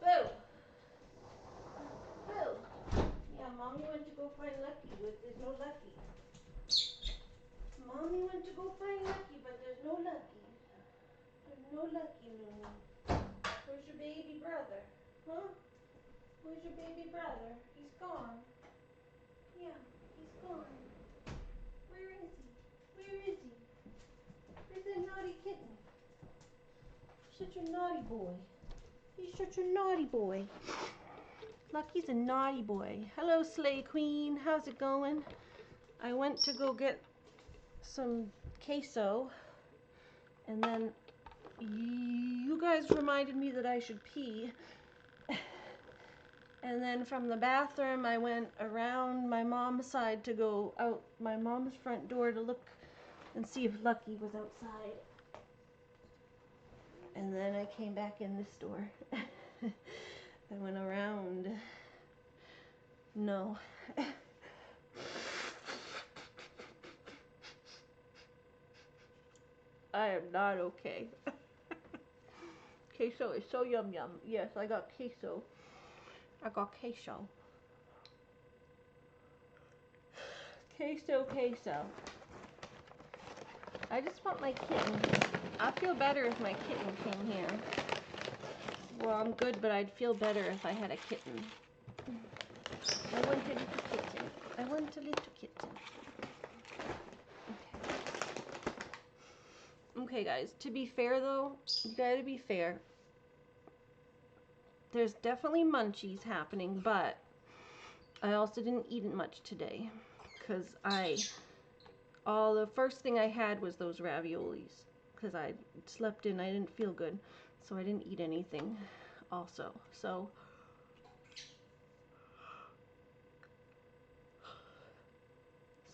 Boo! Boo! Yeah, Mommy went to go find Lucky, but there's no Lucky. Mommy went to go find Lucky, but there's no Lucky. There's no Lucky, Nunu. Where's your baby brother? Huh? Where's your baby brother? He's gone. Yeah, he's gone. Where is he? Where is he? Where's that naughty kitten? Such a naughty boy. He's such a naughty boy. Lucky's a naughty boy. Hello, Slay Queen. How's it going? I went to go get some queso, and then you guys reminded me that I should pee. And then from the bathroom, I went around my mom's side to go out my mom's front door to look and see if Lucky was outside. And then I came back in this door. I went around. No. I am not okay. Queso is so yum yum. Yes, I got queso. I got queso. Queso. I just want my kitten. I'd feel better if my kitten came here. Well, I'm good, but I'd feel better if I had a kitten. I want a little kitten. I want a little kitten. Okay, guys, to be fair though, you gotta be fair. There's definitely munchies happening, but I also didn't eat much today. Because the first thing I had was those raviolis. Because I slept in, I didn't feel good.
So I didn't eat anything also. So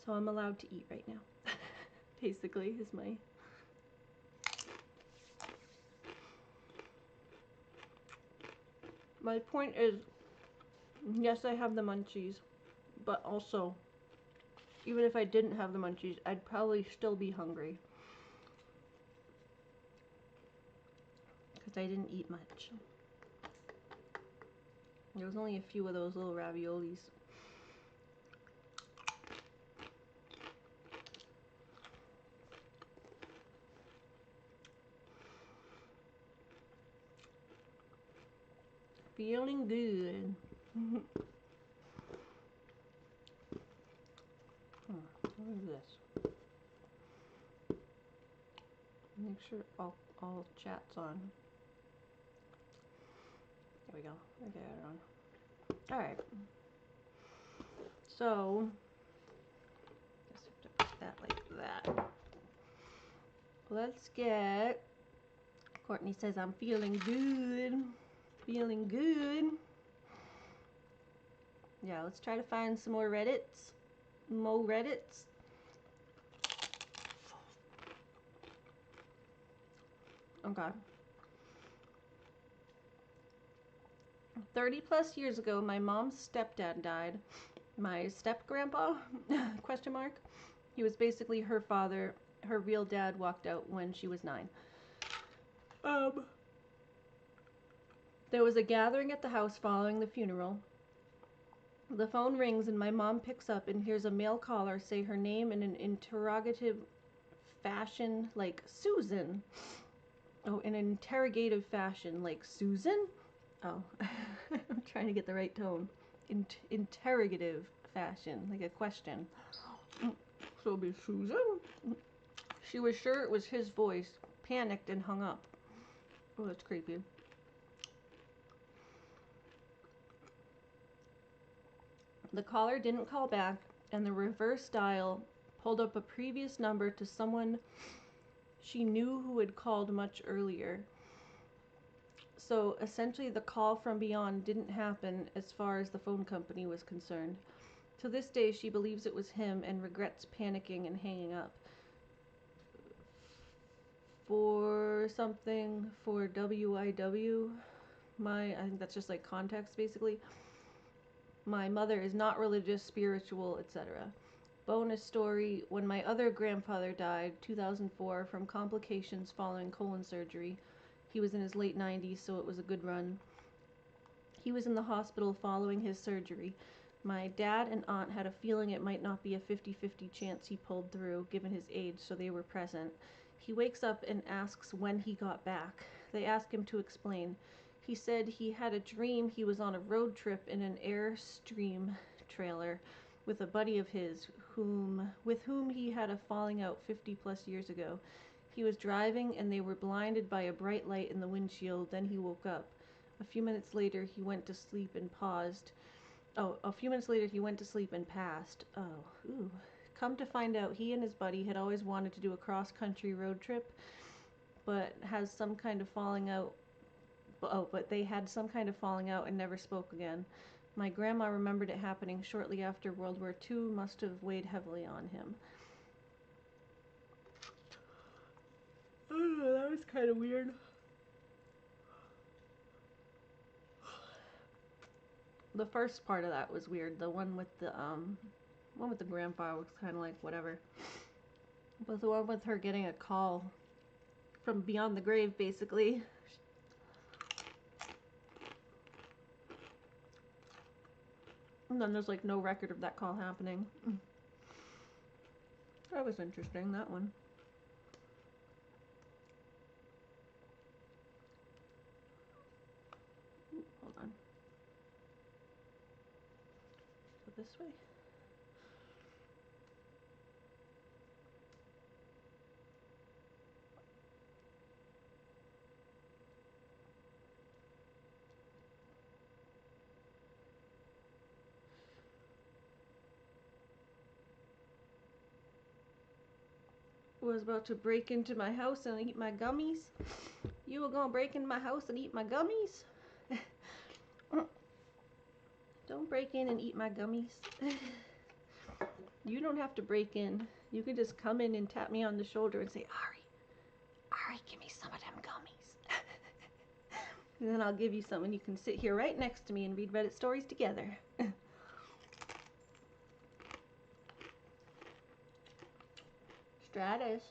I'm allowed to eat right now. Basically is my point is, yes, I have the munchies, but also, even if I didn't have the munchies, I'd probably still be hungry. Because I didn't eat much. There was only a few of those little raviolis. Feeling good. What is this? Make sure all chat's on. There we go. Okay, it on. Alright. So, guess I have to put that like that. Let's get. Courtney says, I'm feeling good. Feeling good. Yeah, let's try to find some more Reddits. More Reddits. Okay. 30 plus years ago, my mom's stepdad died. My step-grandpa, question mark, he was basically her father. Her real dad walked out when she was 9. There was a gathering at the house following the funeral. The phone rings and my mom picks up and hears a male caller say her name in an interrogative fashion, like Susan. Oh, in an interrogative fashion, like Susan? Oh, I'm trying to get the right tone. Interrogative fashion, like a question. So it'll be Susan? She was sure it was his voice, panicked and hung up. Oh, that's creepy. The caller didn't call back, and the reverse dial pulled up a previous number to someone she knew who had called much earlier. So essentially, the call from beyond didn't happen as far as the phone company was concerned. To this day, she believes it was him and regrets panicking and hanging up. For something for WIW, I think that's just like context basically. My mother is not religious, spiritual, etc. Bonus story, when my other grandfather died, 2004, from complications following colon surgery. He was in his late 90s, so it was a good run. He was in the hospital following his surgery. My dad and aunt had a feeling it might not be a 50-50 chance he pulled through, given his age, so they were present. He wakes up and asks when he got back. They ask him to explain. He said he had a dream he was on a road trip in an Airstream trailer with a buddy of his with whom he had a falling out 50 plus years ago. He was driving and they were blinded by a bright light in the windshield. Then he woke up. A few minutes later he went to sleep and paused. A few minutes later he went to sleep and passed. Come to find out, he and his buddy had always wanted to do a cross-country road trip, but has some kind of falling out. But they had some kind of falling out and never spoke again. My grandma remembered it happening shortly after World War II. Must have weighed heavily on him. Oh, that was kind of weird. The first part of that was weird. The one with the grandpa was kind of like whatever. But the one with her getting a call from beyond the grave, basically. And then there's like no record of that call happening. That was interesting, that one. Ooh, hold on. Go this way. Was about to break into my house and eat my gummies. You were gonna break in my house and eat my gummies? Don't break in and eat my gummies. You don't have to break in. You can just come in and tap me on the shoulder and say, Ari, give me some of them gummies. And then I'll give you some and you can sit here right next to me and read Reddit stories together. Stratus.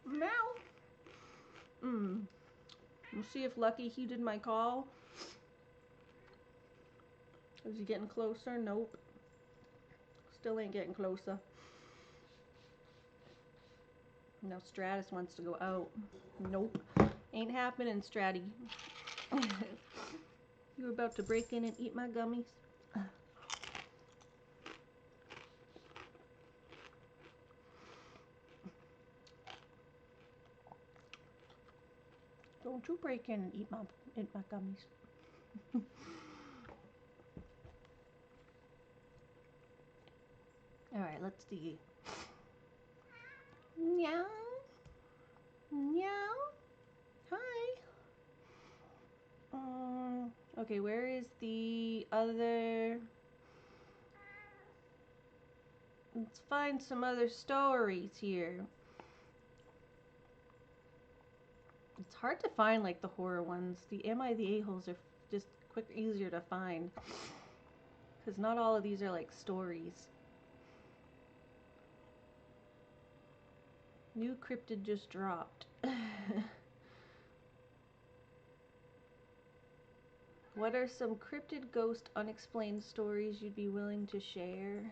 Meow. We'll see if Lucky heeded my call. Is he getting closer? Nope. Still ain't getting closer. Now Stratus wants to go out. Nope. Ain't happening, Stratty. You were about to break in and eat my gummies? Don't you break in and eat my gummies. Alright, let's see. Meow. Meow. Hi. Okay, where is the other... Let's find some other stories here. It's hard to find like the horror ones. The Am I the A-holes are just easier to find. Because not all of these are like stories. New cryptid just dropped. What are some cryptid ghost unexplained stories you'd be willing to share?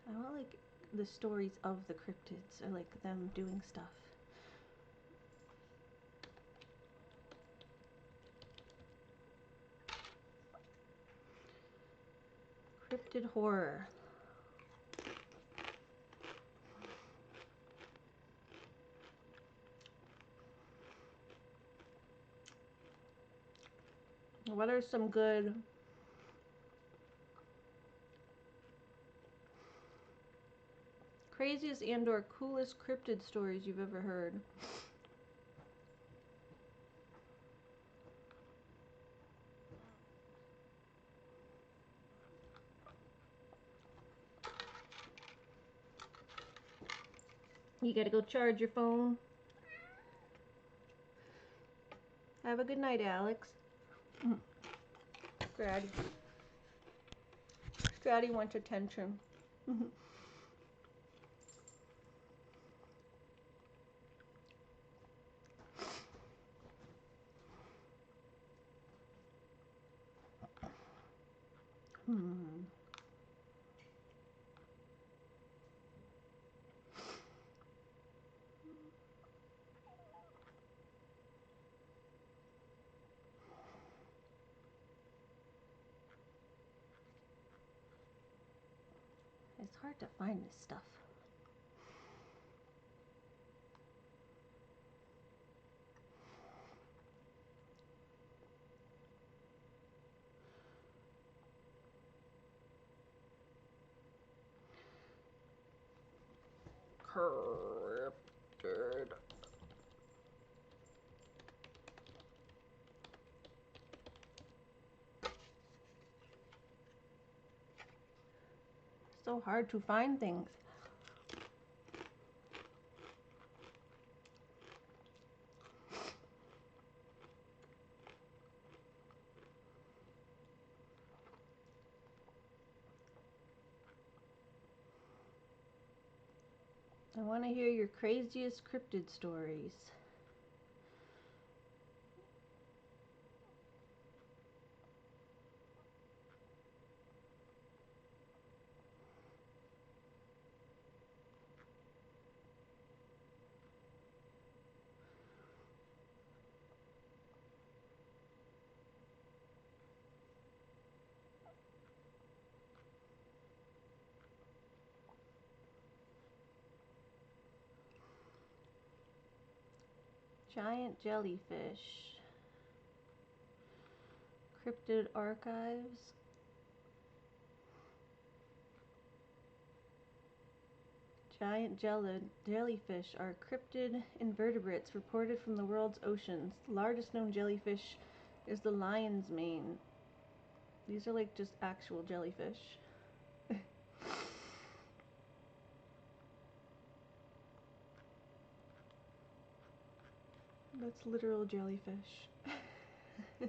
I want like the stories of the cryptids, or like them doing stuff. Cryptid horror. What are some good craziest and or coolest cryptid stories you've ever heard? You gotta go charge your phone. Have a good night, Alex. Stratty wants attention. It's hard to find this stuff. Cryptid. So hard to find things. I want to hear your craziest cryptid stories. Giant jellyfish. Cryptid archives. Giant jellyfish are cryptid invertebrates reported from the world's oceans. The largest known jellyfish is the lion's mane. These are like just actual jellyfish. That's literal jellyfish. I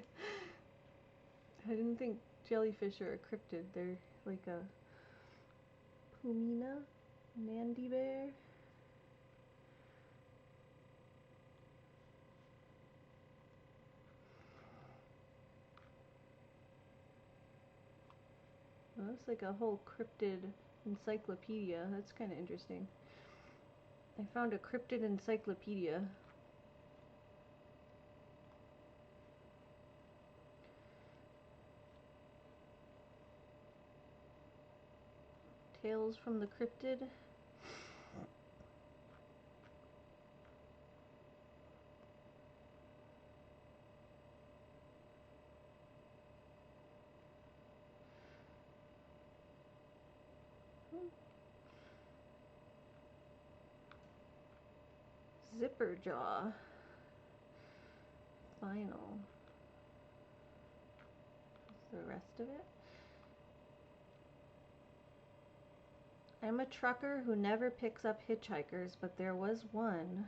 didn't think jellyfish are a cryptid. They're like a pumina, Mandy bear. Well, that's like a whole cryptid encyclopedia. That's kind of interesting. I found a cryptid encyclopedia. Tales from the Cryptid. Zipper jaw. Final. The rest of it. I'm a trucker who never picks up hitchhikers, but there was one.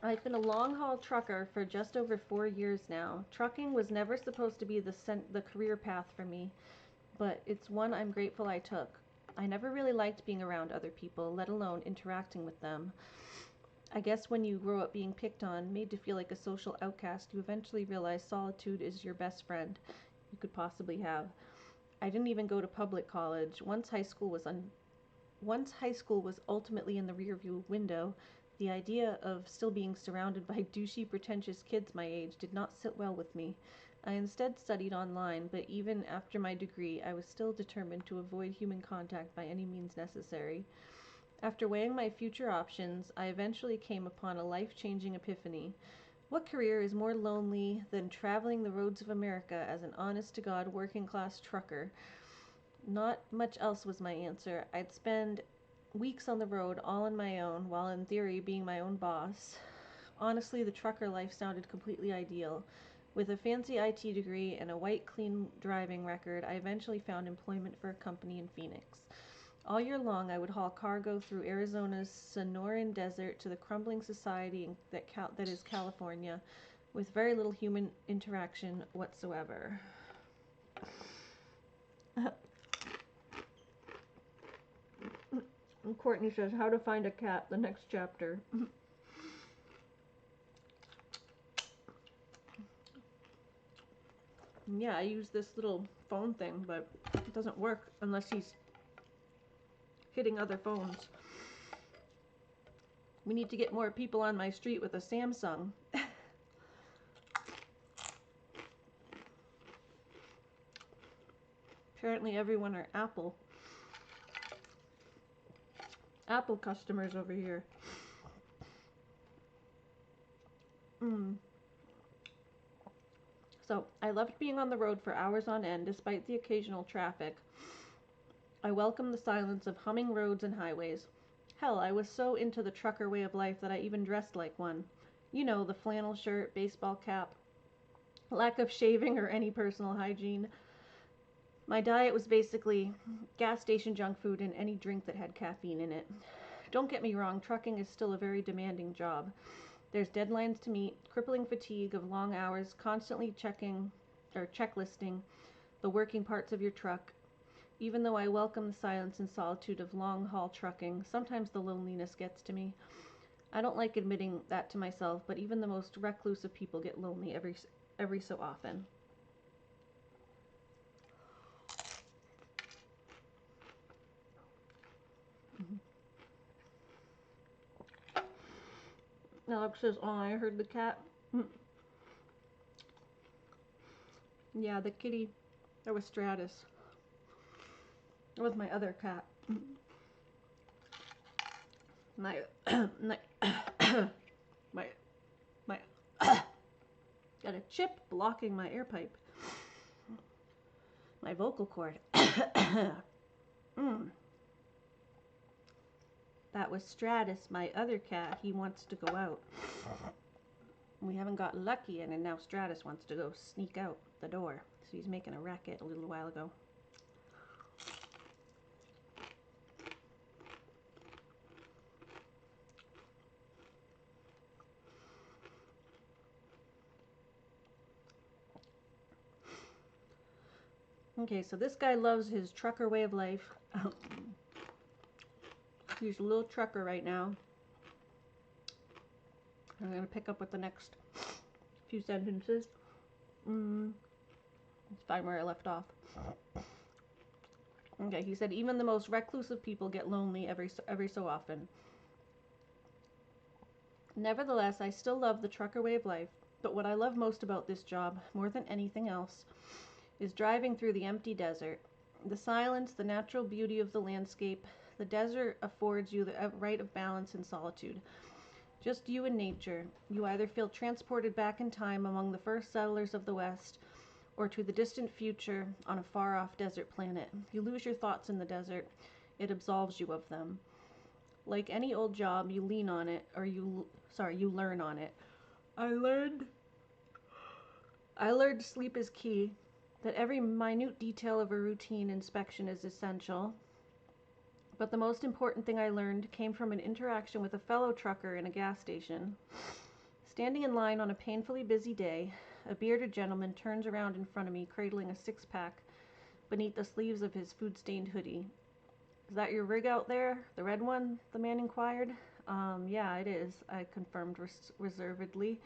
I've been a long-haul trucker for just over 4 years now. Trucking was never supposed to be the career path for me, but it's one I'm grateful I took. I never really liked being around other people, let alone interacting with them. I guess when you grow up being picked on, made to feel like a social outcast, you eventually realize solitude is your best friend you could possibly have. I didn't even go to public college. Once high school was ultimately in the rearview window, the idea of still being surrounded by douchey, pretentious kids my age did not sit well with me. I instead studied online, but even after my degree, I was still determined to avoid human contact by any means necessary. After weighing my future options, I eventually came upon a life-changing epiphany. What career is more lonely than traveling the roads of America as an honest-to-God working-class trucker? Not much else was my answer. I'd spend weeks on the road all on my own, while in theory being my own boss. Honestly, the trucker life sounded completely ideal. With a fancy IT degree and a white, clean driving record, I eventually found employment for a company in Phoenix. All year long, I would haul cargo through Arizona's Sonoran Desert to the crumbling society that is California, with very little human interaction whatsoever. And Courtney says, how to find a cat, the next chapter. Yeah, I use this little phone thing, but it doesn't work unless he's hitting other phones. We need to get more people on my street with a Samsung. Apparently everyone are Apple customers over here. So, I loved being on the road for hours on end, despite the occasional traffic. I welcomed the silence of humming roads and highways. Hell, I was so into the trucker way of life that I even dressed like one. You know, the flannel shirt, baseball cap, lack of shaving or any personal hygiene. My diet was basically gas station junk food and any drink that had caffeine in it. Don't get me wrong, trucking is still a very demanding job. There's deadlines to meet, crippling fatigue of long hours, constantly checklisting the working parts of your truck. Even though I welcome the silence and solitude of long-haul trucking, sometimes the loneliness gets to me. I don't like admitting that to myself, but even the most recluse of people get lonely every so often. Alex says, oh, I heard the cat. Yeah, the kitty. That was Stratus. That was my other cat. My, my, got a chip blocking my air pipe. My vocal cord.
Mm. That was Stratus, my other cat. He wants to go out. We haven't got lucky in, and now Stratus wants to go sneak out the door. So he's making a racket a little while ago. Okay, so this guy loves his trucker way of life. He's a little trucker right now. I'm going to pick up with the next few sentences. Let's find where I left off. Okay, he said, even the most recluse of people get lonely every so often. Nevertheless, I still love the trucker way of life, but what I love most about this job, more than anything else, is driving through the empty desert. The silence, the natural beauty of the landscape. The desert affords you the right of balance and solitude. Just you and nature. You either feel transported back in time among the first settlers of the West, or to the distant future on a far-off desert planet. You lose your thoughts in the desert. It absolves you of them. Like any old job, you lean on it, or you learn on it. I learned sleep is key, that every minute detail of a routine inspection is essential. But the most important thing I learned came from an interaction with a fellow trucker in a gas station. Standing in line on a painfully busy day, a bearded gentleman turns around in front of me, cradling a six-pack beneath the sleeves of his food-stained hoodie. Is that your rig out there? The red one? The man inquired. Yeah, it is, I confirmed reservedly.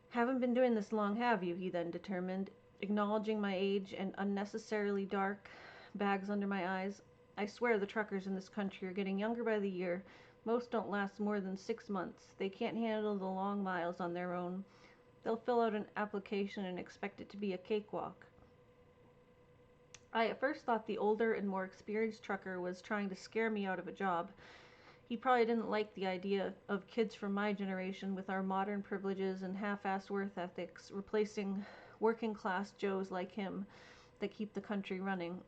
Haven't been doing this long, have you? He then determined, acknowledging my age and unnecessarily dark bags under my eyes. I swear the truckers in this country are getting younger by the year. Most don't last more than 6 months. They can't handle the long miles on their own. They'll fill out an application and expect it to be a cakewalk. I at first thought the older and more experienced trucker was trying to scare me out of a job. He probably didn't like the idea of kids from my generation with our modern privileges and half-assed work ethics replacing working-class Joes like him that keep the country running.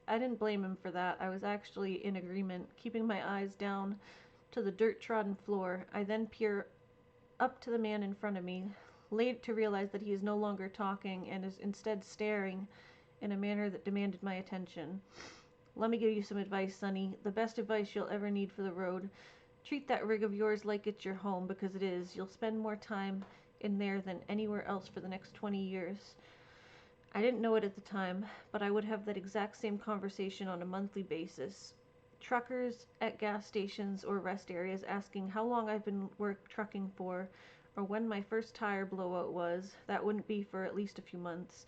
I didn't blame him for that. I was actually in agreement, keeping my eyes down to the dirt-trodden floor. I then peer up to the man in front of me, late to realize that he is no longer talking and is instead staring in a manner that demanded my attention. Let me give you some advice, Sonny. The best advice you'll ever need for the road. Treat that rig of yours like it's your home, because it is. You'll spend more time in there than anywhere else for the next 20 years. I didn't know it at the time, but I would have that exact same conversation on a monthly basis. Truckers at gas stations or rest areas asking how long I've been trucking for, or when my first tire blowout was. That wouldn't be for at least a few months.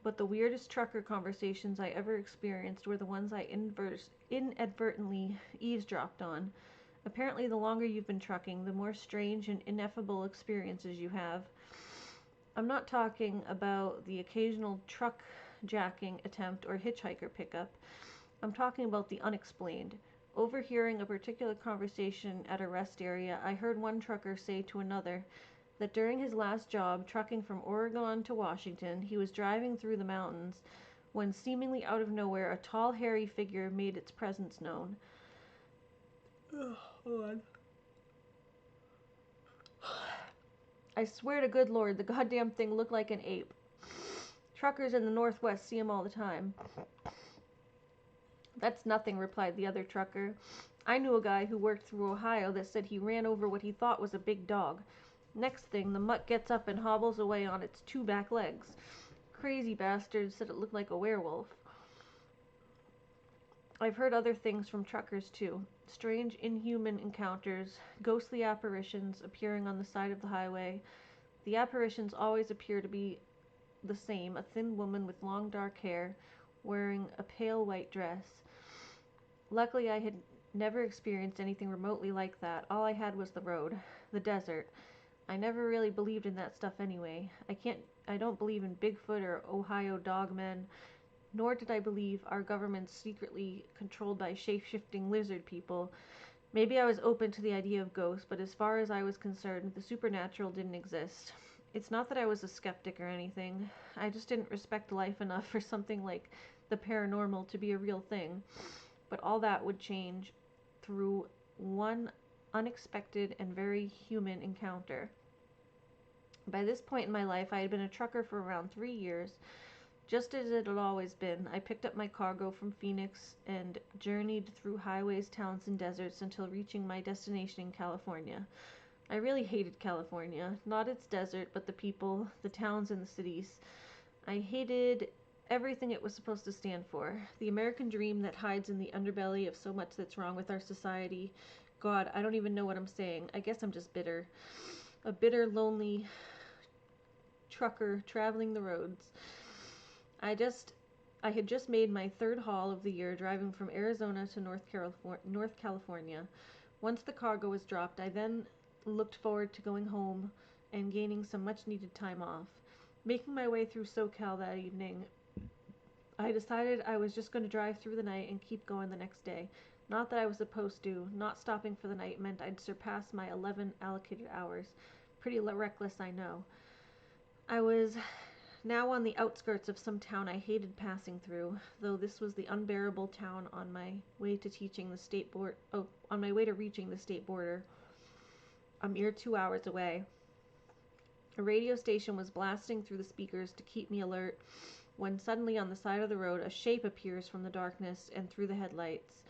But the weirdest trucker conversations I ever experienced were the ones I inadvertently eavesdropped on. Apparently, the longer you've been trucking, the more strange and ineffable experiences you have. I'm not talking about the occasional truck jacking attempt or hitchhiker pickup. I'm talking about the unexplained. Overhearing a particular conversation at a rest area, I heard one trucker say to another that during his last job, trucking from Oregon to Washington, he was driving through the mountains when, seemingly out of nowhere, a tall, hairy figure made its presence known. Hold on. I swear to good Lord, the goddamn thing looked like an ape. Truckers in the Northwest see him all the time. That's nothing, replied the other trucker. I knew a guy who worked through Ohio that said he ran over what he thought was a big dog. Next thing, the mutt gets up and hobbles away on its 2 back legs. Crazy bastard said it looked like a werewolf. I've heard other things from truckers too. Strange, inhuman encounters, ghostly apparitions appearing on the side of the highway. The apparitions always appear to be the same, a thin woman with long dark hair, wearing a pale white dress. Luckily, I had never experienced anything remotely like that. All I had was the road, the desert. I never really believed in that stuff anyway. I don't believe in Bigfoot or Ohio dogmen, nor did I believe our government's secretly controlled by shape-shifting lizard people. Maybe I was open to the idea of ghosts, but as far as I was concerned, the supernatural didn't exist. It's not that I was a skeptic or anything. I just didn't respect life enough for something like
the paranormal to be a real thing, but all that would change through one unexpected and very human encounter. By this point in my life, I had been a trucker for around 3 years. Just as it had always been, I picked up my cargo from Phoenix and journeyed through highways, towns, and deserts until reaching my destination in California. I really hated California. Not its desert, but the people, the towns, and the cities. I hated everything it was supposed to stand for. The American dream that hides in the underbelly of so much that's wrong with our society. God, I don't even know what I'm saying. I guess I'm just bitter. A bitter, lonely trucker traveling the roads. I had just made my third haul of the year driving from Arizona to North California. Once the cargo was dropped, I then looked forward to going home and gaining some much needed time off. Making my way through SoCal that evening, I decided I was just going to drive through the night and keep going the next day. Not that I was supposed to. Not stopping for the night meant I'd surpass my 11 allocated hours. Pretty reckless, I know. I was now on the outskirts of some town I hated passing through, though this was the unbearable town on my way to on my way to reaching the state border, a mere 2 hours away. A radio station was blasting through the speakers to keep me alert when suddenly on the side of the road a shape appears from the darkness and through the headlights.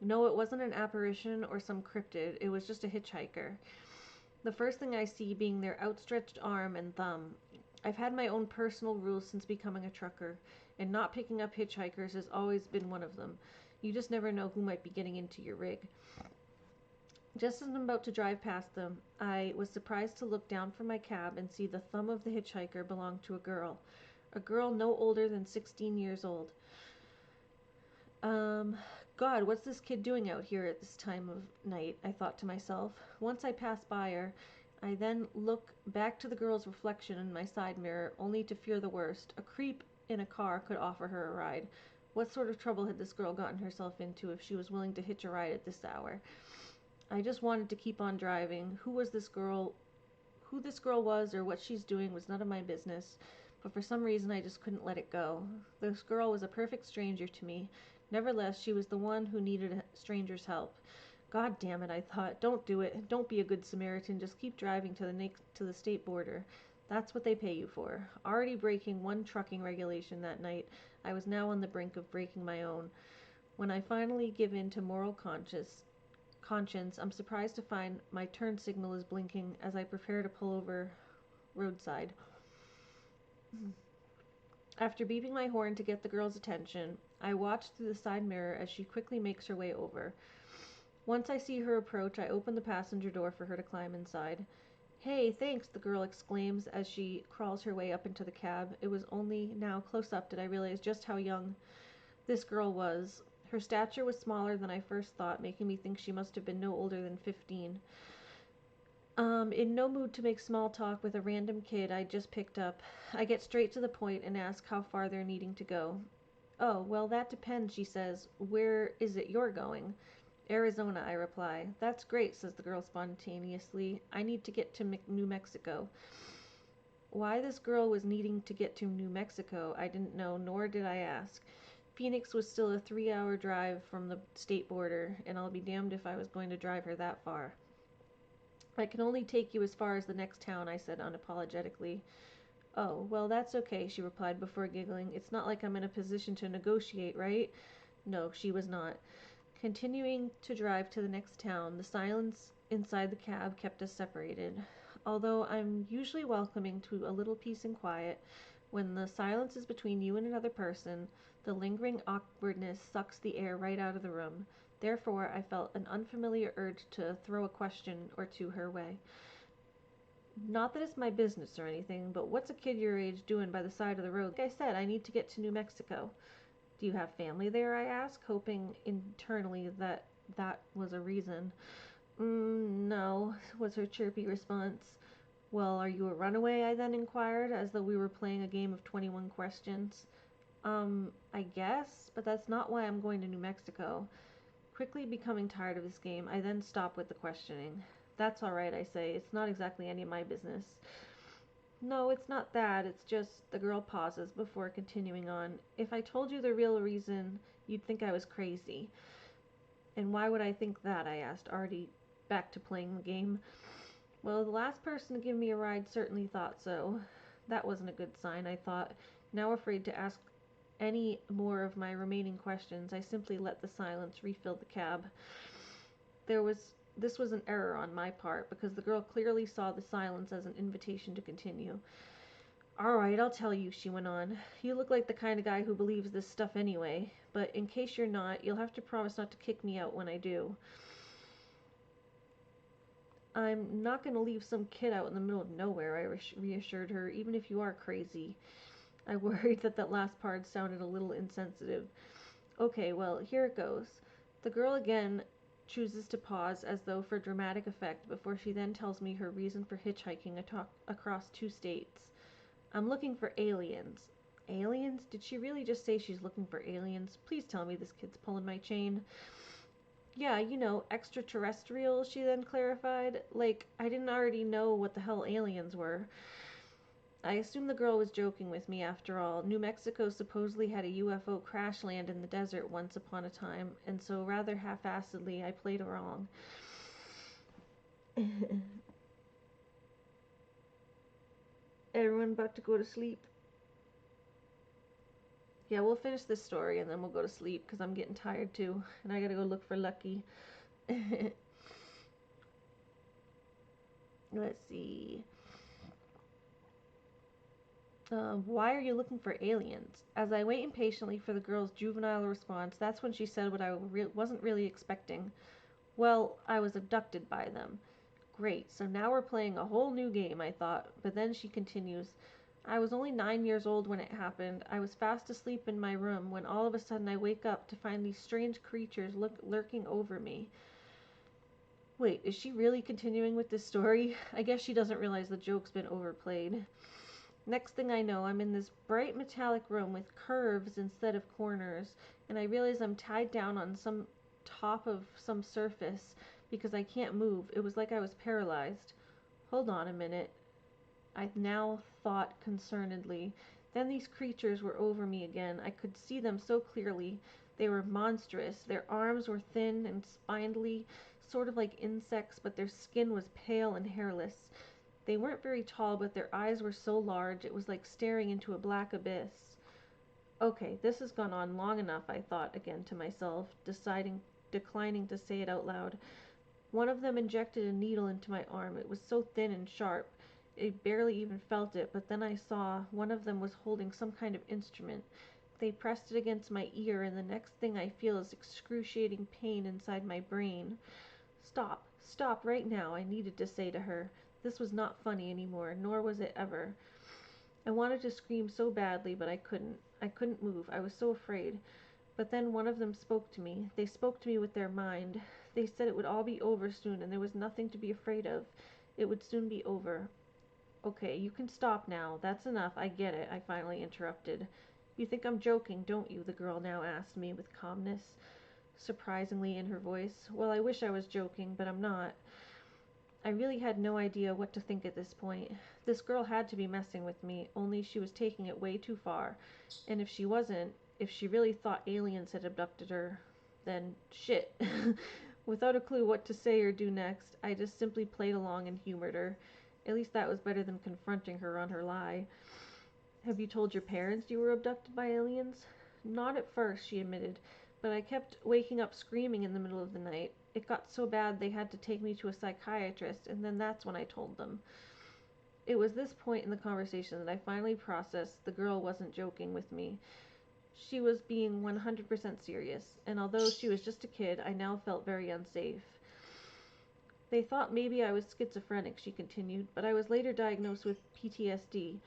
No, it wasn't an apparition or some cryptid, it was just a hitchhiker. The first thing I see being their outstretched arm and thumb. I've had my own personal rules since becoming a trucker, and not picking up hitchhikers has always been one of them. You just never know who might be getting into your rig. Just as I'm about to drive past them, I was surprised to look down from my cab and see the thumb of the hitchhiker belonged to a girl. A girl no older than 16 years old. God, what's this kid doing out here at this time of night? I thought to myself. Once I passed by her, I then look back to the girl's reflection in my side mirror, only to fear the worst. A creep in a car could offer her a ride. What sort of trouble had this girl gotten herself into if she was willing to hitch a ride at this hour? I just wanted to keep on driving. Who this girl was or what she's doing was none of my business, but for some reason I just couldn't let it go. This girl was a perfect stranger to me. Nevertheless, she was the one who needed a stranger's help. God damn it, I thought. Don't do it. Don't be a good Samaritan. Just keep driving to the state border. That's what they pay you for. Already breaking one trucking regulation that night, I was now on the brink of breaking my own. When I finally give in to moral conscience, I'm surprised to find my turn signal is blinking as I prepare to pull over roadside. After beeping my horn to get the girl's attention, I watch through the side mirror as she quickly makes her way over. Once I see her approach, I open the passenger door for her to climb inside. Hey, thanks, the girl exclaims as she crawls her way up into the cab. It was only now close up did I realize just how young this girl was. Her stature was smaller than I first thought, making me think she must have been no older than 15. In no mood to make small talk with a random kid I just picked up, I get straight to the point and ask how far they're needing to go. Oh, well, that depends, she says. Where is it you're going? Arizona, I reply. That's great, says the girl spontaneously. I need to get to New Mexico. Why this girl was needing to get to New Mexico, I didn't know, nor did I ask. Phoenix was still a 3-hour drive from the state border, and I'll be damned if I was going to drive her that far. I can only take you as far as the next town, I said unapologetically. Oh, well, that's okay, she replied before giggling. It's not like I'm in a position to negotiate, right? No, she was not. Continuing to drive to the next town, the silence inside the cab kept us separated. Although I'm usually welcoming to a little peace and quiet, when the silence is between you and another person, the lingering awkwardness sucks the air right out of the room. Therefore, I felt an unfamiliar urge to throw a question or two her way. Not that it's my business or anything, but what's a kid your age doing by the side of the road? Like I said, I need to get to New Mexico. Do you have family there? I asked, hoping internally that was a reason. No, was her chirpy response. Well, are you a runaway? I then inquired, as though we were playing a game of 21 questions. I guess, but that's not why I'm going to New Mexico. Quickly becoming tired of this game, I then stop with the questioning. That's all right, I say. It's not exactly any of my business. No, it's not that. It's just the girl pauses before continuing on. If I told you the real reason, you'd think I was crazy. And why would I think that? I asked, already back to playing the game. Well, the last person to give me a ride certainly thought so. That wasn't a good sign, I thought. Now afraid to ask any more of my remaining questions, I simply let the silence refill the cab. This was an error on my part because the girl clearly saw the silence as an invitation to continue. All right, I'll tell you, she went on. You look like the kind of guy who believes this stuff anyway, but in case you're not, you'll have to promise not to kick me out when I do. I'm not going to leave some kid out in the middle of nowhere, I reassured her, even if you are crazy. I worried that last part sounded a little insensitive. Okay, well, here it goes. The girl again chooses to pause as though for dramatic effect before she then tells me her reason for hitchhiking across 2 states. I'm looking for aliens. Aliens? Did she really just say she's looking for aliens? Please tell me this kid's pulling my chain. Yeah, extraterrestrial, she then clarified. Like, I didn't already know what the hell aliens were. I assumed the girl was joking with me after all. New Mexico supposedly had a UFO crash land in the desert once upon a time, and so rather half-assedly I played along. Everyone about to go to sleep? Yeah, we'll finish this story and then we'll go to sleep because I'm getting tired too, and I gotta go look for Lucky. Let's see. Why are you looking for aliens? As I wait impatiently for the girl's juvenile response, that's when she said what I wasn't really expecting. Well, I was abducted by them. Great, so now we're playing a whole new game, I thought. But then she continues. I was only 9 years old when it happened. I was fast asleep in my room when all of a sudden I wake up to find these strange creatures lurking over me. Wait, is she really continuing with this story? I guess she doesn't realize the joke's been overplayed. Next thing I know, I'm in this bright metallic room with curves instead of corners, and I realize I'm tied down on some top of some surface because I can't move. It was like I was paralyzed. Hold on a minute, I now thought concernedly. Then these creatures were over me again. I could see them so clearly. They were monstrous. Their arms were thin and spindly, sort of like insects, but their skin was pale and hairless. They weren't very tall, but their eyes were so large it was like staring into a black abyss. Okay, this has gone on long enough, I thought again to myself, declining to say it out loud. One of them injected a needle into my arm. It was so thin and sharp, I barely even felt it, but then I saw one of them was holding some kind of instrument. They pressed it against my ear, and the next thing I feel is excruciating pain inside my brain. Stop, stop right now, I needed to say to her. This was not funny anymore, nor was it ever. I wanted to scream so badly, but I couldn't. I couldn't move. I was so afraid. But then one of them spoke to me. They spoke to me with their mind. They said it would all be over soon, and there was nothing to be afraid of. It would soon be over. Okay, you can stop now. That's enough. I get it, I finally interrupted. You think I'm joking, don't you? The girl now asked me with calmness, surprisingly in her voice. Well, I wish I was joking, but I'm not. I really had no idea what to think at this point. This girl had to be messing with me, only she was taking it way too far. And if she wasn't, if she really thought aliens had abducted her, then shit. Without a clue what to say or do next, I just simply played along and humored her. At least that was better than confronting her on her lie. Have you told your parents you were abducted by aliens? Not at first, she admitted, but I kept waking up screaming in the middle of the night. It got so bad they had to take me to a psychiatrist, and then that's when I told them. It was this point in the conversation that I finally processed the girl wasn't joking with me. She was being 100% serious, and although she was just a kid, I now felt very unsafe. They thought maybe I was schizophrenic, she continued, but I was later diagnosed with PTSD.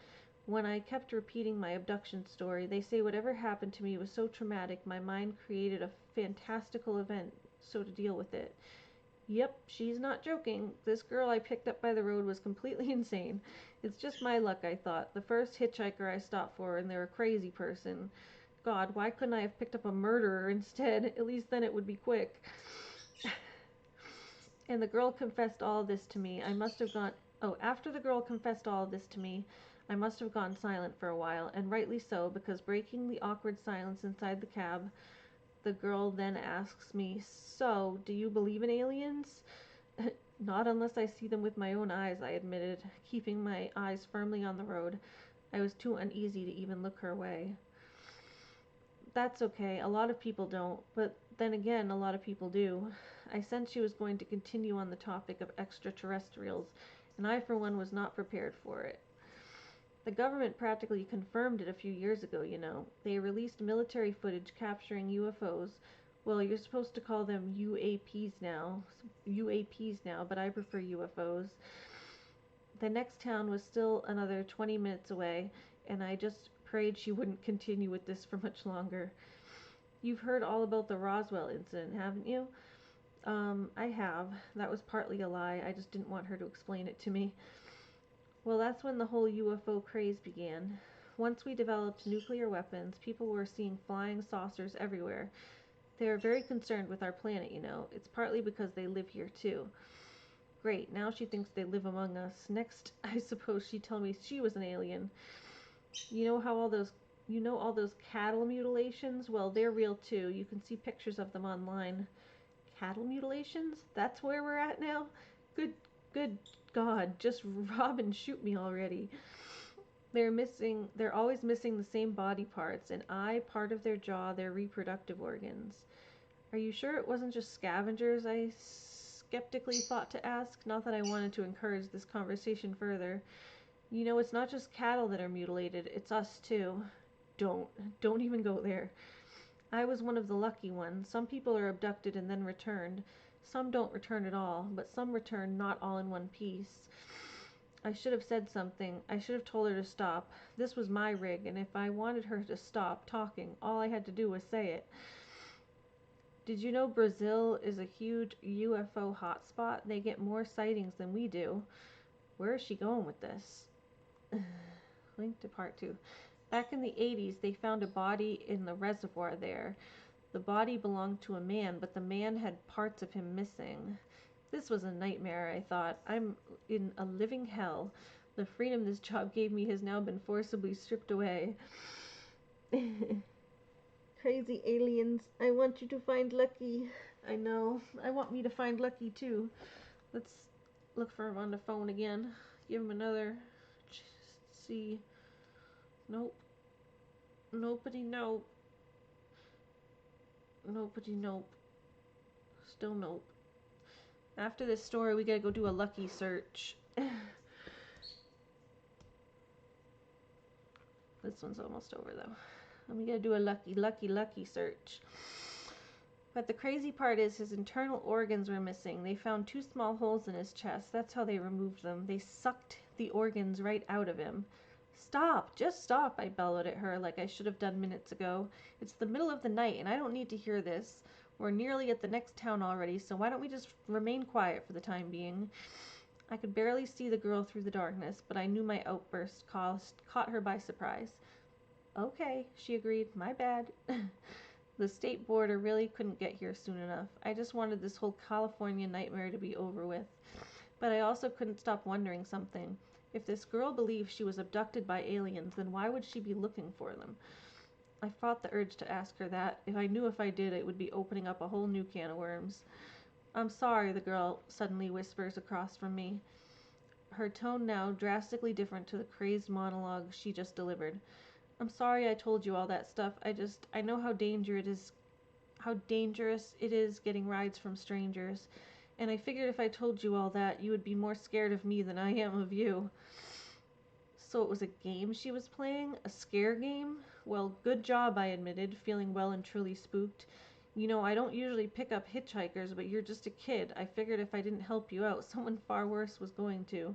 When I kept repeating my abduction story, they say whatever happened to me was so traumatic my mind created a fantastical event so to deal with it. Yep, she's not joking. This girl I picked up by the road was completely insane. It's just my luck, I thought. The first hitchhiker I stopped for, and they're a crazy person. God, why couldn't I have picked up a murderer instead? At least then it would be quick. And the girl confessed all this to me. I must have gone Oh, after the girl confessed all of this to me, I must have gone silent for a while, and rightly so, because breaking the awkward silence inside the cab, the girl then asks me, "So, do you believe in aliens?" Not unless I see them with my own eyes, I admitted, keeping my eyes firmly on the road. I was too uneasy to even look her way. That's okay, a lot of people don't, but then again, a lot of people do. I sensed she was going to continue on the topic of extraterrestrials, and I, for one, was not prepared for it. The government practically confirmed it a few years ago, you know. They released military footage capturing UFOs. Well, you're supposed to call them UAPs now, but I prefer UFOs. The next town was still another 20 minutes away, and I just prayed she wouldn't continue with this for much longer. You've heard all about the Roswell incident, haven't you? I have. That was partly a lie. I just didn't want her to explain it to me. Well, that's when the whole UFO craze began. Once we developed nuclear weapons, people were seeing flying saucers everywhere. They are very concerned with our planet, you know. It's partly because they live here too. Great, now she thinks they live among us. Next, I suppose she'd tell me she was an alien. You know how all those cattle mutilations? Well, they're real too. You can see pictures of them online. Cattle mutilations? That's where we're at now? Good good God, just rob and shoot me already. They're always missing the same body parts, an eye, part of their jaw, their reproductive organs. Are you sure it wasn't just scavengers? I skeptically thought to ask, not that I wanted to encourage this conversation further. You know, it's not just cattle that are mutilated, it's us too. Don't, don't even go there. I was one of the lucky ones. Some people are abducted and then returned. Some don't return at all, but some return not all in one piece. I should have said something. I should have told her to stop. This was my rig, and if I wanted her to stop talking, all I had to do was say it. Did you know Brazil is a huge UFO hotspot? They get more sightings than we do. Where is she going with this? Link to part 2. Back in the 80s, they found a body in the reservoir there. The body belonged to a man, but the man had parts of him missing. This was a nightmare, I thought. I'm in a living hell. The freedom this job gave me has now been forcibly stripped away. Crazy aliens, I want you to find Lucky. I know. I want me to find Lucky too. Let's look for him on the phone again. Give him another. See. Nope. Nobody, nope. Nobody, nope. Still nope. After this story, we gotta go do a Lucky search. This one's almost over though. And we gotta do a lucky search. But the crazy part is his internal organs were missing. They found 2 small holes in his chest. That's how they removed them. They sucked the organs right out of him. Stop! Just stop, I bellowed at her like I should have done minutes ago. It's the middle of the night and I don't need to hear this. We're nearly at the next town already, so why don't we just remain quiet for the time being? I could barely see the girl through the darkness, but I knew my outburst caught her by surprise. Okay, she agreed. My bad. The state border really couldn't get here soon enough. I just wanted this whole California nightmare to be over with. But I also couldn't stop wondering something. If this girl believed she was abducted by aliens, then why would she be looking for them? I fought the urge to ask her that. If I did, it would be opening up a whole new can of worms. I'm sorry, the girl suddenly whispers across from me, her tone now drastically different to the crazed monologue she just delivered. I'm sorry I told you all that stuff. I know how dangerous it is getting rides from strangers. And I figured if I told you all that, you would be more scared of me than I am of you. So it was a game she was playing? A scare game? Well, good job, I admitted, feeling well and truly spooked. You know, I don't usually pick up hitchhikers, but you're just a kid. I figured if I didn't help you out, someone far worse was going to.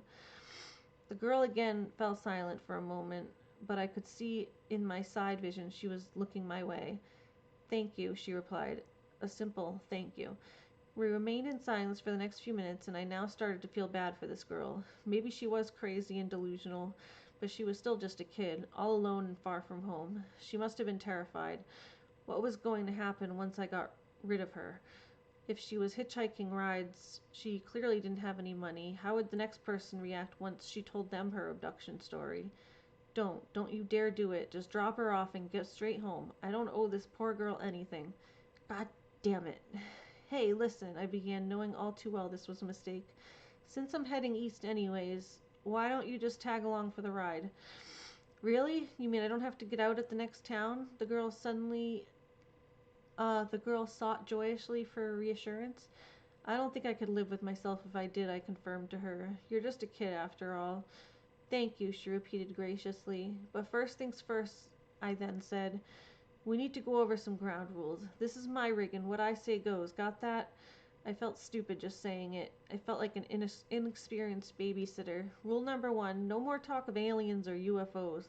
The girl again fell silent for a moment, but I could see in my side vision she was looking my way. Thank you, she replied. A simple thank you. We remained in silence for the next few minutes, and I now started to feel bad for this girl. Maybe she was crazy and delusional, but she was still just a kid, all alone and far from home. She must have been terrified. What was going to happen once I got rid of her? If she was hitchhiking rides, she clearly didn't have any money. How would the next person react once she told them her abduction story? Don't you dare do it. Just drop her off and get straight home. I don't owe this poor girl anything. God damn it. Hey, listen, I began, knowing all too well this was a mistake. Since I'm heading east anyways, why don't you just tag along for the ride? Really? You mean I don't have to get out at the next town? The girl sought joyously for reassurance. I don't think I could live with myself if I did, I confirmed to her. You're just a kid after all. Thank you, she repeated graciously. But first things first, I then said. We need to go over some ground rules. This is my rig and what I say goes. Got that? I felt stupid just saying it. I felt like an inexperienced babysitter. Rule number 1, no more talk of aliens or UFOs.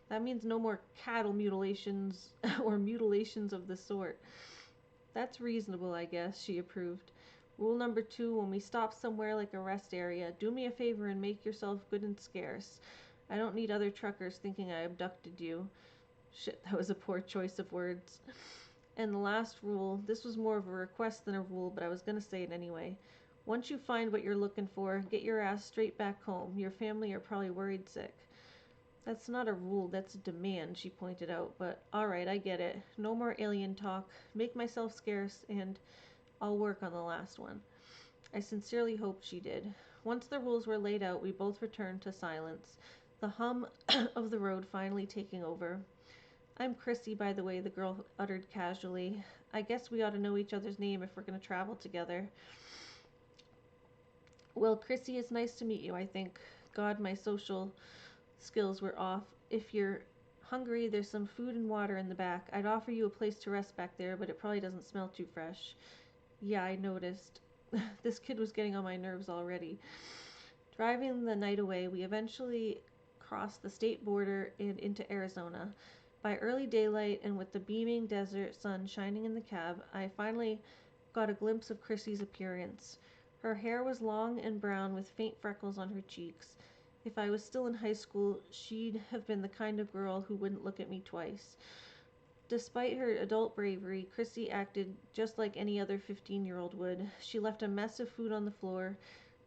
That means no more cattle mutilations or mutilations of the sort. That's reasonable, I guess, she approved. Rule number 2, when we stop somewhere like a rest area, do me a favor and make yourself good and scarce. I don't need other truckers thinking I abducted you. Shit, that was a poor choice of words. And the last rule, this was more of a request than a rule, but I was going to say it anyway. Once you find what you're looking for, get your ass straight back home. Your family are probably worried sick. That's not a rule, that's a demand, she pointed out, but alright, I get it. No more alien talk. Make myself scarce, and I'll work on the last one. I sincerely hoped she did. Once the rules were laid out, we both returned to silence, the hum of the road finally taking over. I'm Chrissy, by the way, the girl uttered casually. I guess we ought to know each other's name if we're going to travel together. Well, Chrissy, it's nice to meet you, I think. God, my social skills were off. If you're hungry, there's some food and water in the back. I'd offer you a place to rest back there, but it probably doesn't smell too fresh. Yeah, I noticed. This kid was getting on my nerves already. Driving the night away, we eventually crossed the state border and into Arizona. By early daylight and with the beaming desert sun shining in the cab, I finally got a glimpse of Chrissy's appearance. Her hair was long and brown with faint freckles on her cheeks. If I was still in high school, she'd have been the kind of girl who wouldn't look at me twice. Despite her adult bravery, Chrissy acted just like any other 15-year-old would. She left a mess of food on the floor,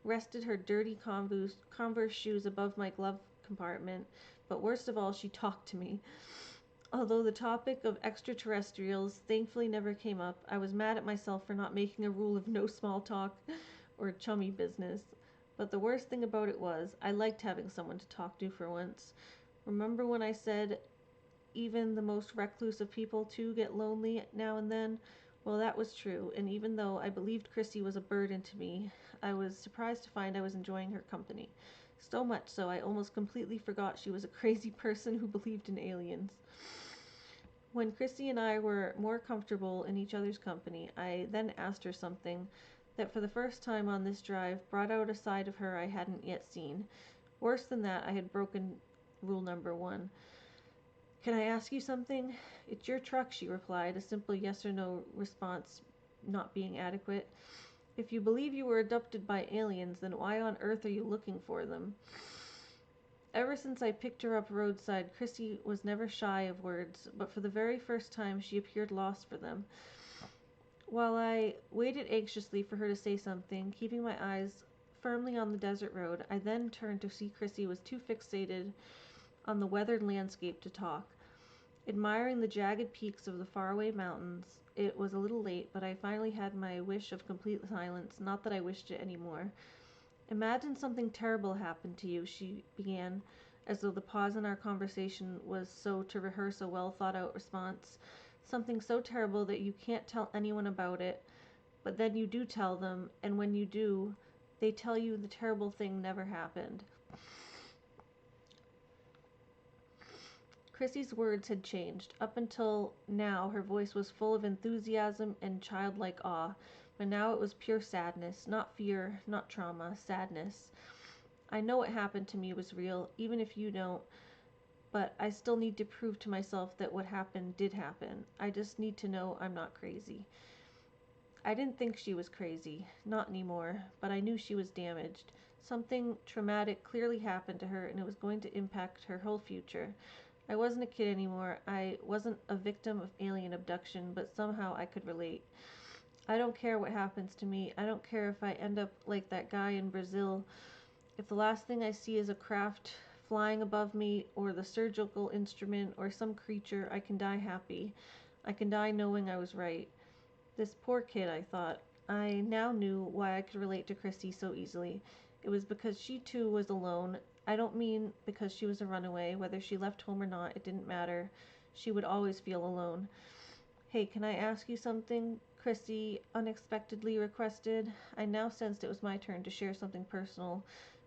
rested her dirty Converse shoes above my glove compartment, but worst of all, she talked to me. Although the topic of extraterrestrials thankfully never came up, I was mad at myself for not making a rule of no small talk or chummy business. But the worst thing about it was, I liked having someone to talk to for once. Remember when I said even the most recluse of people too get lonely now and then? Well, that was true, and even though I believed Chrissy was a burden to me, I was surprised to find I was enjoying her company. So much so, I almost completely forgot she was a crazy person who believed in aliens. When Chrissy and I were more comfortable in each other's company, I then asked her something that for the first time on this drive brought out a side of her I hadn't yet seen. Worse than that, I had broken rule number 1. Can I ask you something? It's your truck, she replied, a simple yes or no response not being adequate. If you believe you were adopted by aliens, then why on earth are you looking for them? Ever since I picked her up roadside, Chrissy was never shy of words, but for the very first time she appeared lost for them. While I waited anxiously for her to say something, keeping my eyes firmly on the desert road, I then turned to see Chrissy was too fixated on the weathered landscape to talk. Admiring the jagged peaks of the faraway mountains, it was a little late, but I finally had my wish of complete silence, not that I wished it any more. Imagine something terrible happened to you, she began, as though the pause in our conversation was so to rehearse a well-thought-out response. Something so terrible that you can't tell anyone about it, but then you do tell them, and when you do, they tell you the terrible thing never happened. Chrissy's words had changed. Up until now, her voice was full of enthusiasm and childlike awe, but now it was pure sadness, not fear, not trauma, sadness. I know what happened to me was real, even if you don't, but I still need to prove to myself that what happened did happen. I just need to know I'm not crazy. I didn't think she was crazy, not anymore, but I knew she was damaged. Something traumatic clearly happened to her, and it was going to impact her whole future. I wasn't a kid anymore. I wasn't a victim of alien abduction, but somehow I could relate. I don't care what happens to me. I don't care if I end up like that guy in Brazil. If the last thing I see is a craft flying above me, or the surgical instrument, or some creature, I can die happy. I can die knowing I was right. This poor kid, I thought. I now knew why I could relate to Chrissy so easily. It was because she too was alone. I don't mean because she was a runaway. Whether she left home or not, it didn't matter. She would always feel alone. "Hey, can I ask you something?" Chrissy unexpectedly requested. I now sensed it was my turn to share something personal,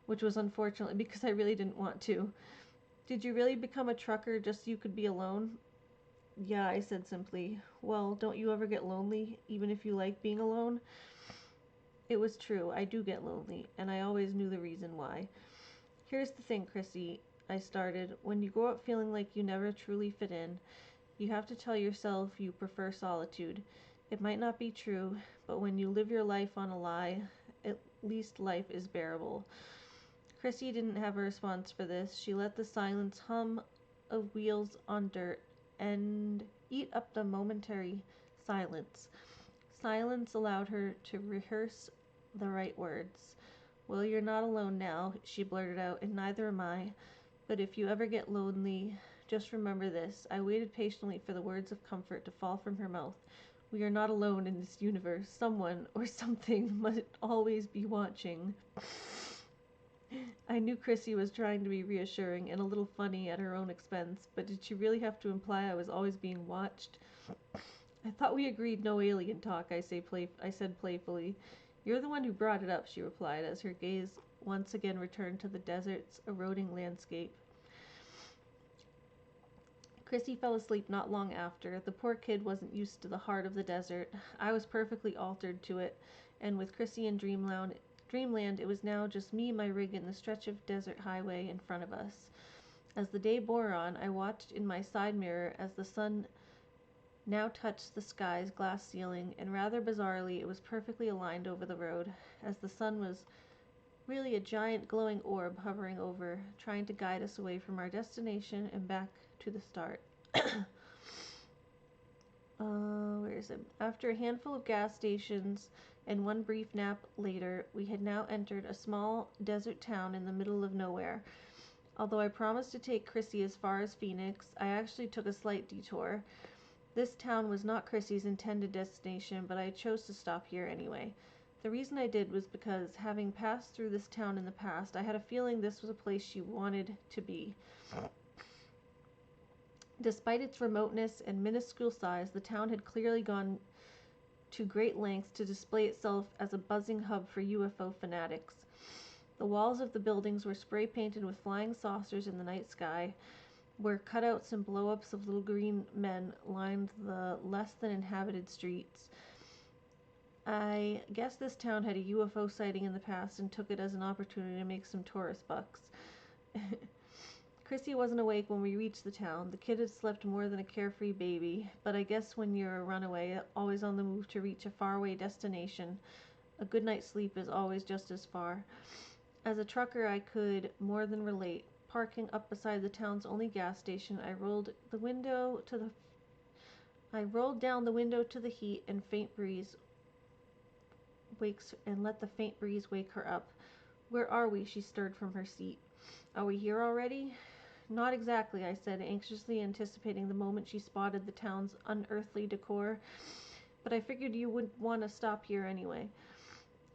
which was unfortunately because I really didn't want to. "Did you really become a trucker just so you could be alone?" "Yeah," I said simply. "Well, don't you ever get lonely, even if you like being alone?" It was true, I do get lonely, and I always knew the reason why. "Here's the thing, Chrissy," I started. "When you grow up feeling like you never truly fit in, you have to tell yourself you prefer solitude. It might not be true, but when you live your life on a lie, at least life is bearable." Chrissy didn't have a response for this. She let the silence hum of wheels on dirt and eat up the momentary silence. Silence allowed her to rehearse the right words. "Well, you're not alone now," she blurted out, "and neither am I. But if you ever get lonely, just remember this." I waited patiently for the words of comfort to fall from her mouth. "We are not alone in this universe. Someone or something must always be watching." I knew Chrissy was trying to be reassuring and a little funny at her own expense, but did she really have to imply I was always being watched? "I thought we agreed no alien talk," I said playfully. "You're the one who brought it up," she replied, as her gaze once again returned to the desert's eroding landscape. Chrissy fell asleep not long after. The poor kid wasn't used to the heart of the desert. I was perfectly altered to it, and with Chrissy in dreamland, it was now just me, my rig, and the stretch of desert highway in front of us. As the day bore on, I watched in my side mirror as the sun now touched the sky's glass ceiling, and rather bizarrely, it was perfectly aligned over the road, as the sun was really a giant glowing orb hovering over, trying to guide us away from our destination and back to the start. Where is it? After a handful of gas stations and one brief nap later, we had now entered a small desert town in the middle of nowhere. Although I promised to take Chrissy as far as Phoenix, I actually took a slight detour. This town was not Chrissy's intended destination, but I chose to stop here anyway. The reason I did was because, having passed through this town in the past, I had a feeling this was a place she wanted to be. Despite its remoteness and minuscule size, the town had clearly gone to great lengths to display itself as a buzzing hub for UFO fanatics. The walls of the buildings were spray painted with flying saucers in the night sky, where cutouts and blow-ups of little green men lined the less than inhabited streets. I guess this town had a UFO sighting in the past and took it as an opportunity to make some tourist bucks. Chrissy wasn't awake when we reached the town. The kid had slept more than a carefree baby, but I guess when you're a runaway, always on the move to reach a faraway destination, a good night's sleep is always just as far. As a trucker, I could more than relate. Parking up beside the town's only gas station, I rolled down the window to the heat and let the faint breeze wake her up. "Where are we?" She stirred from her seat. "Are we here already?" "Not exactly," I said, anxiously anticipating the moment she spotted the town's unearthly decor. "But I figured you wouldn't want to stop here anyway."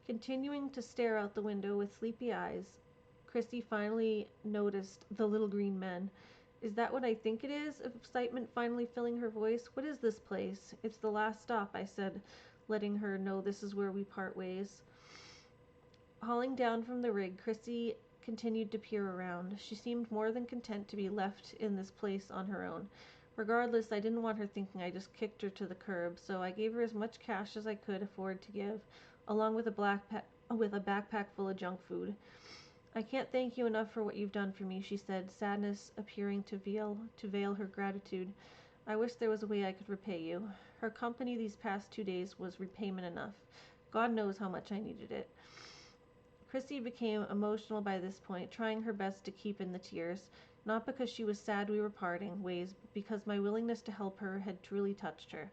Continuing to stare out the window with sleepy eyes, Christy finally noticed the little green men. "Is that what I think it is?" Excitement finally filling her voice. "What is this place?" "It's the last stop," I said, letting her know this is where we part ways. Hauling down from the rig, Chrissy continued to peer around. She seemed more than content to be left in this place on her own. Regardless, I didn't want her thinking I just kicked her to the curb, so I gave her as much cash as I could afford to give, along with a backpack full of junk food. "I can't thank you enough for what you've done for me," she said, sadness appearing to veil her gratitude. "I wish there was a way I could repay you." Her company these past 2 days was repayment enough. God knows how much I needed it. Chrissy became emotional by this point, trying her best to keep in the tears, not because she was sad we were parting ways, but because my willingness to help her had truly touched her.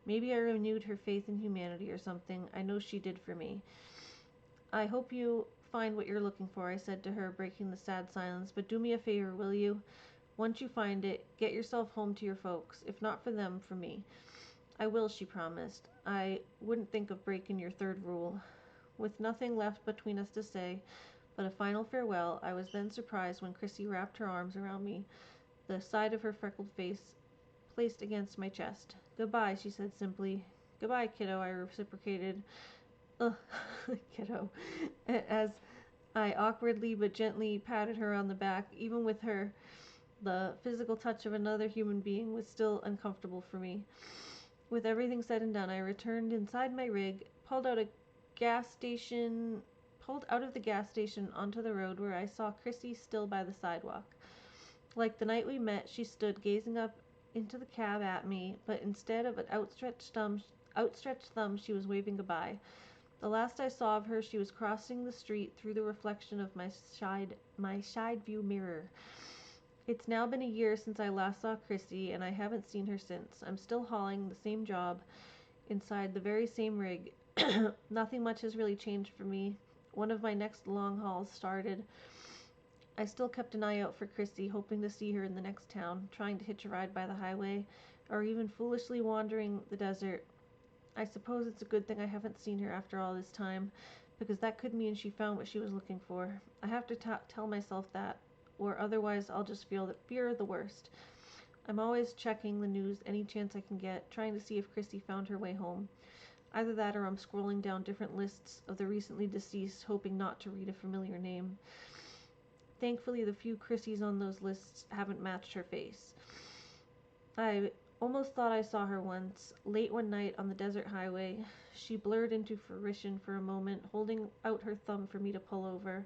Maybe I renewed her faith in humanity or something. I know she did for me. I hope you find what you're looking for, I said to her, breaking the sad silence. But do me a favor, will you? Once you find it, get yourself home to your folks. If not for them, for me. I will, she promised. I wouldn't think of breaking your third rule. With nothing left between us to say but a final farewell, I was then surprised when Chrissy wrapped her arms around me, the side of her freckled face placed against my chest. Goodbye, she said simply. Goodbye, kiddo, I reciprocated. Ugh, kiddo. As I awkwardly but gently patted her on the back, even with her, the physical touch of another human being was still uncomfortable for me. With everything said and done, I returned inside my rig, pulled out of the gas station onto the road where I saw Chrissy still by the sidewalk. Like the night we met, she stood gazing up into the cab at me, but instead of an outstretched thumb, she was waving goodbye. The last I saw of her, she was crossing the street through the reflection of my side view mirror. It's now been a year since I last saw Chrissy, and I haven't seen her since. I'm still hauling the same job inside the very same rig. Nothing much has really changed for me. One of my next long hauls started. I still kept an eye out for Chrissy, hoping to see her in the next town, trying to hitch a ride by the highway, or even foolishly wandering the desert. I suppose it's a good thing I haven't seen her after all this time, because that could mean she found what she was looking for. I have to tell myself that, or otherwise I'll just fear the worst. I'm always checking the news any chance I can get, trying to see if Chrissy found her way home. Either that or I'm scrolling down different lists of the recently deceased, hoping not to read a familiar name. Thankfully, the few Chrissies on those lists haven't matched her face. I almost thought I saw her once, late one night on the desert highway. She blurred into fruition for a moment, holding out her thumb for me to pull over.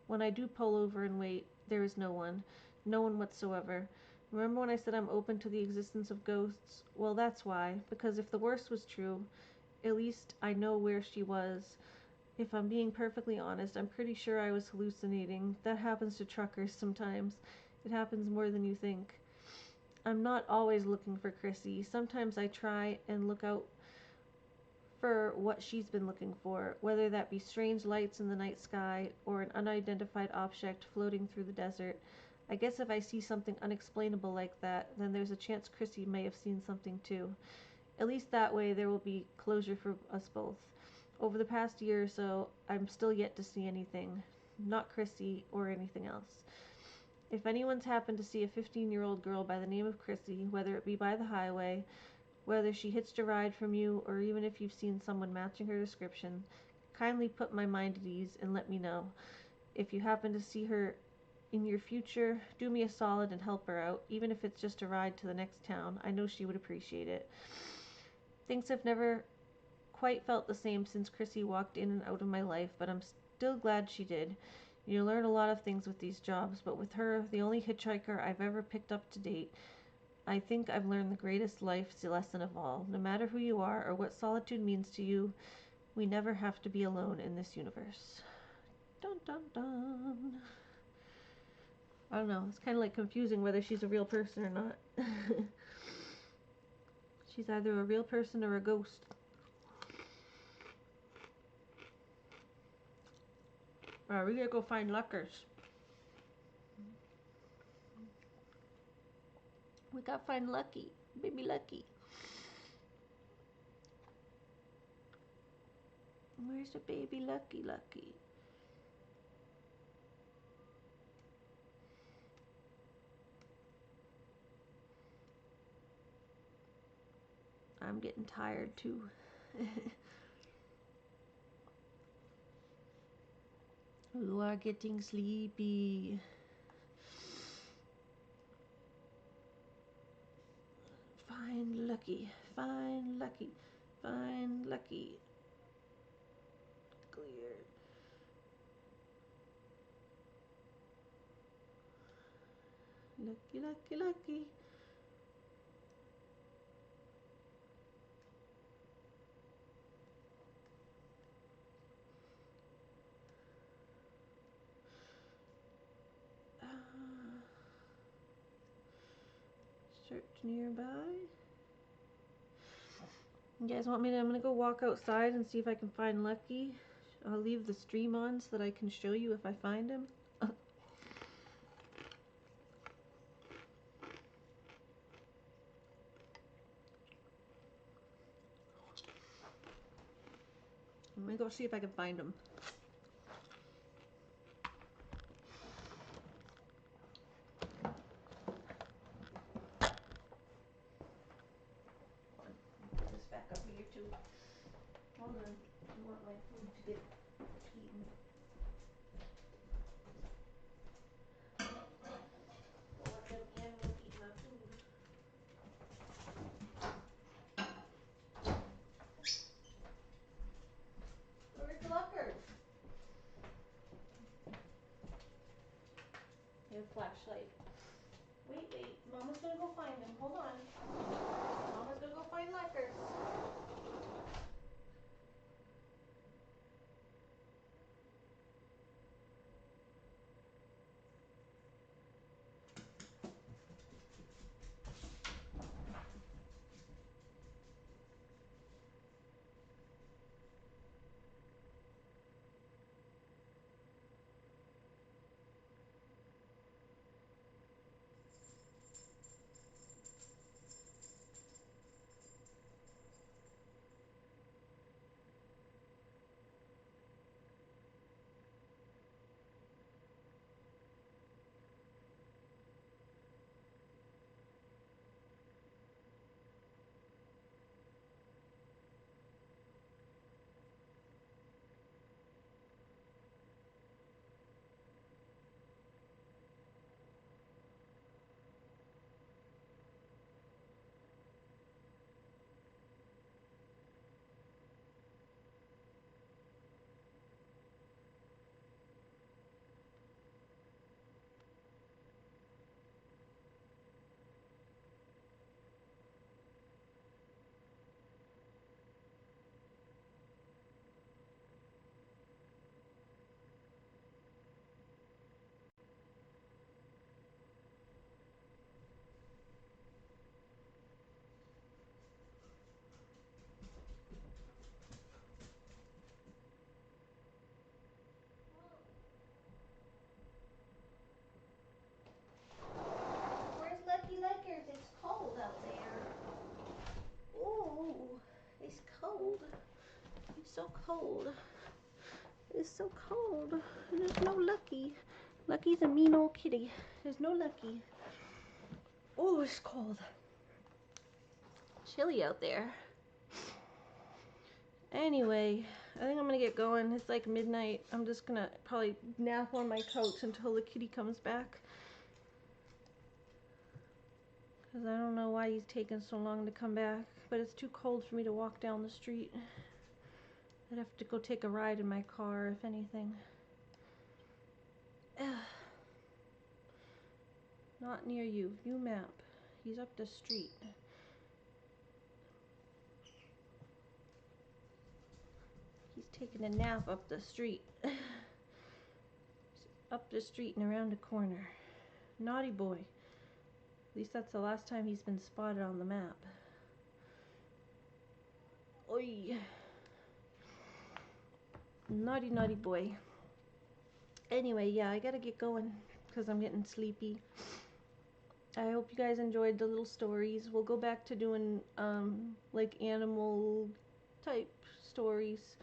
When I do pull over and wait, there is no one. No one whatsoever. Remember when I said I'm open to the existence of ghosts? Well, that's why. Because if the worst was true, at least I know where she was. If I'm being perfectly honest, I'm pretty sure I was hallucinating. That happens to truckers sometimes. It happens more than you think. I'm not always looking for Chrissy. Sometimes I try and look out for what she's been looking for, whether that be strange lights in the night sky or an unidentified object floating through the desert. I guess if I see something unexplainable like that, then there's a chance Chrissy may have seen something too. At least that way there will be closure for us both. Over the past year or so, I'm still yet to see anything. Not Chrissy or anything else. If anyone's happened to see a 15-year-old girl by the name of Chrissy, whether it be by the highway, whether she hitched a ride from you, or even if you've seen someone matching her description, kindly put my mind at ease and let me know. If you happen to see her in your future, do me a solid and help her out, even if it's just a ride to the next town. I know she would appreciate it. Things have never quite felt the same since Chrissy walked in and out of my life, but I'm still glad she did. You learn a lot of things with these jobs, but with her, the only hitchhiker I've ever picked up to date, I think I've learned the greatest life lesson of all. No matter who you are or what solitude means to you, we never have to be alone in this universe. Dun dun dun. I don't know, it's kind of like confusing whether she's a real person or not. She's either a real person or a ghost. Alright, we gotta go find Luckers. We gotta find Lucky. Baby Lucky. Where's the baby Lucky? I'm getting tired too. You are getting sleepy. Find Lucky. Find Lucky. Find Lucky. Clear. Lucky. Search nearby. You guys want me to? I'm gonna go walk outside and see if I can find Lucky. I'll leave the stream on so that I can show you if I find him. I'm gonna go see if I can find him. Put this back up here too. Hold on. I want my food to get eaten. Don't want them animals eating my food. Where's the Luckers? Here's a flashlight. Wait. Mama's gonna go find him. Hold on. Mama's gonna go find Luckers. Where's Lucky Luckers? It's cold out there. Ooh, it's cold. It's so cold. It's so cold. There's no Lucky. Lucky's a mean old kitty. There's no Lucky. Oh, it's cold. Chilly out there. Anyway, I think I'm gonna get going. It's like midnight. I'm just gonna probably nap on my couch until the kitty comes back. Because I don't know why he's taking so long to come back. But it's too cold for me to walk down the street. I'd have to go take a ride in my car, if anything. Not near you. View map. He's up the street. He's taking a nap up the street. Up the street and around the corner. Naughty boy. At least that's the last time he's been spotted on the map. Oi. Naughty, naughty boy. Anyway, yeah, I gotta get going because I'm getting sleepy. I hope you guys enjoyed the little stories. We'll go back to doing like animal type stories.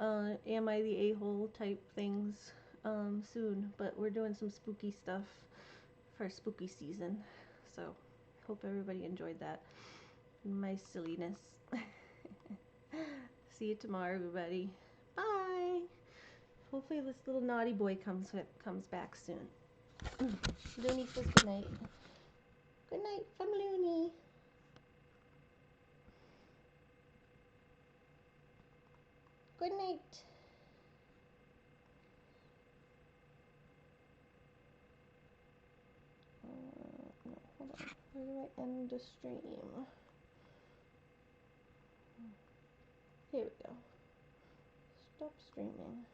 Am I the a-hole type things soon. But we're doing some spooky stuff for spooky season. So hope everybody enjoyed that. My silliness. See you tomorrow, everybody. Bye. Hopefully this little naughty boy comes back soon. Looney says good night. Good night from Looney. Good night. No, hold on. Where do I end the stream? Here we go. Stop streaming.